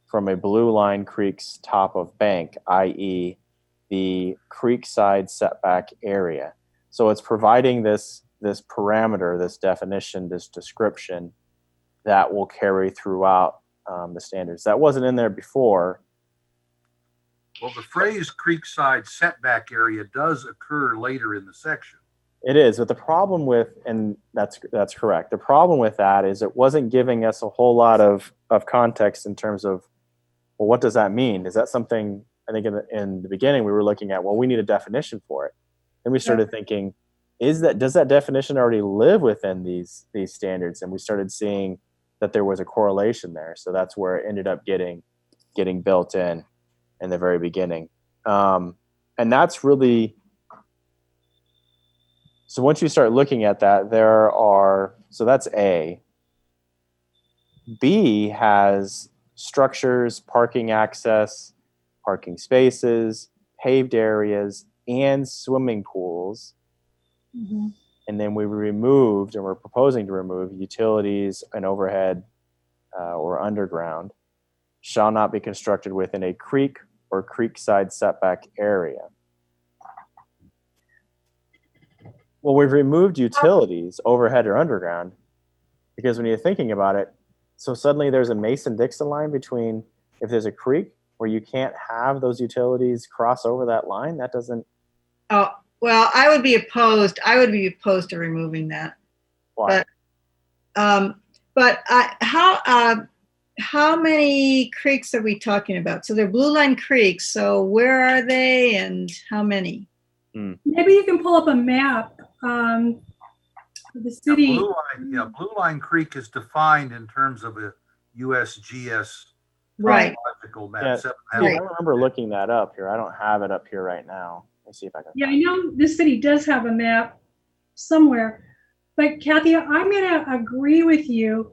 from a blue line creek's top of bank, i.e. the creekside setback area. So it's providing this parameter, this definition, this description that will carry throughout the standards. That wasn't in there before. Well, the phrase creekside setback area does occur later in the section. It is, but the problem with, and that's correct. The problem with that is it wasn't giving us a whole lot of context in terms of, well, what does that mean? Is that something, I think in the beginning we were looking at, well, we need a definition for it. Then we started thinking, does that definition already live within these standards? And we started seeing that there was a correlation there. So that's where it ended up getting built in the very beginning. And that's really, so once you start looking at that, so that's A. B has structures, parking access, parking spaces, paved areas, and swimming pools. Mm-hmm. And then we're proposing to remove utilities and overhead or underground shall not be constructed within a creek or creekside setback area. Well, we've removed utilities, overhead or underground, because when you're thinking about it, so suddenly there's a Mason-Dixon line between, if there's a creek where you can't have those utilities cross over that line, that doesn't. Oh, well, I would be opposed to removing that. Why? But how many creeks are we talking about? So they're blue line creeks. So where are they and how many? Maybe you can pull up a map. The city. Blue Line Creek is defined in terms of a USGS Right. topographical map. Yeah, seven I map. remember looking that up here. I don't have it up here right now. Let's see if I can. Yeah, I know this city does have a map somewhere. But Kathy, I'm going to agree with you.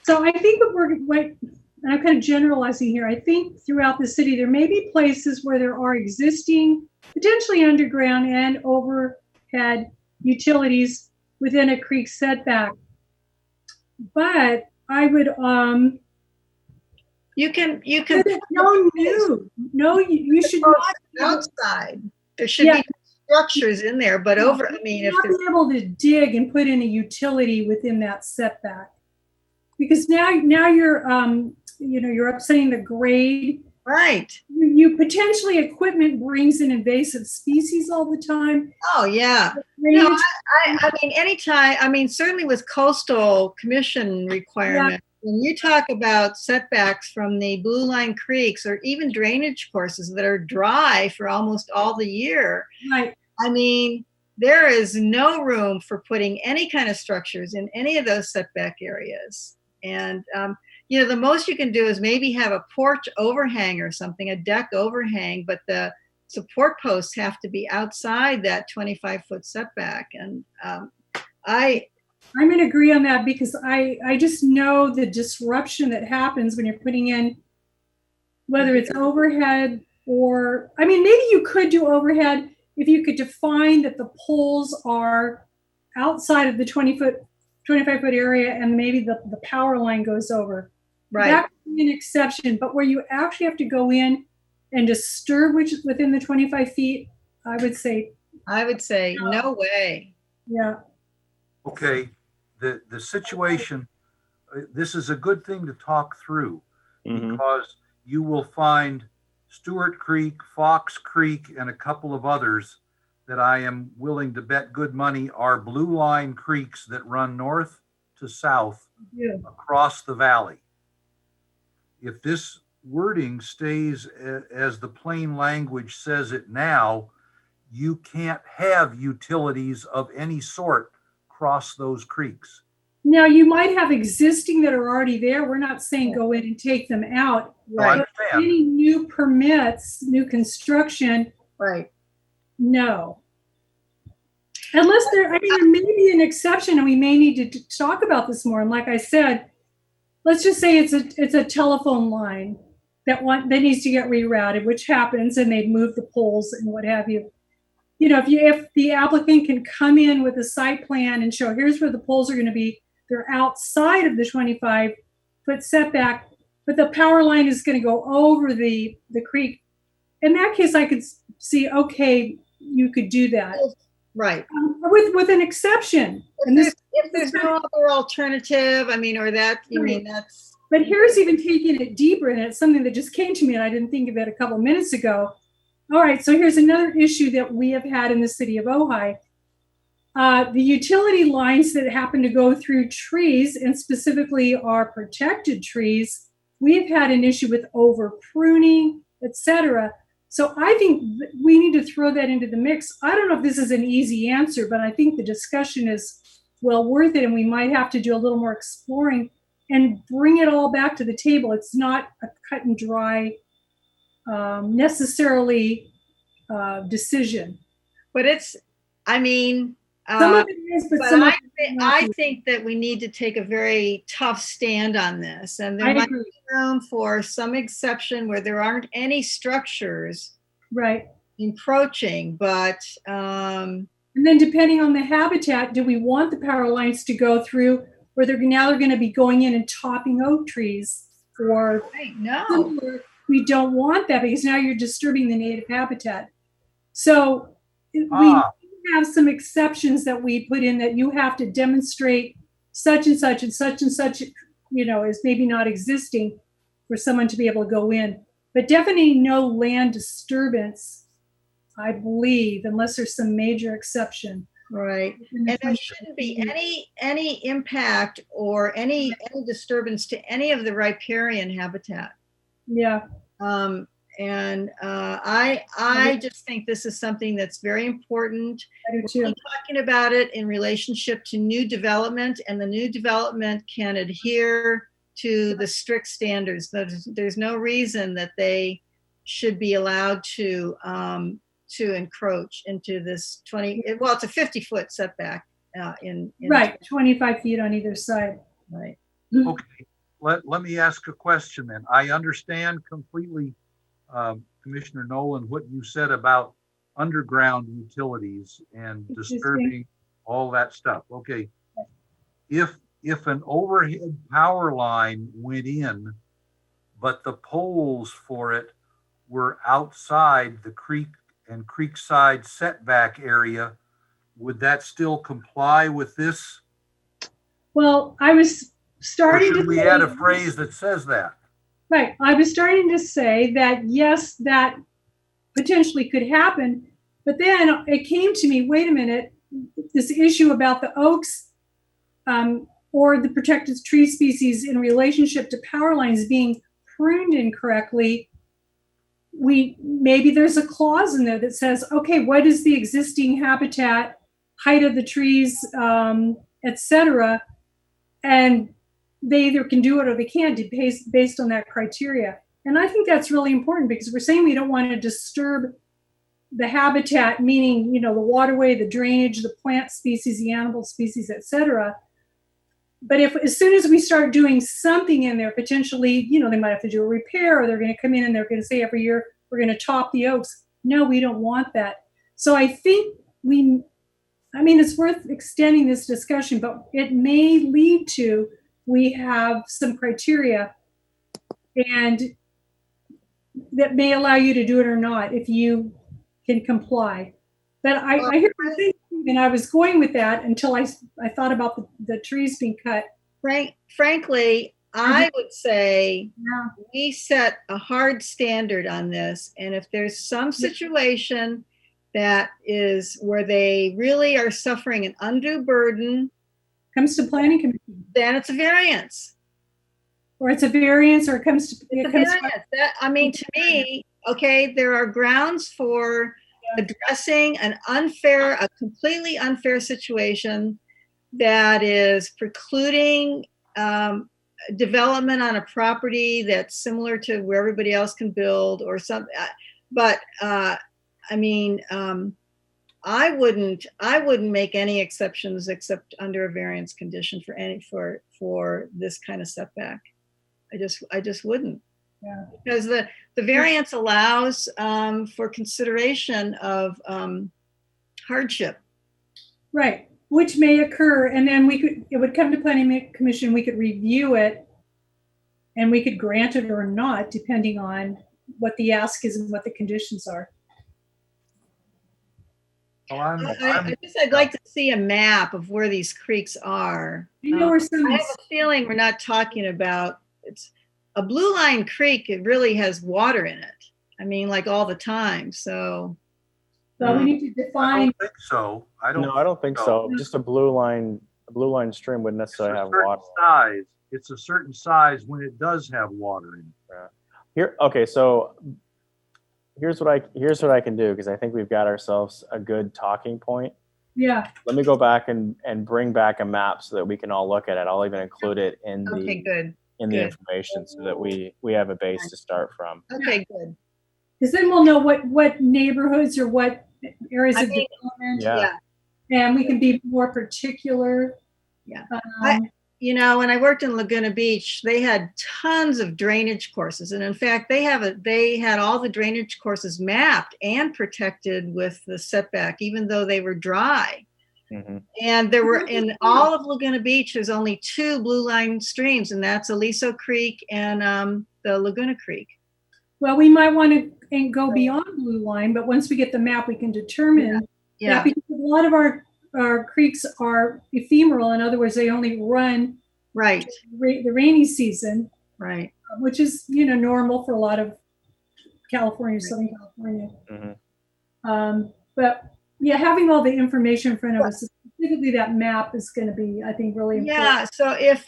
So I think and I'm kind of generalizing here. I think throughout the city, there may be places where there are existing, potentially underground and overhead utilities within a creek setback. But I would, You can you should not outside. There should Yeah. be structures in there, but over, I mean, if not there's be able to dig and put in a utility within that setback, because now you're you're upsetting the grade. right. You potentially equipment brings in invasive species all the time. Oh, yeah. No, I mean, anytime, I mean, certainly with coastal commission requirements, when you talk about setbacks from the blue line creeks or even drainage courses that are dry for almost all the year, Right. I mean, there is no room for putting any kind of structures in any of those setback areas. And, the most you can do is maybe have a porch overhang or something, a deck overhang, but the support posts have to be outside that 25-foot setback. And I'm going to agree on that, because I just know the disruption that happens when you're putting in, whether it's overhead or, I mean, maybe you could do overhead if you could define that the poles are outside of the 25-foot area and maybe the power line goes over. right. That could be an exception, but where you actually have to go in and disturb which is within the 25 feet, I would say, No way. yeah. Okay, the situation, this is a good thing to talk through, Mhm. because you will find Stewart Creek, Fox Creek, and a couple of others that I am willing to bet good money are blue line creeks that run north to south Yeah. across the valley. If this wording stays as the plain language says it now, you can't have utilities of any sort cross those creeks. Now, you might have existing that are already there. We're not saying go in and take them out. I Right. understand. Any new permits, new construction, Right. no. Unless there may be an exception, and we may need to talk about this more. And like I said, let's just say it's a telephone line that needs to get rerouted, which happens, and they've moved the poles and what have you. If the applicant can come in with a site plan and show, here's where the poles are going to be, they're outside of the 25-foot setback, but the power line is going to go over the creek. In that case, I could see, okay, you could do that. Right. With an exception. And this, If there's no other alternative, I mean, or that, you mean that's. but here's even taking it deeper, and it's something that just came to me, and I didn't think of it a couple minutes ago. All right, so here's another issue that we have had in the city of Ojai. The utility lines that happen to go through trees, and specifically are protected trees, we've had an issue with over pruning, etc. So I think we need to throw that into the mix. I don't know if this is an easy answer, but I think the discussion is well worth it, and we might have to do a little more exploring and bring it all back to the table. It's not a cut and dry necessarily decision. But it's, I mean, Some of it is, but but some of I, it is thi- not. I think that we need to take a very tough stand on this, and there I might agree. be room for some exception where there aren't any structures Right. encroaching, but And then depending on the habitat, do we want the power lines to go through, or they're going to be going in and topping oak trees, or no. we don't want that, because now you're disturbing the native habitat. So we have some exceptions that we put in, that you have to demonstrate such and such and such and such, is maybe not existing for someone to be able to go in. But definitely no land disturbance, I believe, unless there's some major exception. Right. And there shouldn't be any impact or any disturbance to any of the riparian habitat. Yeah. I just think this is something that's very important. I do We're too. talking about it in relationship to new development, and the new development can adhere to the strict standards. There's no reason that they should be allowed to encroach into this 20, well, it's a 50-foot setback in Right, 25 feet on either side. Right. Okay, let me ask a question then. I understand completely, Commissioner Nolan, what you said about underground utilities and disturbing all that stuff. Okay, if an overhead power line went in, but the poles for it were outside the creek and creekside setback area, would that still comply with this? Well, I was Or starting to should we say, add a phrase that says that? right, I was starting to say that yes, that potentially could happen, but then it came to me, wait a minute, this issue about the oaks or the protected tree species in relationship to power lines being pruned incorrectly, maybe there's a clause in there that says, okay, what is the existing habitat, height of the trees, etc., and they either can do it or they can't based on that criteria. And I think that's really important because we're saying we don't want to disturb the habitat, meaning, the waterway, the drainage, the plant species, the animal species, etc. But as soon as we start doing something in there, potentially, they might have to do a repair, or they're going to come in and they're going to say every year, we're going to top the oaks. No, we don't want that. So I think it's worth extending this discussion, but it may lead to, we have some criteria and that may allow you to do it or not if you can comply. But I hear you saying, and I was going with that until I thought about the trees being cut. Frankly, I would say we set a hard standard on this. And if there's some situation that is where they really are suffering an undue burden, comes to planning commission, then it's a variance. Or it's a variance, or it comes to variance. To me, okay, there are grounds for addressing a completely unfair situation that is precluding development on a property that's similar to where everybody else can build or something. But I wouldn't make any exceptions except under a variance condition for this kind of setback. I just wouldn't. Yeah. Because the variance allows for consideration of hardship. Right, which may occur, and then it would come to planning commission, we could review it, and we could grant it or not, depending on what the ask is and what the conditions are. Well, I'd like to see a map of where these creeks are. I have a feeling we're not talking about, it's a blue line creek. It really has water in it. Like all the time. So we need to define. I don't think so. I don't think so. Just a blue line stream wouldn't necessarily have water. Size. It's a certain size when it does have water in it. Yeah. So here's what I can do, because I think we've got ourselves a good talking point. Yeah. Let me go back and bring back a map so that we can all look at it. I'll even include it in the information so that we have a base to start from. Okay, good. Because then we'll know what neighborhoods or what areas of development. Yeah. And we can be more particular. Yeah. When I worked in Laguna Beach, they had tons of drainage courses. And in fact, they had all the drainage courses mapped and protected with the setback, even though they were dry. Mm-hmm. And there were, in all of Laguna Beach, there's only 2 blue line streams, and that's Aliso Creek and the Laguna Creek. Well, we might want to go beyond blue line, but once we get the map, we can determine. Yeah. Because a lot of our creeks are ephemeral. In other words, they only run the rainy season, right? Which is normal for a lot of California, Southern California. Mm-hmm. But yeah, having all the information in front of us, specifically that map, is going to be, I think, really important. Yeah. So if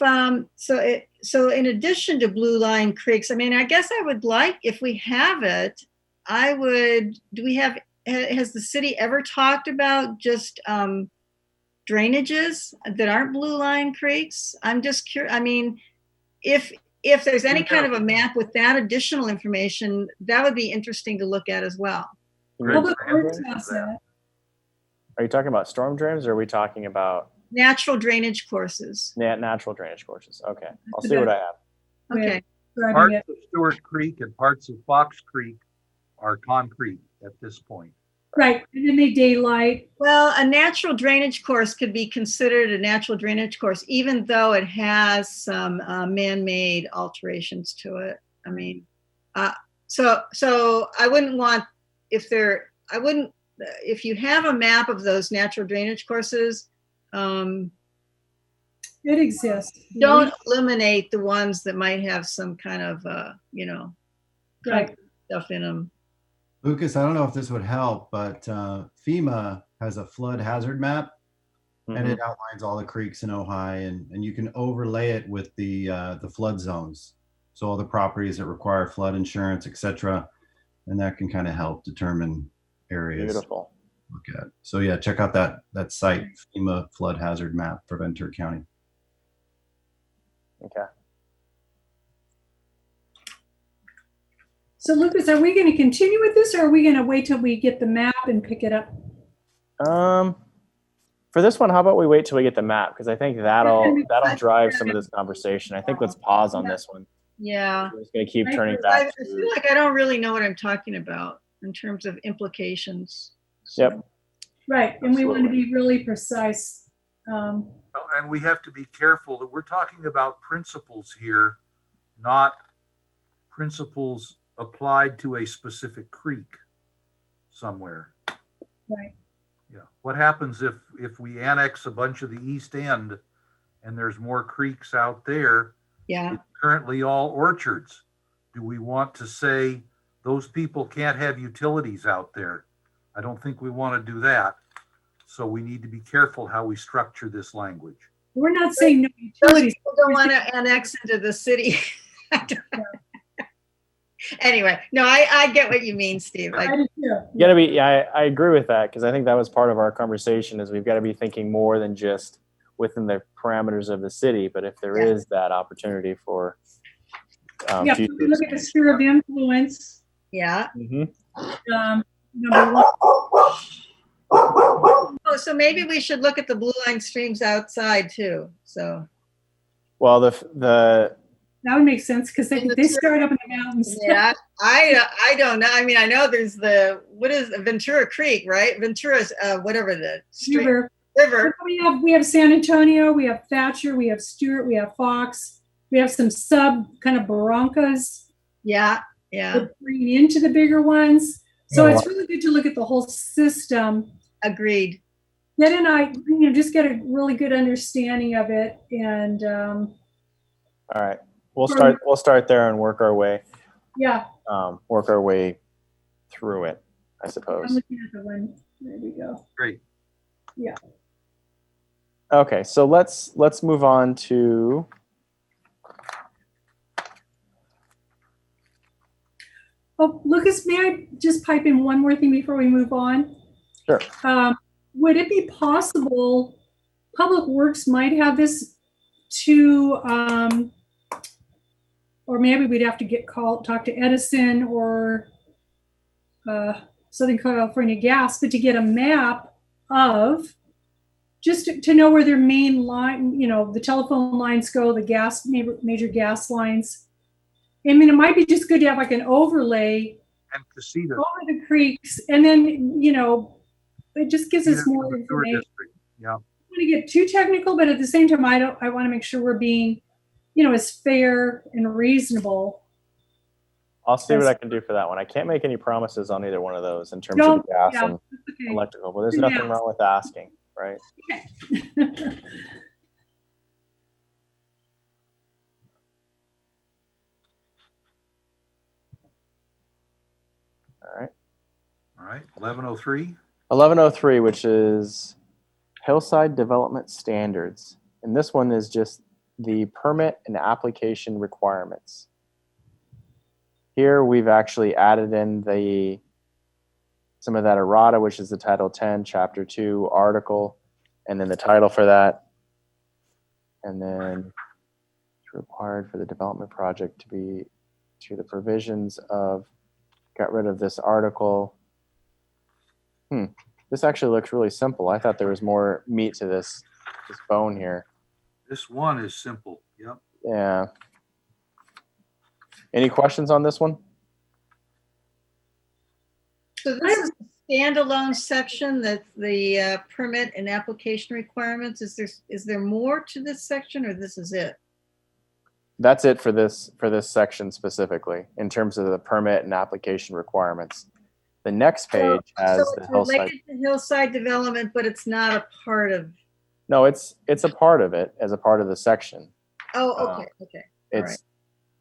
so in addition to blue line creeks, I guess I would like, if we have it, has the city ever talked about just drainages that aren't blue line creeks? I'm just curious. if there's any kind of a map with that additional information, that would be interesting to look at as well. Public Works has that. Are you talking about storm drains, or are we talking about Natural drainage courses. natural drainage courses? Okay, I'll see what I have. Okay. Describing Parts it. of Stewart Creek and parts of Fox Creek are concrete at this point. Right, and then they daylight. Well, a natural drainage course could be considered a natural drainage course, even though it has some man-made alterations to it. I mean, so I wouldn't want, if you have a map of those natural drainage courses, It exists. don't eliminate the ones that might have some kind of, Right. stuff in them. Lucas, I don't know if this would help, but FEMA has a flood hazard map, and it outlines all the creeks in Ojai, and you can overlay it with the flood zones. So all the properties that require flood insurance, etc., and that can kind of help determine areas. Beautiful. to Look at. So yeah, check out that site, FEMA flood hazard map for Ventura County. Okay. So Lucas, are we going to continue with this, or are we going to wait till we get the map and pick it up? For this one, how about we wait till we get the map, because I think that'll drive some of this conversation. I think let's pause on this one. Yeah. We're just going to keep turning I back. feel like I don't really know what I'm talking about in terms of implications. Yep. Right, and we want to be really precise. And we have to be careful that we're talking about principles here, not principles applied to a specific creek somewhere. Right. Yeah. What happens if we annex a bunch of the east end and there's more creeks out there? Yeah. It's currently all orchards. Do we want to say those people can't have utilities out there? I don't think we want to do that. So we need to be careful how we structure this language. We're not saying no Those utilities. people don't want to annex into the city. Anyway, no, I get what you mean, Steve. I do too. You gotta be, yeah, I agree with that, because I think that was part of our conversation, is we've got to be thinking more than just within the parameters of the city, but if there is that opportunity for Yeah, so future we look at the sphere of influence. Yeah. Number one. Oh, so maybe we should look at the blue line streams outside too. So. Well, the That would make sense because they start up in the mountains. Yeah, I don't know. I mean, I know there's what is Ventura Creek, right? Ventura's whatever the street, river. We have San Antonio, we have Thatcher, we have Stewart, we have Fox, we have some sub kind of barrancas. Yeah. Bringing into the bigger ones. So it's really good to look at the whole system. Agreed. Just get a really good understanding of it. And all right, we'll start there and work our way. Yeah. Work our way through it, I suppose. I'm looking at the one. There we go. Great. Yeah. Okay, so let's move on to. Oh, Lucas, may I just pipe in one more thing before we move on? Sure. Would it be possible, Public Works might have this to, or maybe we'd have to talk to Edison or Southern California Gas, but to get a map of, just to know where their main line, the telephone lines go, the major gas lines. I mean, it might be just good to have like an overlay And to see the over the creeks, and then, it just gives us more information. Yeah. I don't want to get too technical, but at the same time, I want to make sure we're being, as fair and reasonable. I'll see what I can do for that one. I can't make any promises on either one of those in terms of gas and Okay. electrical, but there's nothing wrong with asking, right? All right. 1103. 1103, which is Hillside Development Standards. And this one is just the permit and application requirements. Here we've actually added in some of that errata, which is the Title 10, Chapter 2 article, and then the title for that. And then required for the development project to be to the provisions of, got rid of this article. This actually looks really simple. I thought there was more meat to this bone here. This one is simple. Yep. Yeah. Any questions on this one? So this is a standalone section that the permit and application requirements. Is there more to this section, or this is it? That's it for this section specifically in terms of the permit and application requirements. The next page has so the it's Hillside. related to Hillside development, but it's not a part of. No, it's a part of it as a part of the section. Oh, okay, okay. All It's right.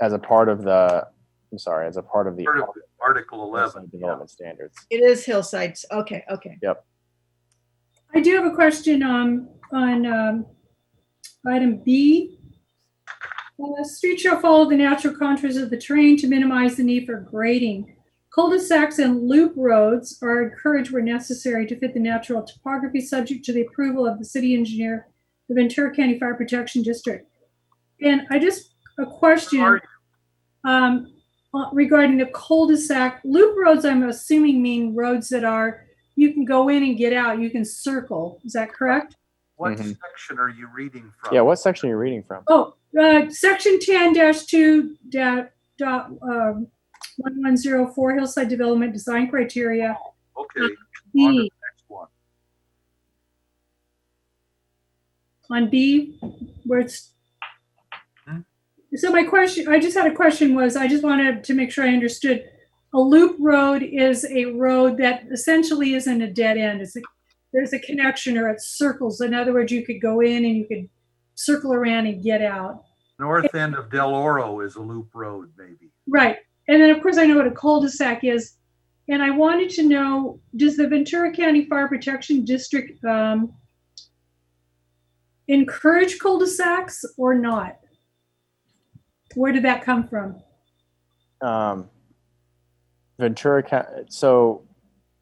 as a part of the. I'm sorry, as a part of the Part of Article 11. Hillside development standards. It is Hillside. Okay, okay. Yep. I do have a question on item B. Street shall follow the natural contours of the terrain to minimize the need for grading. Cul-de-sacs and loop roads are encouraged where necessary to fit the natural topography, subject to the approval of the city engineer, the Ventura County Fire Protection District. And a question regarding the cul-de-sac. Loop roads, I'm assuming, mean roads that are, you can go in and get out, you can circle. Is that correct? What section are you reading from? Yeah, what section are you reading from? Oh, section 10-2-1104 Hillside Development Design Criteria. Okay. On to B, the next one. on B, where it's. So my question, I just had a question was, I just wanted to make sure I understood. A loop road is a road that essentially isn't a dead end. There's a connection, or it circles. In other words, you could go in and you could circle around and get out. North end of Del Oro is a loop road, maybe. Right. And then, of course, I know what a cul-de-sac is. And I wanted to know, does the Ventura County Fire Protection District encourage cul-de-sacs or not? Where did that come from? Ventura County. So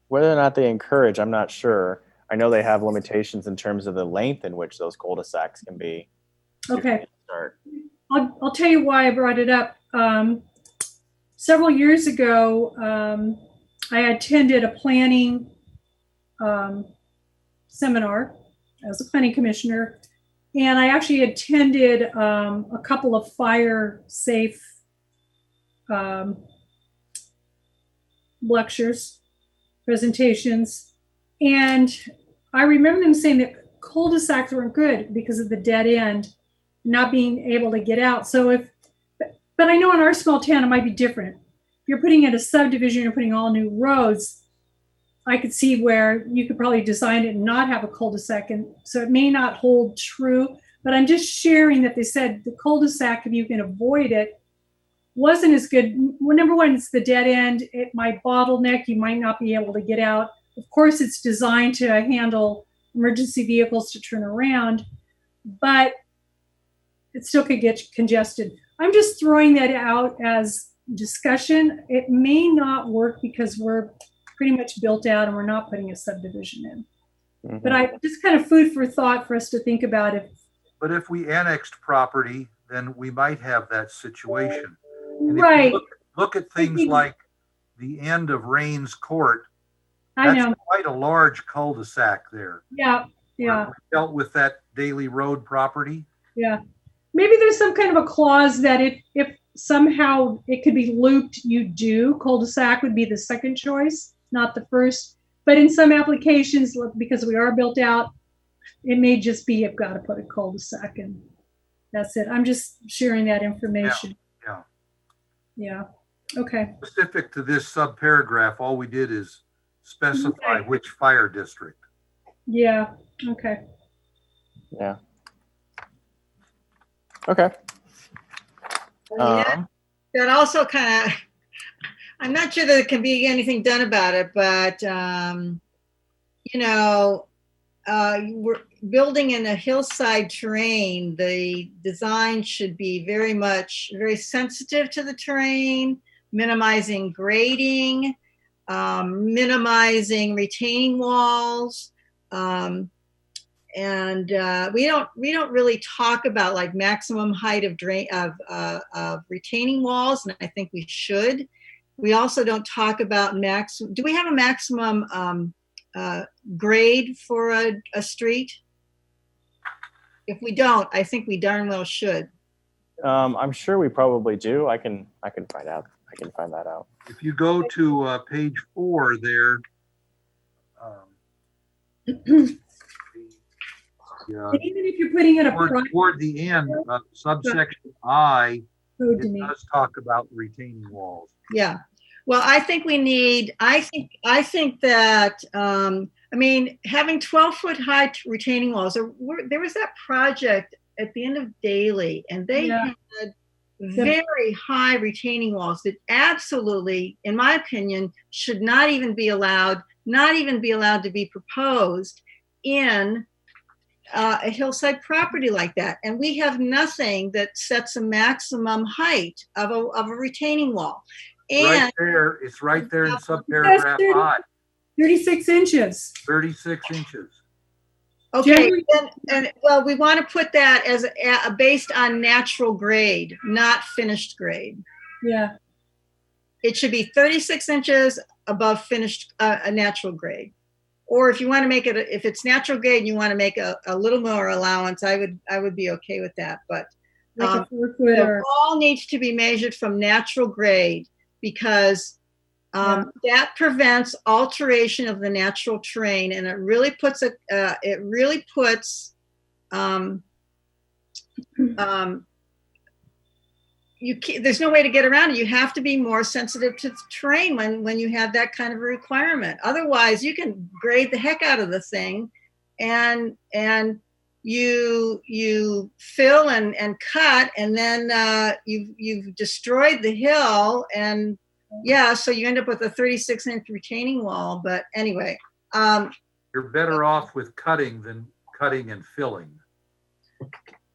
whether or not they encourage, I'm not sure. I know they have limitations in terms of the length in which those cul-de-sacs can be. Okay. I'll tell you why I brought it up. Several years ago, I attended a planning seminar as a planning commissioner, and I actually attended a couple of fire safe lectures, presentations, and I remember them saying that cul-de-sacs weren't good because of the dead end, not being able to get out. So but I know in our small town it might be different. If you're putting in a subdivision, you're putting all new roads, I could see where you could probably design it and not have a cul-de-sac, and so it may not hold true, but I'm just sharing that they said the cul-de-sac, if you can avoid it, wasn't as good. Well, number one, it's the dead end. It might bottleneck. You might not be able to get out. Of course, it's designed to handle emergency vehicles to turn around, but it still could get congested. I'm just throwing that out as discussion. It may not work because we're pretty much built out and we're not putting a subdivision in. Mm-hmm. But I just kind of food for thought for us to think about it. But if we annexed property, then we might have that situation. And right. Look at things like the end of Rains Court. I know. That's quite a large cul-de-sac there. Yeah, yeah. We dealt with that Daily Road property. Yeah. Maybe there's some kind of a clause that if somehow it could be looped, you do. Cul-de-sac would be the second choice, not the first. But in some applications, because we are built out, it may just be you've got to put a cul-de-sac and that's it. I'm just sharing that information. Yeah. Okay. Specific to this subparagraph, all we did is specify which fire district. Yeah. Okay. Yeah. Okay. That also kind of, I'm not sure that there can be anything done about it, but, we're building in a hillside terrain. The design should be very sensitive to the terrain, minimizing grading, minimizing retaining walls. we don't really talk about like maximum height of retaining walls, and I think we should. We also don't talk about maximum. Do we have a maximum grade for a street? If we don't, I think we darn well should. I'm sure we probably do. I can find out. I can find that out. If you go to page 4 there, yeah, And even if you're putting in a toward the end, subsection I, code to it me. does talk about retaining walls. Yeah. Well, I think we need, I think that, I mean, having 12-foot high retaining walls, there was that project at the end of Daly, and they Yeah. had very high retaining walls that absolutely, in my opinion, should not even be allowed to be proposed in a hillside property like that. And we have nothing that sets a maximum height of a retaining wall. Right And there, it's right there in subparagraph I, 36 inches. 36 inches. okay, Generally- and well, we want to put that as based on natural grade, not finished grade. Yeah. It should be 36 inches above finished a natural grade. Or if you want to make it, if it's natural grade and you want to make a little more allowance, I would be okay with that. But Like a the 4-footer. wall needs to be measured from natural grade because that prevents alteration of the natural terrain, and it really puts there's no way to get around it. You have to be more sensitive to the terrain when you have that kind of a requirement. Otherwise, you can grade the heck out of the thing, and you fill and cut, and then you've destroyed the hill, and so you end up with a 36-inch retaining wall. But anyway, You're better off with cutting than cutting and filling.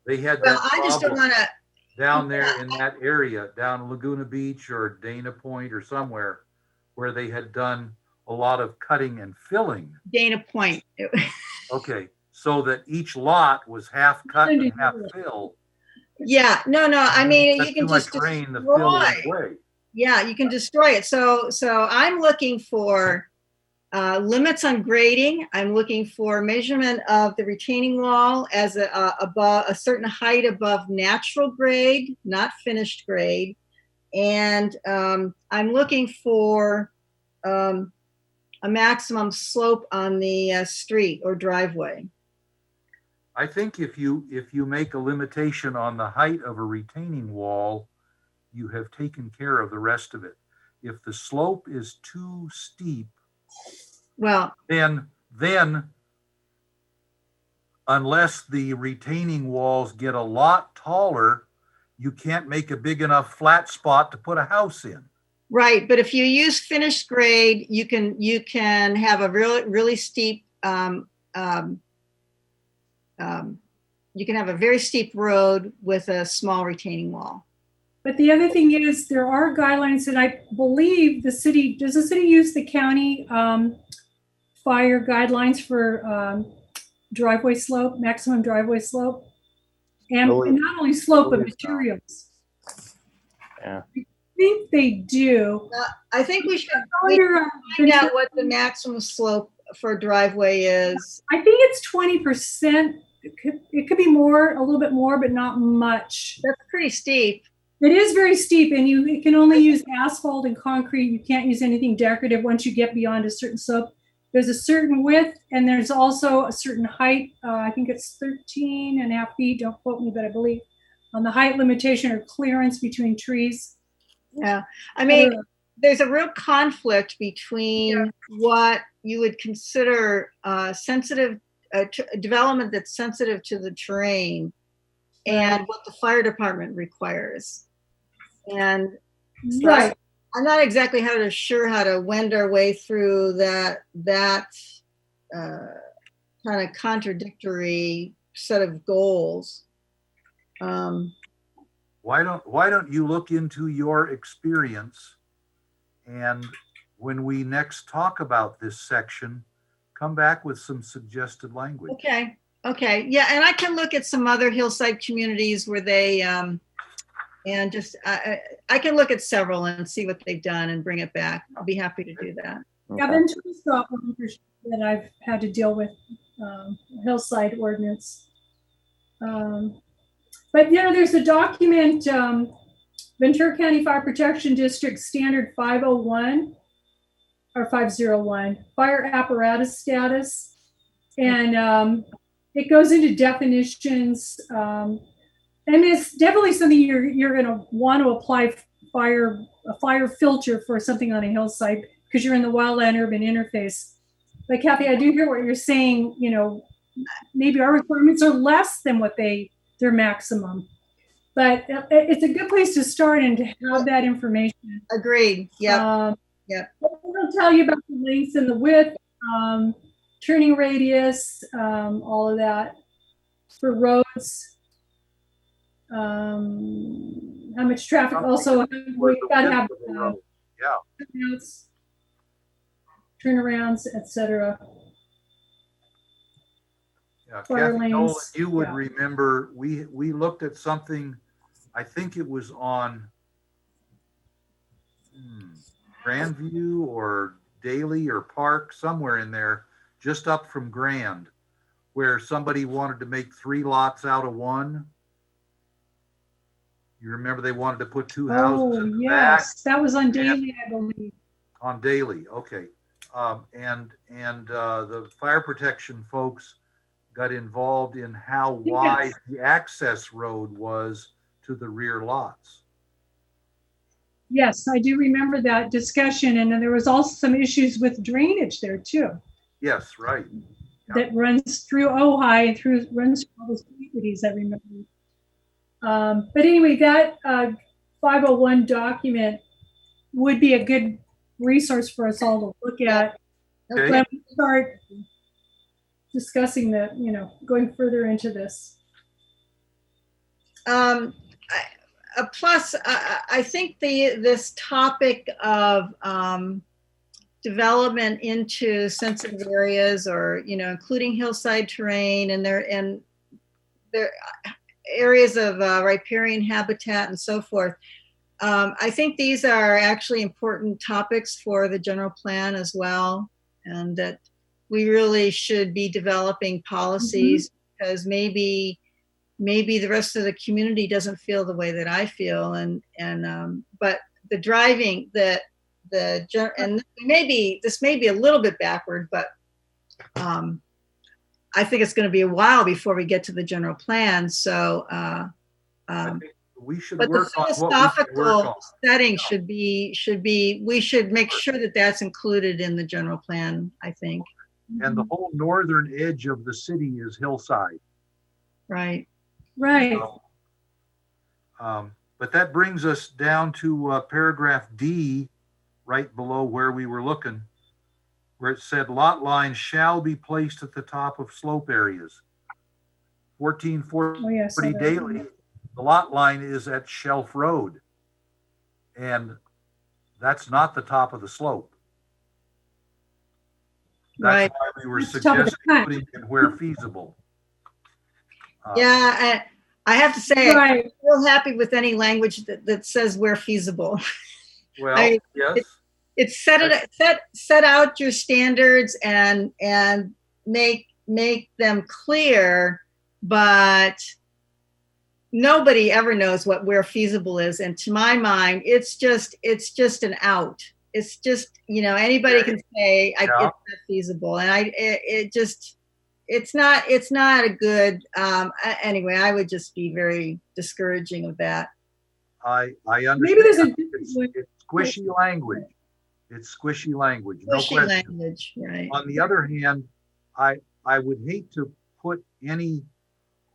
They had well, that I just don't problem want to. down there in that area, down Laguna Beach or Dana Point or somewhere, where they had done a lot of cutting and filling. Dana Point. Okay, so that each lot was half cut and half filled. Yeah, no. I mean, That's you can too much just rain, the fill destroy. went away. Yeah, you can destroy it. So I'm looking for limits on grading. I'm looking for measurement of the retaining wall as above a certain height above natural grade, not finished grade. And I'm looking for a maximum slope on the street or driveway. I think if you make a limitation on the height of a retaining wall, you have taken care of the rest of it. If the slope is too steep, Well, then unless the retaining walls get a lot taller, you can't make a big enough flat spot to put a house in. right, but if you use finished grade, you can have a really steep you can have a very steep road with a small retaining wall. But the other thing is, there are guidelines that I believe does the city use the county fire guidelines for driveway slope, maximum driveway slope? And not only slope, but materials. Yeah. I think they do. I think we should Under, find out what the maximum slope for a driveway is. I think it's 20%. It could be more, a little bit more, but not much. That's pretty steep. It is very steep, and you can only use asphalt and concrete. You can't use anything decorative once you get beyond a certain slope. There's a certain width, and there's also a certain height. I think it's 13.5 feet. Don't quote me, but I believe on the height limitation or clearance between trees. Yeah, I mean, there's a real conflict between what you would consider sensitive development that's sensitive to the terrain and what the fire department requires. And so Right. I'm not exactly sure how to wend our way through that kind of contradictory set of goals. Why don't you look into your experience, and when we next talk about this section, come back with some suggested language. Okay. Okay, yeah, and I can look at some other hillside communities where they, and just, I can look at several and see what they've done and bring it back. I'll be happy to do that. Yeah, Ventura's got one for sure that I've had to deal with, Hillside ordinance. But there's a document, Ventura County Fire Protection District Standard 501 or 501, fire apparatus status. And it goes into definitions. And it's definitely something you're going to want to apply a fire filter for something on a hillside because you're in the wildland urban interface. But Kathy, I do hear what you're saying. Maybe our requirements are less than what their maximum. But it's a good place to start and to have that information. Agreed. Yeah. It'll tell you about the length and the width, turning radius, all of that for roads. How much traffic? Also, we've got to have turnarounds, etc. Yeah, Fire Kathy Nolan, lanes, you would remember we looked at something. I think it was on Grandview or Daly or Park, somewhere in there, just up from Grand, where somebody wanted to make 3 lots out of one. You remember they wanted to put 2 houses in the back? That was on Daily, I believe. On Daily, okay. And the fire protection folks got involved in how wide the access road was to the rear lots. Yes, I do remember that discussion. And then there was also some issues with drainage there too. Yes, right. That runs through Ojai and runs through all those communities, I remember. But anyway, that 501 document would be a good resource for us all to look at when we start discussing going further into this. Plus, I think this topic of development into sensitive areas, or including hillside terrain and their areas of riparian habitat and so forth. I think these are actually important topics for the general plan as well, and that we really should be developing policies because maybe the rest of the community doesn't feel the way that I feel, but the driving and this may be a little bit backward, but I think it's going to be a while before we get to the general plan. So, we should but work the on what we should work philosophical on. setting should be. We should make sure that that's included in the general plan, I think. And the whole northern edge of the city is hillside. Right. Right. But that brings us down to paragraph D, right below where we were looking, where it said lot lines shall be placed at the top of slope areas. 1440 Daily, the lot line is at Shelf Road, and that's not the top of the slope. That's why we were suggesting putting it where feasible. Yeah, I have to say, I'm real happy with any language that says where feasible. Well, yes. It's set out your standards and make them clear, but nobody ever knows what where feasible is. And to my mind, it's just an out. It's just, anybody can say it's not feasible, and it's not a good. Anyway, I would just be very discouraging of that. I understand. Maybe there's it's squishy language. It's squishy language. Squishy language, right? On the other hand, I would hate to put any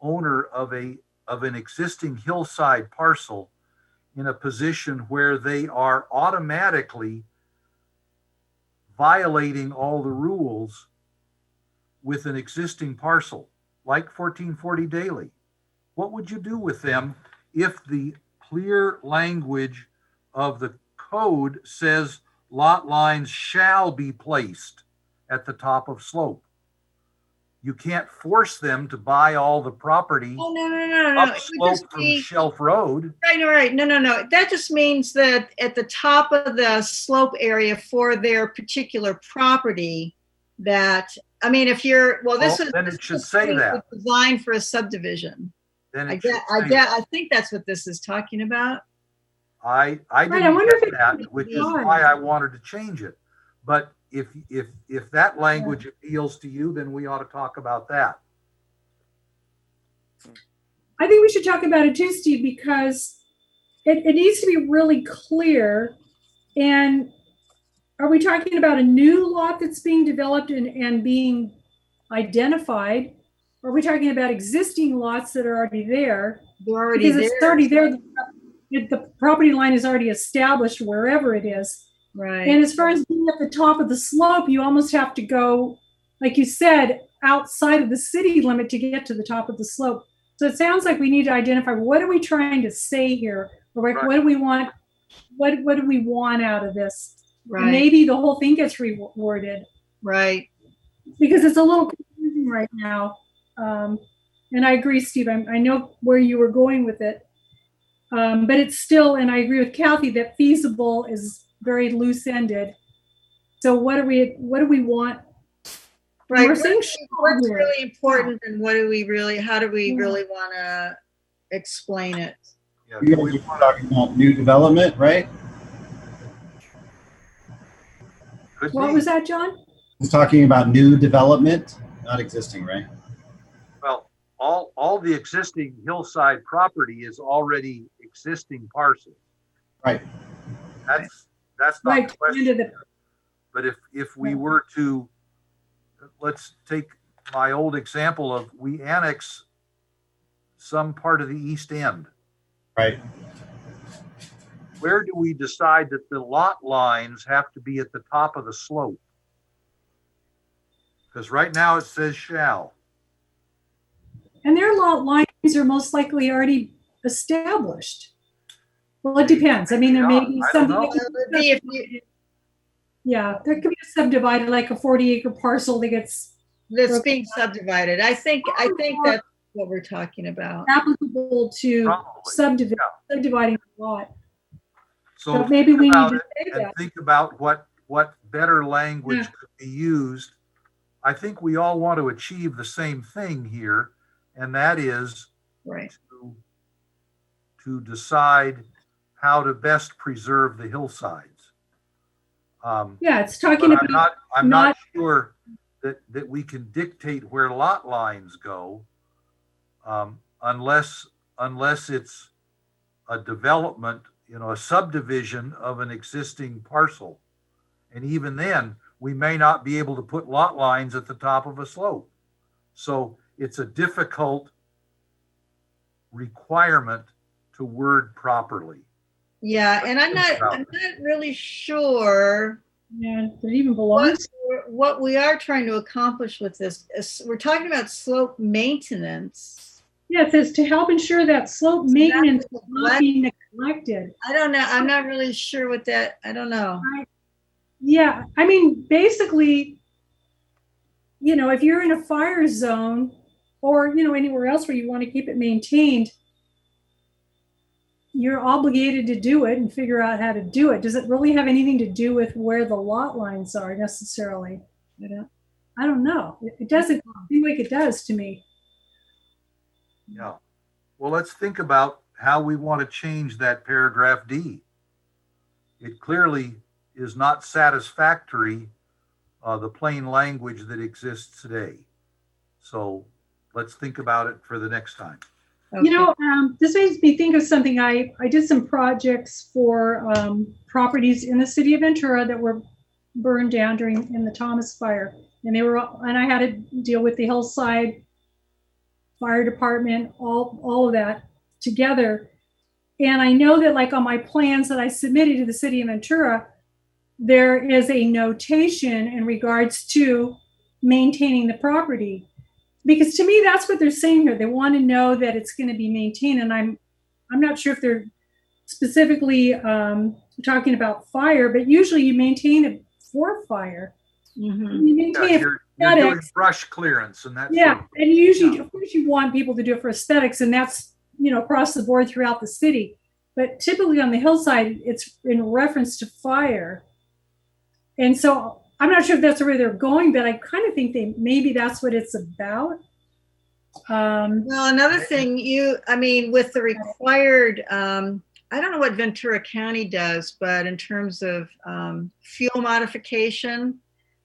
owner of an existing hillside parcel in a position where they are automatically violating all the rules with an existing parcel, like 1440 Daily. What would you do with them if the clear language of the code says lot lines shall be placed at the top of slope? you can't force them to buy all the property Oh, no. It would upslope just from be, Shelf Road. right. No. That just means that at the top of the slope area for their particular property, that, I mean, if you're, well, this Well, is. then this it should is say that. Designed for a subdivision. Then I it should get, say that. I think that's what this is talking about. I I didn't wonder if get it that, could which be is on. why I wanted to change it. But if that language appeals to you, then we ought to talk about that. I think we should talk about it too, Steve, because it needs to be really clear. And are we talking about a new lot that's being developed and being identified? Or are we talking about existing lots that are already there? They're already Because there. it's already there. The property line is already established wherever it is. Right. And as far as being at the top of the slope, you almost have to go, like you said, outside of the city limit to get to the top of the slope. So it sounds like we need to identify, what are we trying to say here? Or like, Right. what do we want? What do we want out of this? And Right. maybe the whole thing gets reworded Right. because it's a little confusing right now. And I agree, Steve, I know where you were going with it. But it's still, and I agree with Kathy, that feasible is very loose-ended. So what do we want? Right. We're saying What's here. really important and how do we really want to explain it? Yeah, You do guys we are talking about new development, right? could What be. was that, John? He's talking about new development, not existing, right? Well, all the existing hillside property is already existing parcels. Right. That's not Right, the question. into the, But if we were to, let's take my old example of, we annex some part of the east end. Right. Where do we decide that the lot lines have to be at the top of the slope? Because right now it says shall. and their lot lines are most likely already established. Well, it depends. I mean, there may be I don't something. know. It would be if you, Yeah, there could be a subdivided, like a 40-acre parcel that gets that's being subdivided. I think that's what we're talking about. applicable to Probably. subdividing the lot. So But maybe think we need about to it say and that. think about what better language Yeah. could be used. I think we all want to achieve the same thing here, and that is Right. to decide how to best preserve the hillsides. Yeah, it's talking But about, I'm not not- sure that we can dictate where lot lines go, unless it's a development, a subdivision of an existing parcel. And even then, we may not be able to put lot lines at the top of a slope. So it's a difficult requirement to word properly. Yeah, and I'm not really sure yeah, does it even belong? what we are trying to accomplish with this. We're talking about slope maintenance. Yeah, it says to help ensure that slope maintenance will not be neglected. I don't know. I'm not really sure what that, I don't know. Yeah, I mean, basically, if you're in a fire zone or, anywhere else where you want to keep it maintained, you're obligated to do it and figure out how to do it. Does it really have anything to do with where the lot lines are necessarily? I don't know. It doesn't seem like it does to me. Yeah. Well, let's think about how we want to change that paragraph D. It clearly is not satisfactory, the plain language that exists today. So let's think about it for the next time. Okay. This makes me think of something. I did some projects for properties in the city of Ventura that were burned down in the Thomas fire, and I had to deal with the Hillside fire department, all of that together. And I know that, like, on my plans that I submitted to the city of Ventura, there is a notation in regards to maintaining the property. Because to me, that's what they're saying here. They want to know that it's going to be maintained. And I'm not sure if they're specifically talking about fire, but usually you maintain it for fire. Mhm. You maintain it for You're doing aesthetics. brush clearance and that Yeah, sort of. and usually, Yeah. of course, you want people to do it for aesthetics, and that's, across the board throughout the city. But typically on the hillside, it's in reference to fire. And so I'm not sure if that's where they're going, but I kind of think maybe that's what it's about. Well, another thing, with the required, I don't know what Ventura County does, but in terms of fuel modification,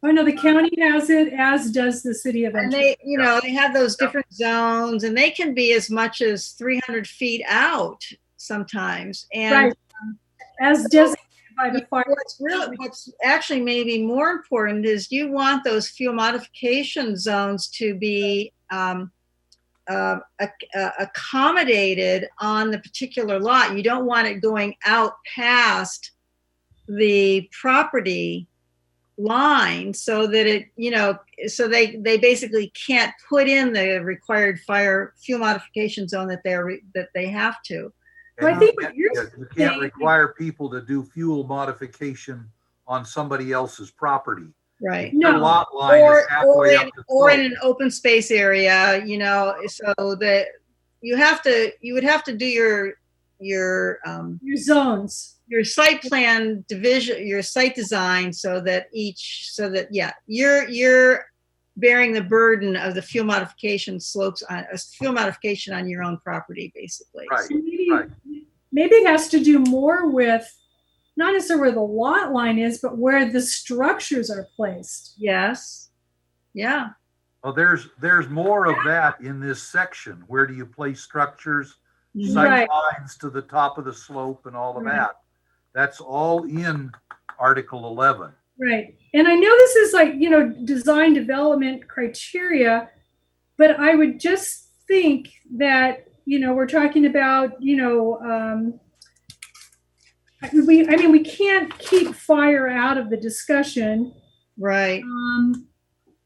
I know the county has it, as does the city of and Ventura. they have those different zones, and they can be as much as 300 feet out sometimes. And Right. As designated by the fire. what's actually maybe more important is you want those fuel modification zones to be accommodated on the particular lot. You don't want it going out past the property line so that so they basically can't put in the required fuel modification zone that they have to. Well, I think what you're You can't saying- require people to do fuel modification on somebody else's property. Right. Your No. lot line is halfway up the Or in slope. an open space area, so that you would have to do your zones. your site plan division, your site design, so that you're bearing the burden of the fuel modification slopes on fuel modification on your own property, basically. Right. So Right. maybe it has to do more with not necessarily where the lot line is, but where the structures are placed. Yes. Yeah. Well, there's more of that in this section. Where do you place structures, Mhm. sight Right. lines to the top of the slope and all of Right. that? That's all in Article 11. Right. And I know this is like, design development criteria, but I would just think that, we're talking about, we can't keep fire out of the discussion, Right.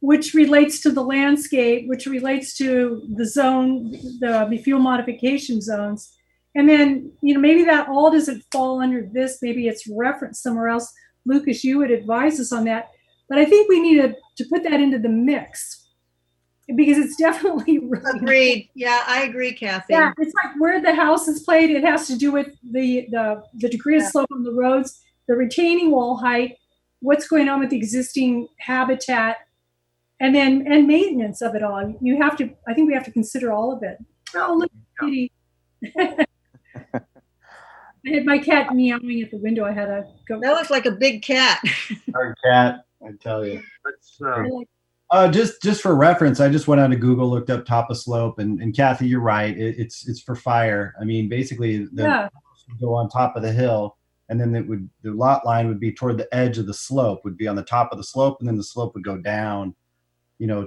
which relates to the landscape, which relates to the zone, the fuel modification zones. And then, maybe that all doesn't fall under this. Maybe it's referenced somewhere else. Lucas, you would advise us on that. But I think we need to put that into the mix because it's definitely really Agreed. Yeah, I agree, Kathy. Yeah, it's like where the house is played. It has to do with the degree of Yeah. slope on the roads, the retaining wall height, what's going on with the existing habitat, and maintenance of it all. I think we have to consider all of it. Yeah. Oh, look, kitty. I had my cat meowing at the window. I had to go. That looks like a big cat. Hard cat, I tell you. Let's, Just for reference, I just went on to Google, looked up top of slope, and Kathy, you're right. It's for fire. I mean, basically, the Yeah. house would go on top of the hill, and then the lot line would be toward the edge of the slope, would be on the top of the slope, and then the slope would go down,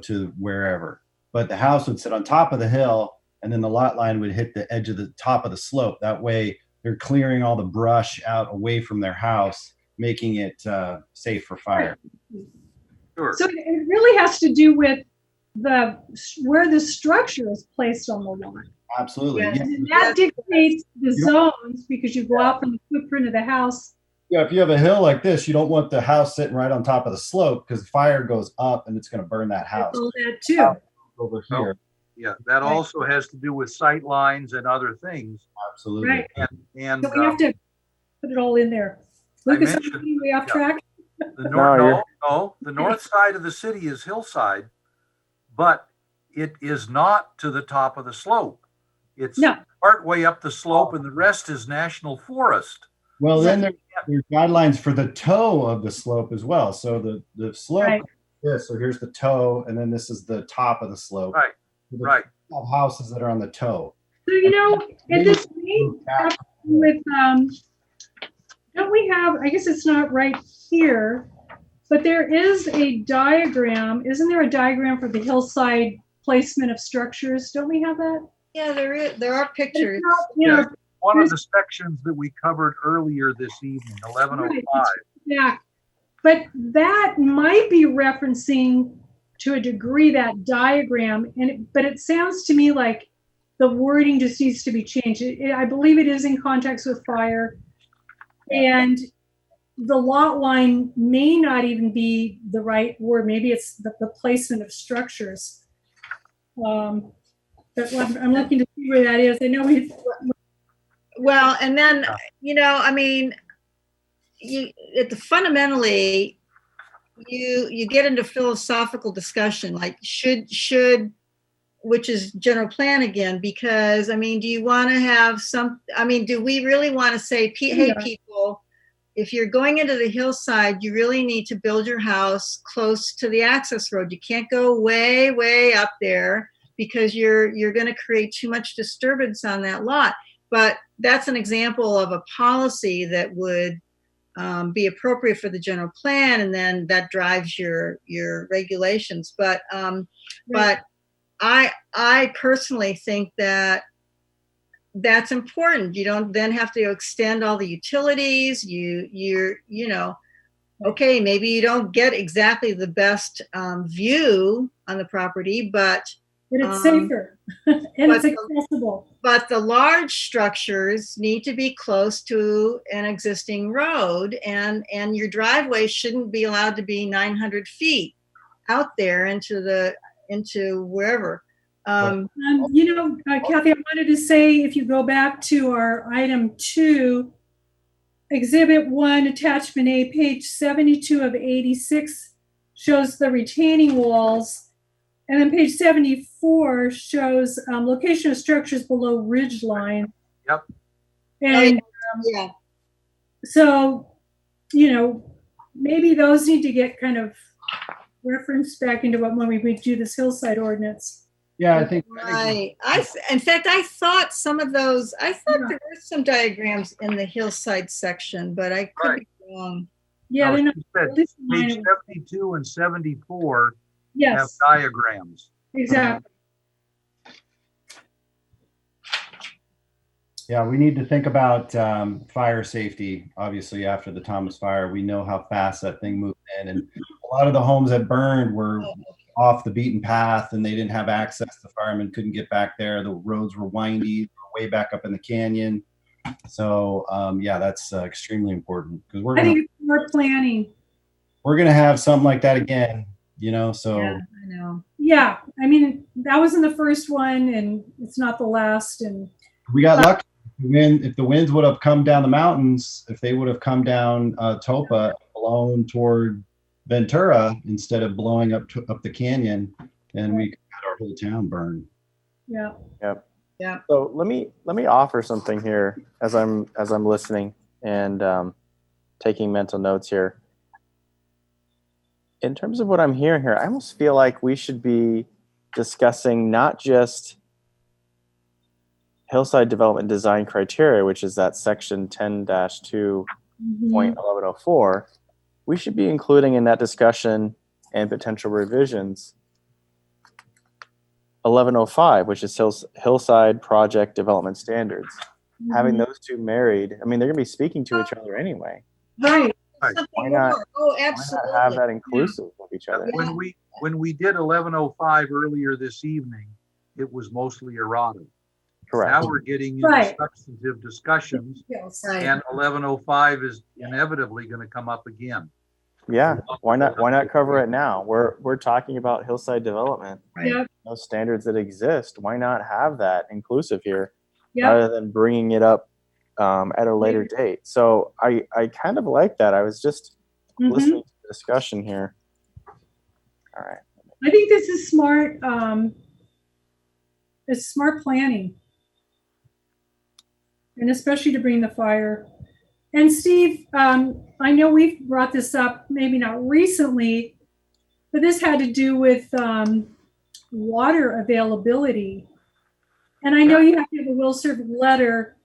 to wherever. But the house would sit on top of the hill, and then the lot line would hit the edge of the top of the slope. That way, they're clearing all the brush out away from their house, making it safe for fire. sure. So it really has to do with where the structure is placed on the lawn. Absolutely. Yeah. Yeah. And that dictates the zones because you go out from the footprint of the house. Yeah, if you have a hill like this, you don't want the house sitting right on top of the slope because fire goes up and it's going to burn that house All that too. over here. Yeah, that also has to do with sight lines and other things. Absolutely. Right. And So we have to put it all in there. I Lucas, mentioned- are we off yeah. track? the No, the north side of the city is Hillside, but it is not to the top of the slope. It's No. partway up the slope, and the rest is national forest. Well, then there's guidelines for the toe of the slope as well. So the slope, Right. this, so here's the toe, and then this is the top of the slope. Right. So the Right. houses that are on the toe. So, and this may have to do with, don't we have, I guess it's not right here, but there is a diagram. Isn't there a diagram for the hillside placement of structures? Don't we have that? Yeah, there are pictures. It's not, you know, One of the sections that we covered earlier this evening, 1105. Yeah, but that might be referencing to a degree that diagram, but it sounds to me like the wording just needs to be changed. I believe it is in context with fire, and the lot line may not even be the right word. Maybe it's the placement of structures. But I'm looking to see where that is. I know we've, Well, and then, Yeah. I mean, fundamentally, you get into philosophical discussion, like should, which is general plan again, because I mean, do you want to have do we really want to say, hey, Yeah. people, if you're going into the hillside, you really need to build your house close to the access road. You can't go way, way up there because you're going to create too much disturbance on that lot. But that's an example of a policy that would be appropriate for the general plan, and then that drives your regulations. But I personally think that that's important. You don't then have to extend all the utilities. Okay, maybe you don't get exactly the best view on the property, but it's safer and it's accessible. But the large structures need to be close to an existing road, and your driveway shouldn't be allowed to be 900 feet out there into wherever. Kathy, I wanted to say, if you go back to our item 2, Exhibit 1, Attachment A, page 72 of 86 shows the retaining walls. And then page 74 shows location of structures below ridge line. Yep. And yeah. So, maybe those need to get kind of referenced back into when we do this hillside ordinance. Yeah, I think. Right. In fact, I thought there were some diagrams in the hillside section, but I could be wrong. Yeah, they're not. Page 72 and 74 have Yes, diagrams. exactly. Yeah, we need to think about fire safety. Obviously, after the Thomas fire, we know how fast that thing moved in, and a lot of the homes that burned were off the beaten path, and they didn't have access. The firemen couldn't get back there. The roads were windy, way back up in the canyon. So, that's extremely important, because I think it's more planning. we're gonna have something like that again. So. Yeah, I know. Yeah, I mean, that wasn't the first one, and it's not the last. And We got lucky. If the winds would have come down the mountains, if they would have come down Topa, blown toward Ventura instead of blowing up the canyon, then we could have our whole town burned. yeah. Yep. Yeah. So let me offer something here as I'm listening and taking mental notes here. In terms of what I'm hearing here, I almost feel like we should be discussing not just hillside development design criteria, which is that section 10-2.1104. We should be including in that discussion and potential revisions 1105, which is hillside project development standards. Having those two married, I mean, they're going to be speaking to each other anyway. Right. Why not? Oh, Why absolutely. not have that inclusive of each other? When we did 1105 earlier this evening, it was mostly errata. Correct. Now we're getting into Right. substantive discussions, Yes. Right. and 1105 is inevitably going to come up again. Yeah. Why not cover it now? We're talking about hillside development. Right. Yep. Those standards that exist. Why not have that inclusive here Yep. rather than bringing it up at a later date? So I kind of like that. I was just listening to the discussion here. All right. I think this is smart. It's smart planning, and especially to bring the fire. And Steve, I know we've brought this up, maybe not recently, but this had to do with water availability. And I know you have to have a will-served letter,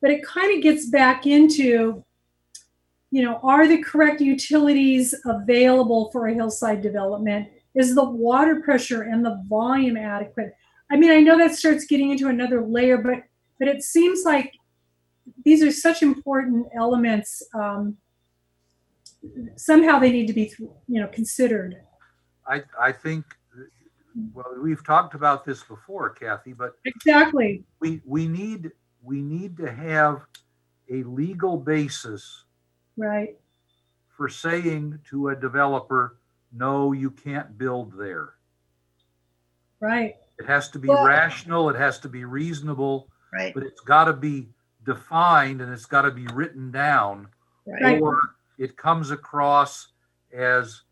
but it kind of gets back into, are the correct utilities available for a hillside development? Is the water pressure and the volume adequate? I mean, I know that starts getting into another layer, but it seems like these are such important elements. Somehow they need to be, considered. I think, well, we've talked about this before, Kathy, but Exactly. we need to have a legal basis Right. for saying to a developer, no, you can't build there. Right. It has to be Well- rational, it has to be reasonable, Right, but it's got to be defined and it's got to be written down, right. or it comes across as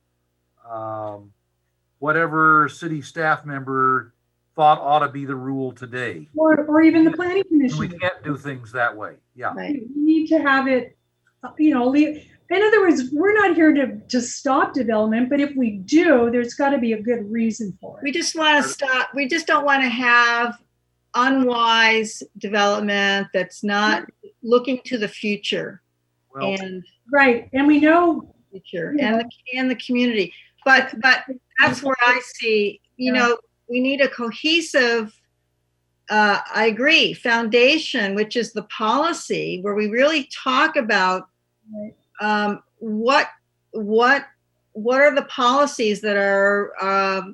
whatever city staff member thought ought to be the rule today. Or even the planning We commission. can't do things that way. Yeah. Right. We need to have it, in other words, we're not here to stop development, but if we do, there's got to be a good reason for We it. just want to stop. We just don't want to have unwise development that's not looking to the future Well, and Right. And we know, future Yeah. and the community. But that's where I see, we need a cohesive, I agree, foundation, which is the policy where we really talk about right, what are the policies that are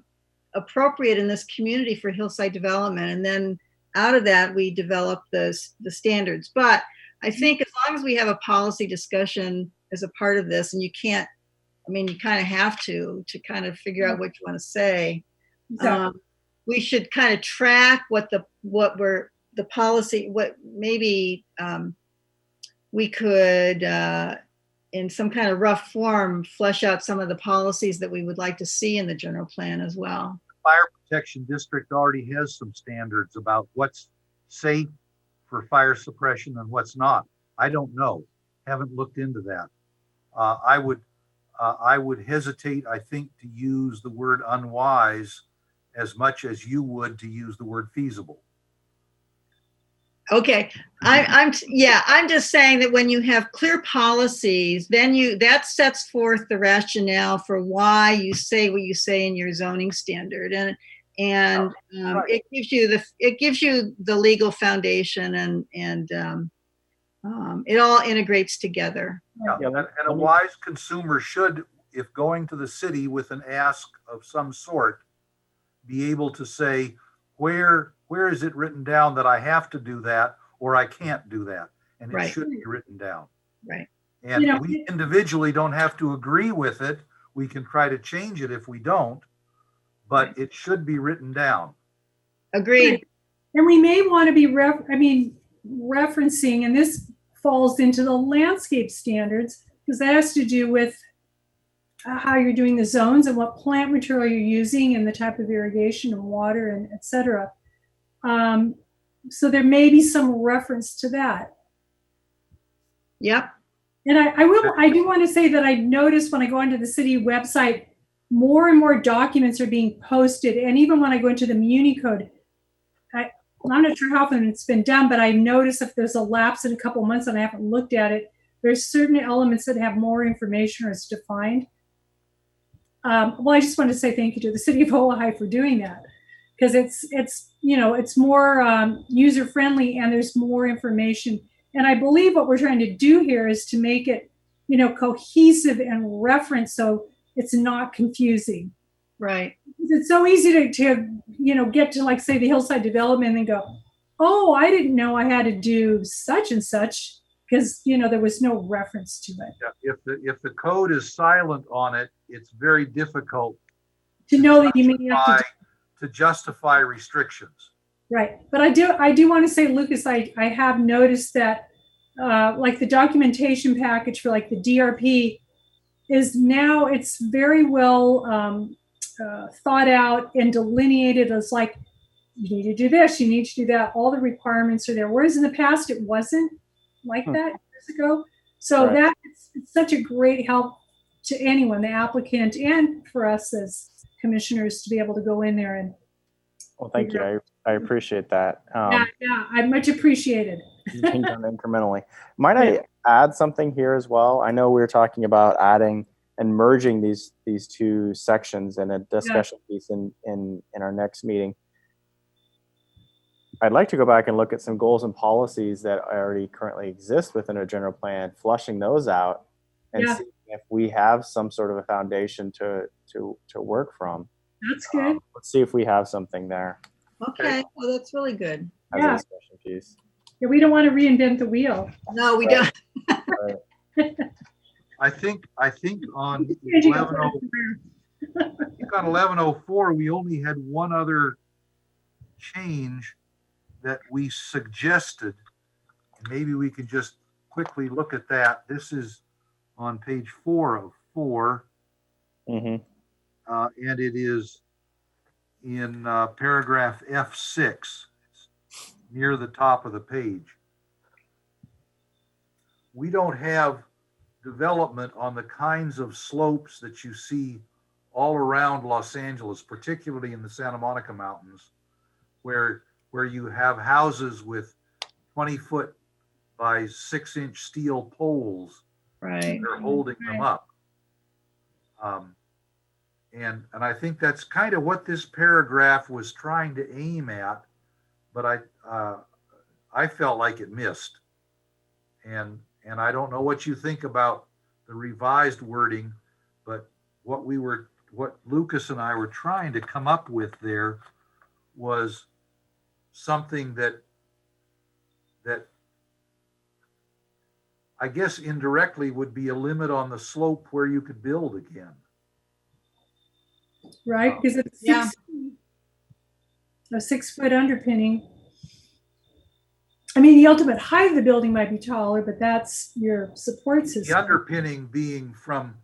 appropriate in this community for hillside development, and then out of that we develop the standards. But I think as long as we have a policy discussion as a part of this, and you kind of have to kind of figure out what you want to say. exactly. We should kind of track what policy, what maybe we could, in some kind of rough form, flesh out some of the policies that we would like to see in the general plan as well. Fire Protection District already has some standards about what's safe for fire suppression and what's not. I don't know. Haven't looked into that. I would hesitate, I think, to use the word unwise as much as you would to use the word feasible. Okay, I'm just saying that when you have clear policies, then that sets forth the rationale for why you say what you say in your zoning standard, and Right. it gives you the legal foundation, and it all integrates together. Yeah, and a wise consumer should, if going to the city with an ask of some sort, be able to say, where is it written down that I have to do that or I can't do that? And it Right. should be written down. Right. And You know, we individually don't have to agree with it. We can try to change it if we don't, but it should be written down. Agreed. And we may want to be referencing, and this falls into the landscape standards, because that has to do with how you're doing the zones and what plant material you're using and the type of irrigation and water and et cetera. So there may be some reference to that. Yep. And I do want to say that I noticed when I go onto the city website, more and more documents are being posted. And even when I go into the Muni Code, I'm not sure how often it's been done, but I notice if there's a lapse in a couple of months and I haven't looked at it, there's certain elements that have more information or it's defined. Well, I just want to say thank you to the city of Ojai for doing that, because it's more user friendly and there's more information. And I believe what we're trying to do here is to make it, cohesive and reference so it's not confusing. Right. It's so easy to get to, like, say, the Hillside development and go, oh, I didn't know I had to do such and such, because there was no reference to it. Yeah, if the code is silent on it, it's very difficult To know that you may have to justify restrictions. Right. But I do want to say, Lucas, I have noticed that like the documentation package for like the DRP is now, it's very well thought out and delineated as like, you need to do this, you need to do that. All the requirements are there. Whereas in the past, it wasn't like that years ago. So Right. it's such a great help to anyone, the applicant, and for us as commissioners to be able to go in there and Well, thank you. I appreciate that. yeah, I much appreciated. Being done incrementally. Might I add something here as well? I know we were talking about adding and merging these two sections in a discussion piece in our next meeting. I'd like to go back and look at some goals and policies that already currently exist within a general plan, flushing those out, and see if we have some sort of a foundation to work from. That's good. Let's see if we have something there Okay. Well, that's really good. as Yeah. a discussion piece. Yeah, we don't want to reinvent the wheel. No, we Right. don't. I I think on Changing it 11, I think on 1104, we only had one other change that we suggested. Maybe we can just quickly look at that. This is on page 4 of 4, Mm-hmm. and it is in paragraph F6. It's near the top of the page. We don't have development on the kinds of slopes that you see all around Los Angeles, particularly in the Santa Monica Mountains, where you have houses with 20-foot by 6-inch steel poles Right. that are holding them up. And I think that's kind of what this paragraph was trying to aim at, but I felt like it missed. And I don't know what you think about the revised wording, but what Lucas and I were trying to come up with there was something that I guess indirectly would be a limit on the slope where you could build again. Right, because it's Yeah. a 6-foot underpinning. I mean, the ultimate height of the building might be taller, but that's your support The system. underpinning being from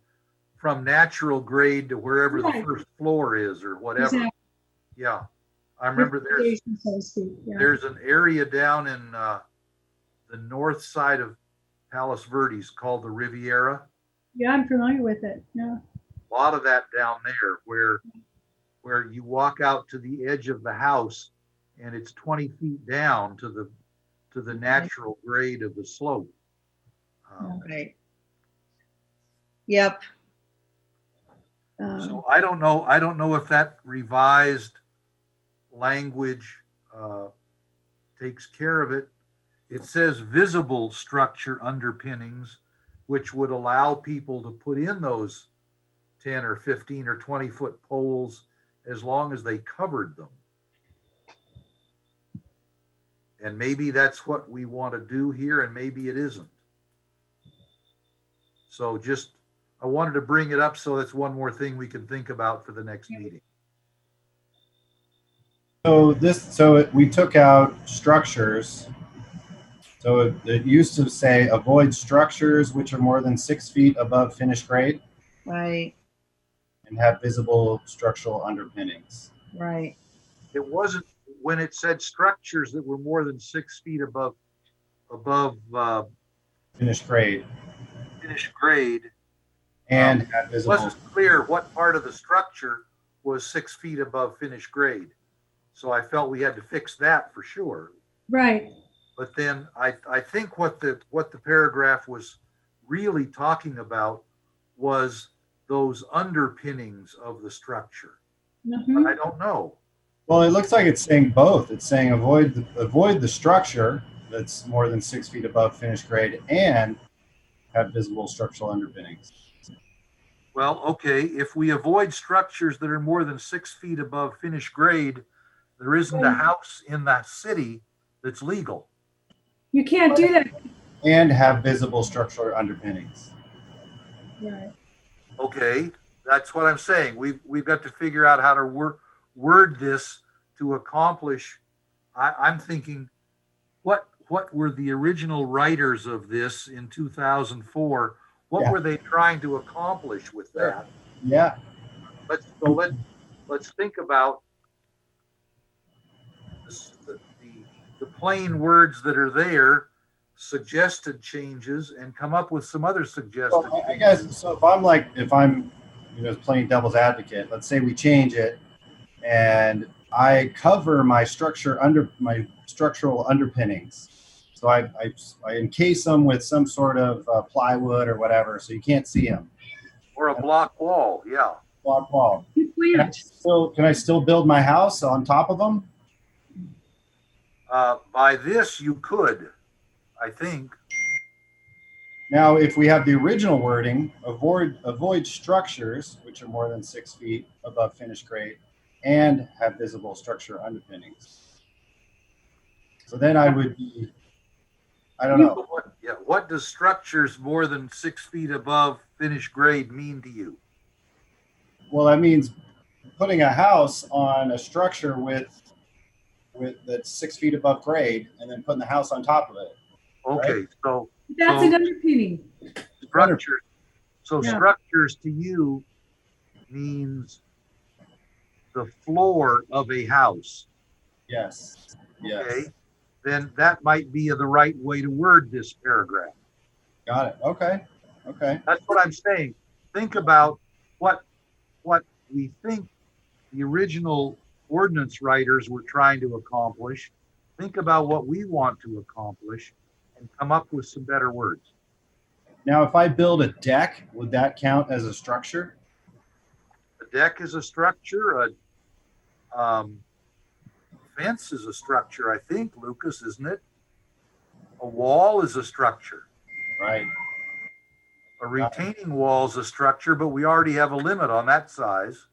natural grade to wherever Right. the first floor is or whatever. Exactly. Yeah. I remember So to speak, yeah. there's an area down in the north side of Palos Verdes called the Riviera. Yeah, I'm familiar with it. Yeah. A lot of that down there where you walk out to the edge of the house and it's 20 feet down to the natural grade of the slope. Right. Yep. So I don't know if that revised language takes care of it. It says visible structure underpinnings, which would allow people to put in those 10 or 15 or 20-foot poles as long as they covered them. And maybe that's what we want to do here, and maybe it isn't. So I wanted to bring it up so that's one more thing we can think about for the next meeting. So we took out structures. So it used to say avoid structures which are more than 6 feet above finished grade Right. and have visible structural underpinnings. Right. It wasn't when it said structures that were more than 6 feet above Finished grade finished grade. and have It visible. wasn't clear what part of the structure was 6 feet above finished grade. So I felt we had to fix that for sure. Right. But then I think what the paragraph was really talking about was those underpinnings of the structure. Mhm. But I don't know. Well, it looks like it's saying both. It's saying avoid the structure that's more than 6 feet above finished grade and have visible structural underpinnings. Well, okay, if we avoid structures that are more than 6 feet above finished grade, there isn't a house in that city that's legal. You can't do that. And have visible structural underpinnings. Right. Okay, that's what I'm saying. We've got to figure out how to word this to accomplish. I'm thinking, what were the original writers of this in 2004? What Yeah. were they trying to accomplish with that? Yeah. Let's think about this, the plain words that are there, suggested changes, and come up with some other suggested. Well, I guess so. If I'm playing devil's advocate, let's say we change it, and I cover my structural underpinnings. So I encase them with some sort of plywood or whatever, so you can't see them. Or a block wall, yeah. Block wall. Good plan. Can I still build my house on top of them? By this, you could, I think. Now, if we have the original wording, avoid structures which are more than 6 feet above finished grade and have visible structure underpinnings. So then I would be, I don't know. What does structures more than 6 feet above finished grade mean to you? Well, that means putting a house on a structure with that's 6 feet above grade, and then putting the house on top of it. Okay, Right. so That's an underpinning. structure, so Yeah. structures to you means the floor of a house. Yes. Yes. Okay, then that might be the right way to word this paragraph. Got it. Okay. Okay. That's what I'm saying. Think about what we think the original ordinance writers were trying to accomplish. Think about what we want to accomplish and come up with some better words. Now, if I build a deck, would that count as a structure? A deck is a structure. A fence is a structure, I think, Lucas, isn't it? A wall is a structure. Right. A retaining wall is a structure, but we already have a limit on that size.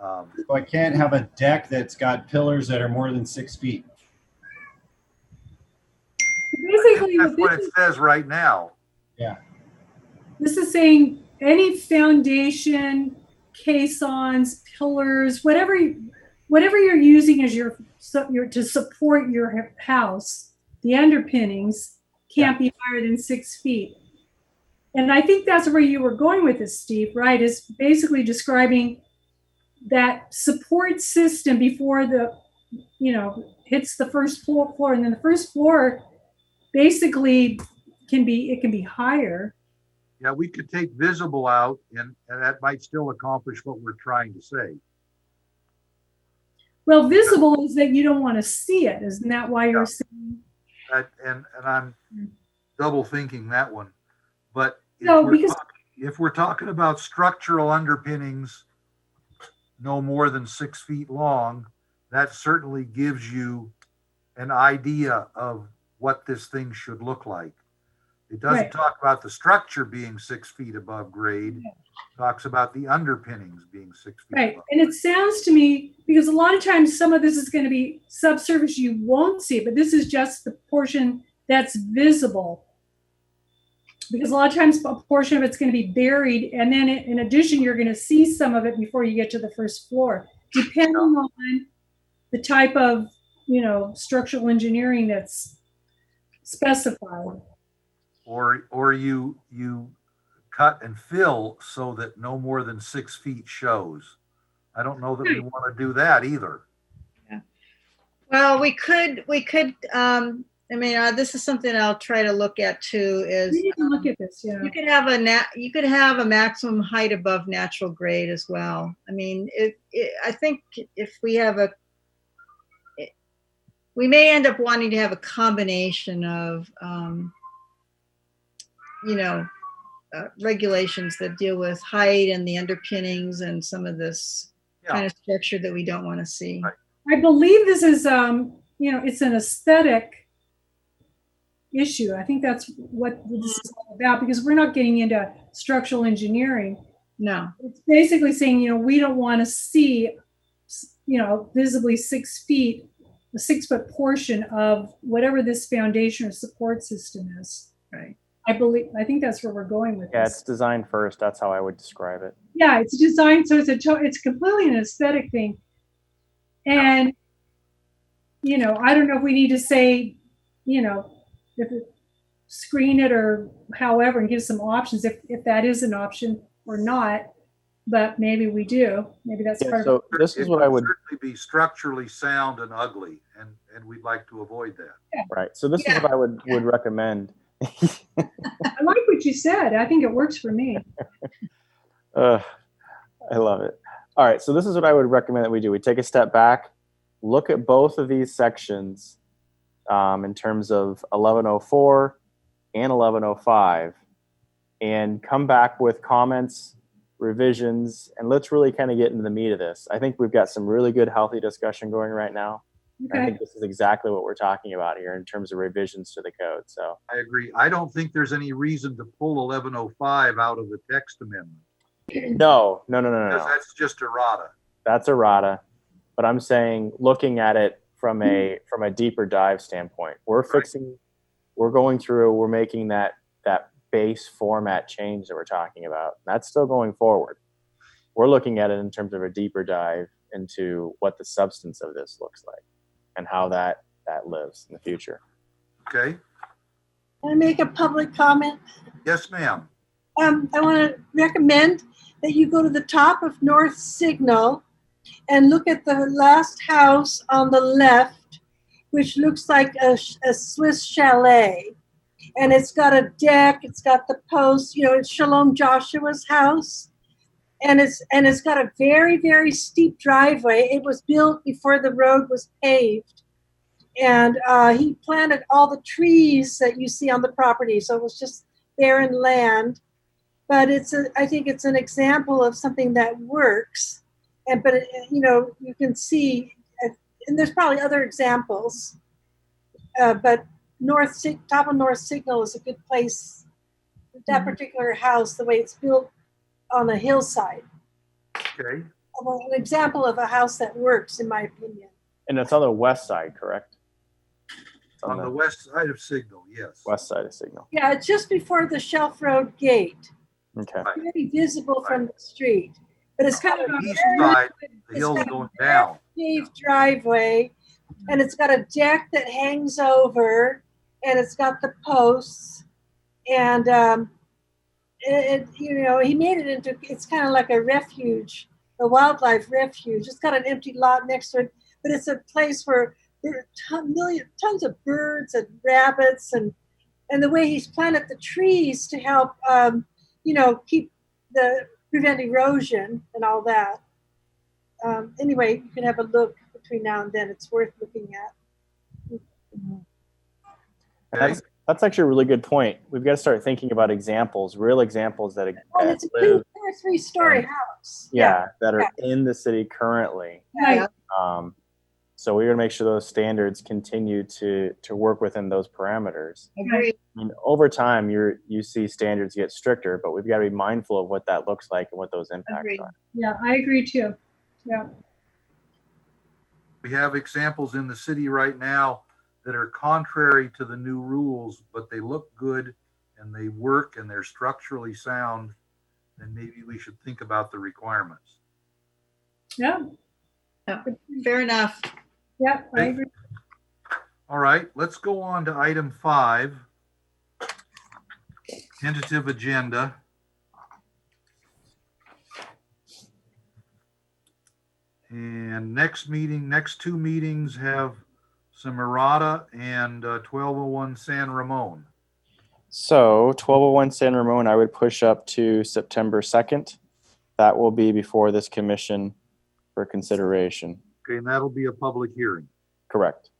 So I can't have a deck that's got pillars that are more than 6 feet. Basically, That's what it says right now. this is saying any foundation, caissons, pillars, whatever you're using as your to support your house, the underpinnings can't be higher than 6 feet. And I think that's where you were going with this, Steve, right? Is basically describing that support system before the, hits the first floor, and then the first floor basically can be higher. Yeah, we could take visible out, and that might still accomplish what we're trying to say. Well, visible is that you don't want to see it. Isn't that why you're saying? And I'm double thinking that one. But No, if we're talking about structural underpinnings no more than 6 feet long, that certainly gives you an idea of what this thing should look like. It doesn't Right. talk about the structure being 6 feet above grade. It talks about the underpinnings being 6 feet Right. above. And it sounds to me, because a lot of times some of this is going to be subsurface, you won't see it, but this is just the portion that's visible. Because a lot of times a portion of it's going to be buried, and then in addition, you're going to see some of it before you get to the first floor, depending on the type of, structural engineering that's specified. Or you cut and fill so that no more than 6 feet shows. I don't know that we want to do that either. Well, we could, this is something I'll try to look at too, is We need to look at this, yeah. you could have a maximum height above natural grade as well. I mean, I think if we have we may end up wanting to have a combination of, regulations that deal with height and the underpinnings and some of this kind of structure that we don't want to see. Right. I believe this is, it's an aesthetic issue. I think that's what this is all about, because we're not getting into structural engineering. No. It's basically saying, we don't want to see, visibly 6 feet, a 6 foot portion of whatever this foundation or support system is. Right. I think that's where we're going with Yeah, this. it's design first. That's how I would describe it. Yeah, it's designed, so it's completely an aesthetic thing. And, I don't know if we need to say, screen it or however, and give some options if that is an option or not, but maybe we do. Maybe that's part of So this is what I would, certainly be structurally sound and ugly, and we'd like to avoid that. right. So this is what I would recommend. I like what you said. I think it works for me. I love it. All right. So this is what I would recommend that we do. We take a step back, look at both of these sections in terms of 1104 and 1105, and come back with comments, revisions, and let's really kind of get into the meat of this. I think we've got some really good, healthy discussion going right now. I Okay. think this is exactly what we're talking about here in terms of revisions to the code. So I agree. I don't think there's any reason to pull 1105 out of the text amendment, no. because that's just errata. That's errata. But I'm saying, looking at it from a deeper dive standpoint, we're going through, we're making that base format change that we're talking about. That's still going forward. We're looking at it in terms of a deeper dive into what the substance of this looks like and how that lives in the future. Okay. Can I make a public comment? Yes, ma'am. I want to recommend that you go to the top of North Signal and look at the last house on the left, which looks like a Swiss chalet. And it's got a deck, it's got the post, it's Shalom Joshua's house. And it's got a very, very steep driveway. It was built before the road was paved. And he planted all the trees that you see on the property. So it was just barren land. But I think it's an example of something that works. But you can see, and there's probably other examples. But top of North Signal is a good place. That particular house, the way it's built on a hillside. Okay. An example of a house that works, in my opinion. And it's on the west side, correct? It's On the west side of Signal, yes. west side of Signal. Yeah, it's just before the Shelf Road gate. Okay. Right. Very visible from the street. But it's kind of On a the east very side, the hill's got a going very down. paved driveway, and it's got a deck that hangs over, and it's got the posts, and he made it into, it's kind of like a refuge, a wildlife refuge. It's got an empty lot next to it, but it's a place where there are tons of birds and rabbits, and the way he's planted the trees to help, prevent erosion and all that. Anyway, you can have a look between now and then. It's worth looking at. Okay. That's actually a really good point. We've got to start thinking about examples, real examples that And that it's a live, 2 or 3 story house. that are in the city currently. Right. So we're going to make sure those standards continue to work within those parameters. Agreed. I mean, over time, you see standards get stricter, but we've got to be mindful of what that looks like and what those impacts Agreed. are. Yeah, I agree too. Yeah. We have examples in the city right now that are contrary to the new rules, but they look good and they work and they're structurally sound, then maybe we should think about the requirements. Yeah. Fair enough. Yeah, I agree. All right, let's go on to item 5, tentative agenda. And next 2 meetings have some errata and 1201 San Ramon. So 1201 San Ramon, I would push up to September 2nd. That will be before this commission for consideration. Okay, and that'll be a public hearing. Correct.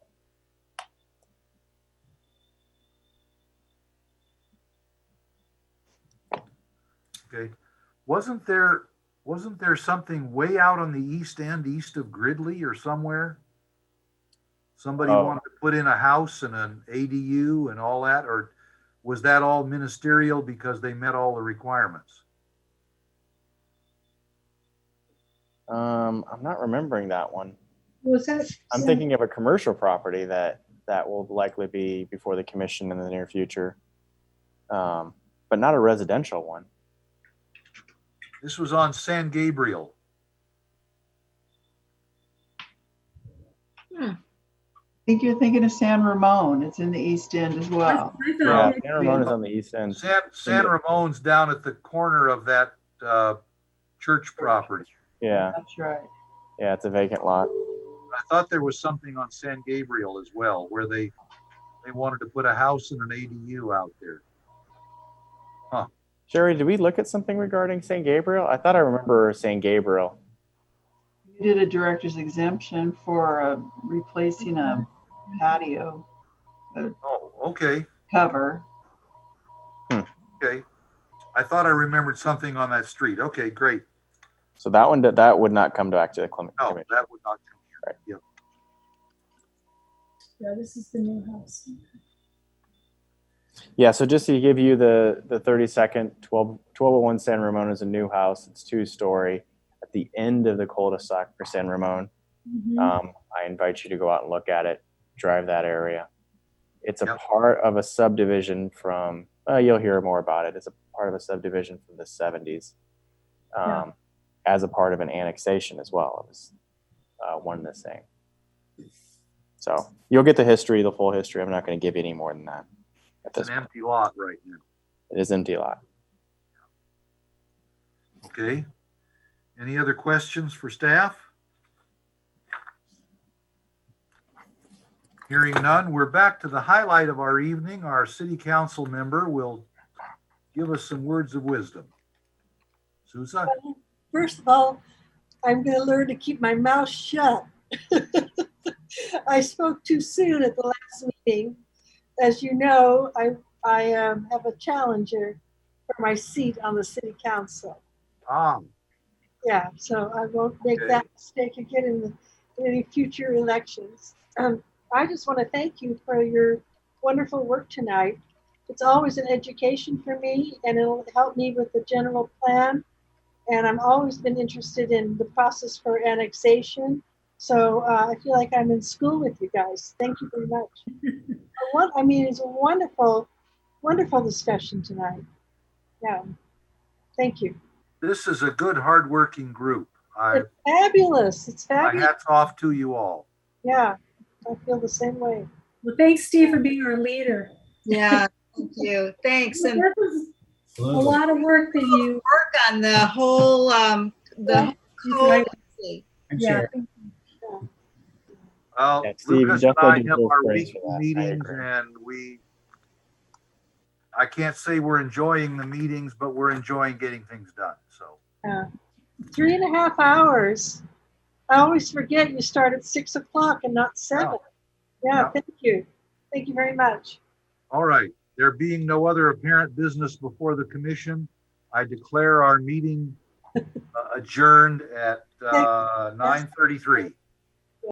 Okay, wasn't there something way out on the east end, east of Gridley or somewhere? Somebody Oh. wanted to put in a house and an ADU and all that, or was that all ministerial because they met all the requirements? I'm not remembering that one. Was that? I'm thinking of a commercial property that will likely be before the commission in the near future, but not a residential one. This was on San Gabriel. I think you're thinking of San Ramon. It's in the East End as well. I Yeah, thought, San Ramon is on the east end. San Ramon's down at the corner of that church property. Yeah, That's right. yeah, it's a vacant lot. I thought there was something on San Gabriel as well, where they wanted to put a house and an ADU out there. Sherry, did we look at something regarding St. Gabriel? I thought I remember St. Gabriel. You did a director's exemption for replacing a patio Oh, okay, cover. okay. I thought I remembered something on that street. Okay, great. So that one that would not come back to the No, commission. that would not come here. Right. Yep. yeah, this is the new house. Yeah, so just to give you the 30-second, 1201 San Ramon is a new house. It's 2-story at the end of the cul-de-sac for San Ramon. Mhm. I invite you to go out and look at it, drive that area. It's a Yep. part of a subdivision from You'll hear more about it. It's a part of a subdivision from the 70s, as a part of an annexation as well. It was one and the same. So you'll get the history, the full history. I'm not going to give you any more than that. At It's this an point. empty lot right now. It is empty lot. Okay. Any other questions for staff? Hearing none, we're back to the highlight of our evening. Our city council member will give us some words of wisdom. Sousa? First of all, I'm going to learn to keep my mouth shut. I spoke too soon at the last meeting. As you know, I have a challenger for my seat on the city council. Yeah, so I won't make Okay. that mistake again in any future elections. I just want to thank you for your wonderful work tonight. It's always an education for me, and it'll help me with the general plan. And I've always been interested in the process for annexation. So I feel like I'm in school with you guys. Thank you very much. It's a wonderful, wonderful discussion tonight. Yeah, thank you. This is a good, hardworking group. It's fabulous. It's My fabulous. hat's off to you all. Yeah, I feel the same way. Well, thanks, Steve, for being our leader. Yeah, thank you. Thanks. And That was a Absolutely. lot of work that you. work on the whole, the code. I'm Yeah. sure. Well, Yeah, Steve, you Lucas and I definitely have deserve our praise weekly for that. I meetings agree. and I can't say we're enjoying the meetings, but we're enjoying getting things done. So, 3.5 hours. I always forget you start at 6 o'clock and not 7. Yeah. Yeah, Yeah. thank you. Thank you very much. all right. There being no other apparent business before the commission, I declare our meeting adjourned at 9:33.